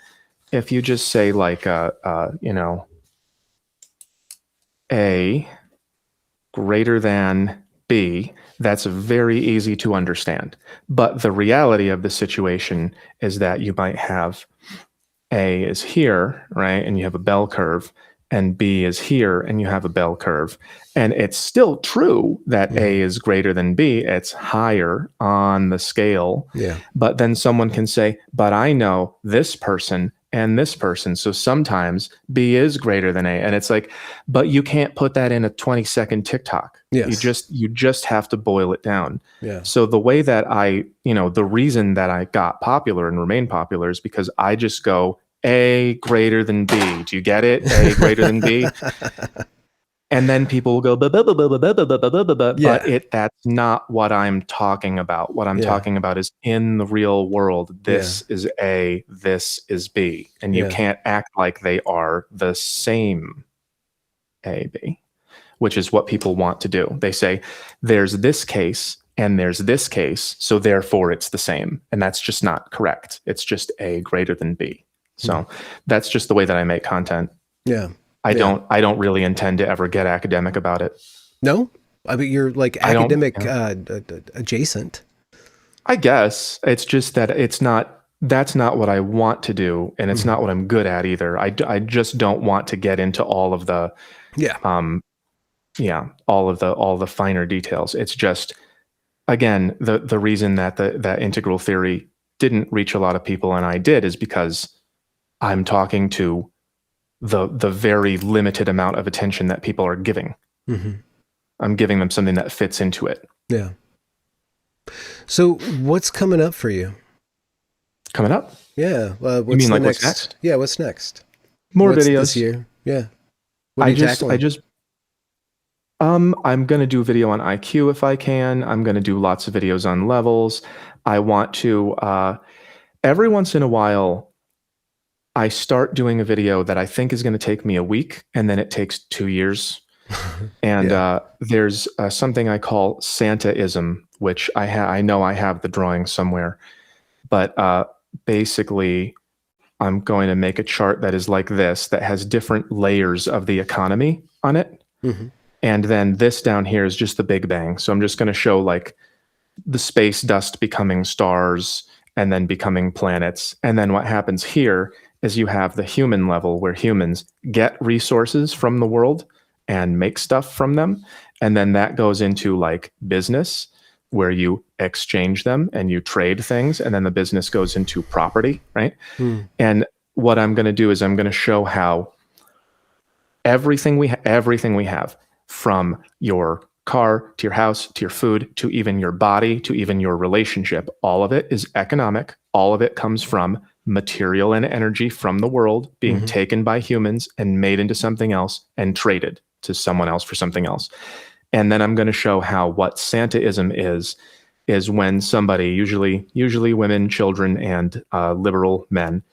like A greater than B, that's very easy to understand. But the reality of the situation is that you might have A is here, right? And you have a bell curve, and B is here, and you have a bell curve. And it's still true that A is greater than B. It's higher on the scale. Yeah. But then someone can say, but I know this person and this person. So sometimes B is greater than A. And it's like, but you can't put that in a 20-second TikTok. Yes. You just have to boil it down. Yeah. So the way that the reason that I got popular and remain popular is because I just go A greater than B. Do you get it? A greater than B. And then people will go, but that's not what I'm talking about. What I'm talking about is in the real world, this is A, this is B. And you can't act like they are the same A, B, which is what people want to do. They say, there's this case and there's this case, so therefore it's the same. And that's just not correct. It's just A greater than B. So that's just the way that I make content. Yeah. I don't really intend to ever get academic about it. No? I mean, you're like academic adjacent. I guess it's just that that's not what I want to do. And it's not what I'm good at either. I just don't want to get into all of the, all the finer details. It's just, again, the reason that that integral theory didn't reach a lot of people and I did is because I'm talking to the very limited amount of attention that people are giving. I'm giving them something that fits into it. Yeah. So what's coming up for you? Coming up? Yeah. You mean like what's next? Yeah. What's next? More videos this year. Yeah. I'm going to do video on IQ if I can. I'm going to do lots of videos on levels. I want to, every once in a while, I start doing a video that I think is going to take me a week, and then it takes 2 years. And there's something I call Santaism, which I know I have the drawing somewhere. But basically, I'm going to make a chart that is like this, that has different layers of the economy on it. And then this down here is just the Big Bang. So I'm just going to show like the space dust becoming stars and then becoming planets. And then what happens here is you have the human level where humans get resources from the world and make stuff from them. And then that goes into like business where you exchange them and you trade things. And then the business goes into property, right? And what I'm going to do is I'm going to show how everything we have, from your car to your house to your food to even your body to even your relationship, all of it is economic. All of it comes from material and energy from the world being taken by humans and made into something else and traded to someone else for something else. And then I'm going to show how what Santaism is when somebody, usually women, children, and liberal men,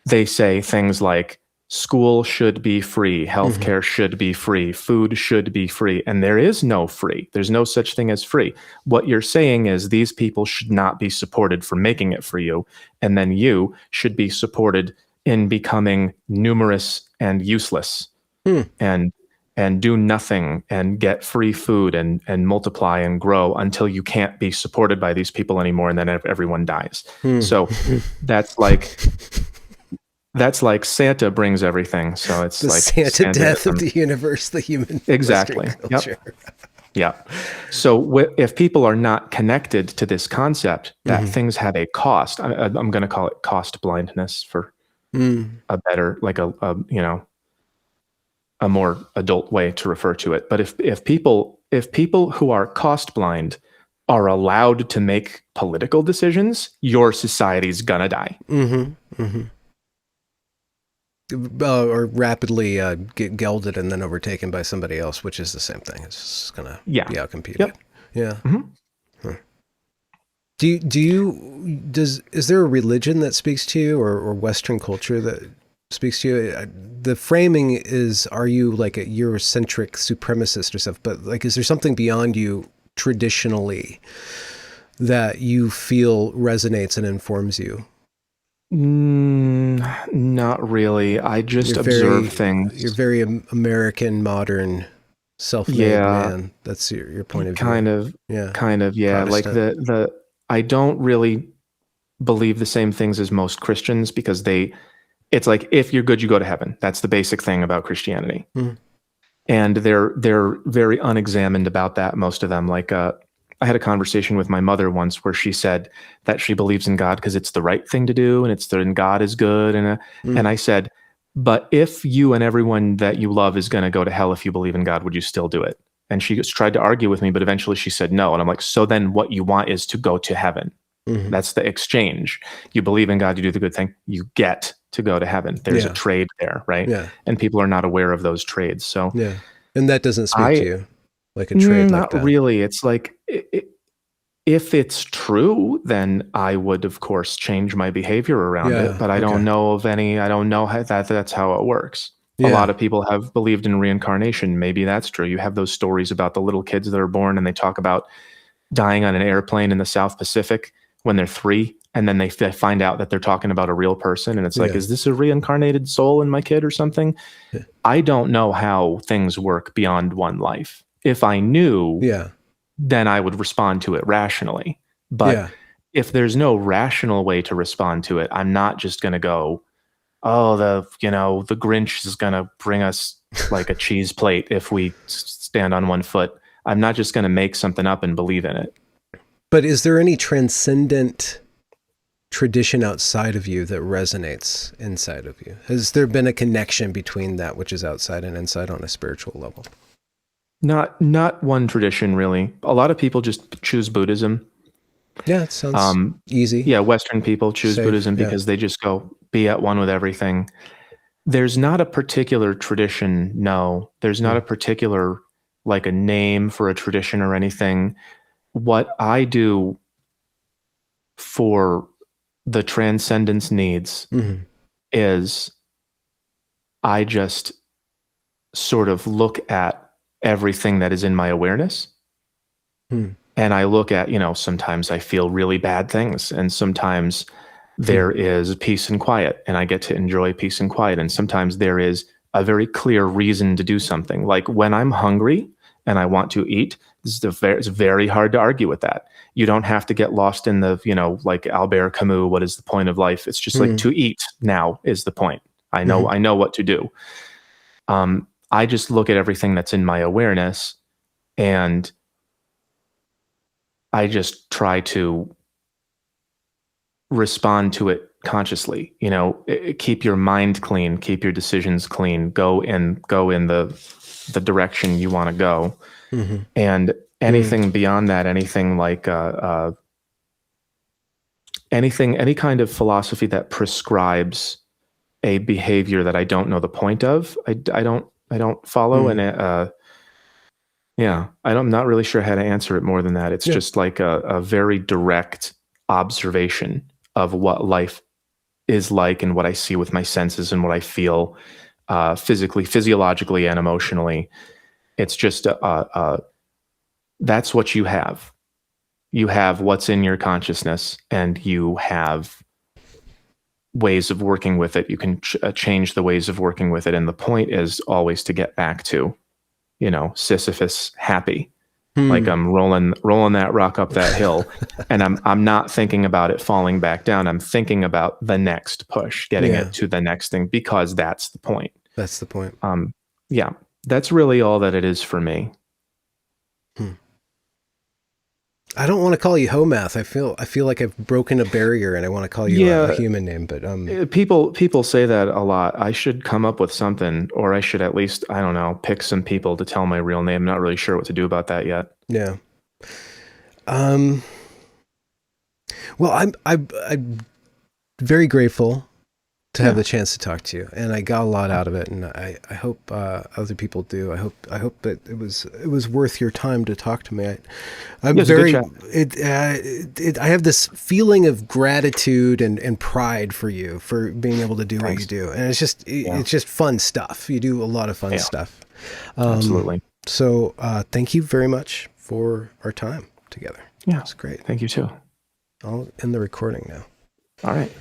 they say things like school should be free, healthcare should be free, food should be free, and there is no free. There's no such thing as free. What you're saying is these people should not be supported for making it for you, and then you should be supported in becoming numerous and useless, and do nothing and get free food and multiply and grow until you can't be supported by these people anymore, and then everyone dies. So that's like Santa brings everything. So it's the like Santa death of the universe, the human exactly. Yep. So if people are not connected to this concept that things have a cost, I'm going to call it cost blindness for a better, like a more adult way to refer to it. But if people who are cost blind are allowed to make political decisions, your society's gonna die. Or rapidly get gelded and then overtaken by somebody else, which is the same thing. It's just gonna be outcompeted. Yeah. Is there a religion that speaks to you, or Western culture that speaks to you? The framing is, are you like a Eurocentric supremacist or stuff? But like, is there something beyond you traditionally that you feel resonates and informs you? Not really. I just observe things. You're very American, modern, self-made Yeah, man. That's your point of view. kind of, Yeah. yeah. Like Protestant. I don't really believe the same things as most Christians because it's like, if you're good, you go to heaven. That's the basic thing about Christianity. Mm. And they're very unexamined about that, most of them. Like, I had a conversation with my mother once where she said that she believes in God because it's the right thing to do, and God is good. And I said, but if you and everyone that you love is going to go to hell if you believe in God, would you still do it? And she just tried to argue with me, but eventually she said no. And I'm like, so then what you want is to go to heaven. Mm-hmm. That's the exchange. You believe in God, you do the good thing, you get to go to heaven. There's a trade there, right? Yeah. And people are not aware of those trades. So yeah. And that doesn't speak to you like a trade like that. Not really. It's like, if it's true, then I would, of course, change my behavior around it. But I don't know of any. I don't know how that's how it works. A lot of people have believed in reincarnation. Maybe that's true. You have those stories about the little kids that are born and they talk about dying on an airplane in the South Pacific when they're 3, and then they find out that they're talking about a real person, and it's like, is this a reincarnated soul in my kid or something? Yeah. I don't know how things work beyond one life. If I knew, then I would respond to it rationally. But if there's no rational way to respond to it, I'm not just going to go, oh, the Grinch is going to bring us like a cheese plate if we stand on one foot. I'm not just going to make something up and believe in it. But is there any transcendent tradition outside of you that resonates inside of you? Has there been a connection between that which is outside and inside on a spiritual level? Not one tradition, really. A lot of people just choose Buddhism. Yeah, it sounds easy. Yeah, Western people choose Buddhism because they just go be at one with everything. There's not a particular tradition, no. There's not a particular, like a name for a tradition or anything. What I do for the transcendence needs is I just sort of look at everything that is in my awareness. And I look at, sometimes I feel really bad things, and sometimes there is peace and quiet, and I get to enjoy peace and quiet. And sometimes there is a very clear reason to do something. Like when I'm hungry and I want to eat, it's very hard to argue with that. You don't have to get lost in the, like Albert Camus, what is the point of life? It's just like to eat now is the point. I know what to do. I just look at everything that's in my awareness and I just try to respond to it consciously. Keep your mind clean, keep your decisions clean, go in the direction you want to go. And anything beyond that, anything like any kind of philosophy that prescribes a behavior that I don't know the point of, I don't follow. And I'm not really sure how to answer it more than that. It's just like a very direct observation of what life is like and what I see with my senses and what I feel physically, physiologically, and emotionally. It's just that's what you have. You have what's in your consciousness, and you have ways of working with it. You can change the ways of working with it. And the point is always to get back to, Sisyphus happy. Like I'm rolling that rock up that hill and I'm not thinking about it falling back down. I'm thinking about the next push, getting it to the next thing, because that's the point. That's the point. That's really all that it is for me. I don't want to call you Hoemath. I feel like I've broken a barrier and I want to call you a human name, but people say that a lot. I should come up with something, or I should at least, I don't know, pick some people to tell my real name. I'm not really sure what to do about that yet. Yeah. Well, I'm very grateful to have the chance to talk to you, and I got a lot out of it, and I hope other people do. I hope that it was worth your time to talk to me. I have this feeling of gratitude and pride for you for being able to do what you do, and it's just fun stuff. You do a lot of fun stuff. Absolutely. So thank you very much for our time together. Yeah. That's great. Thank you too. I'll end the recording now. All right.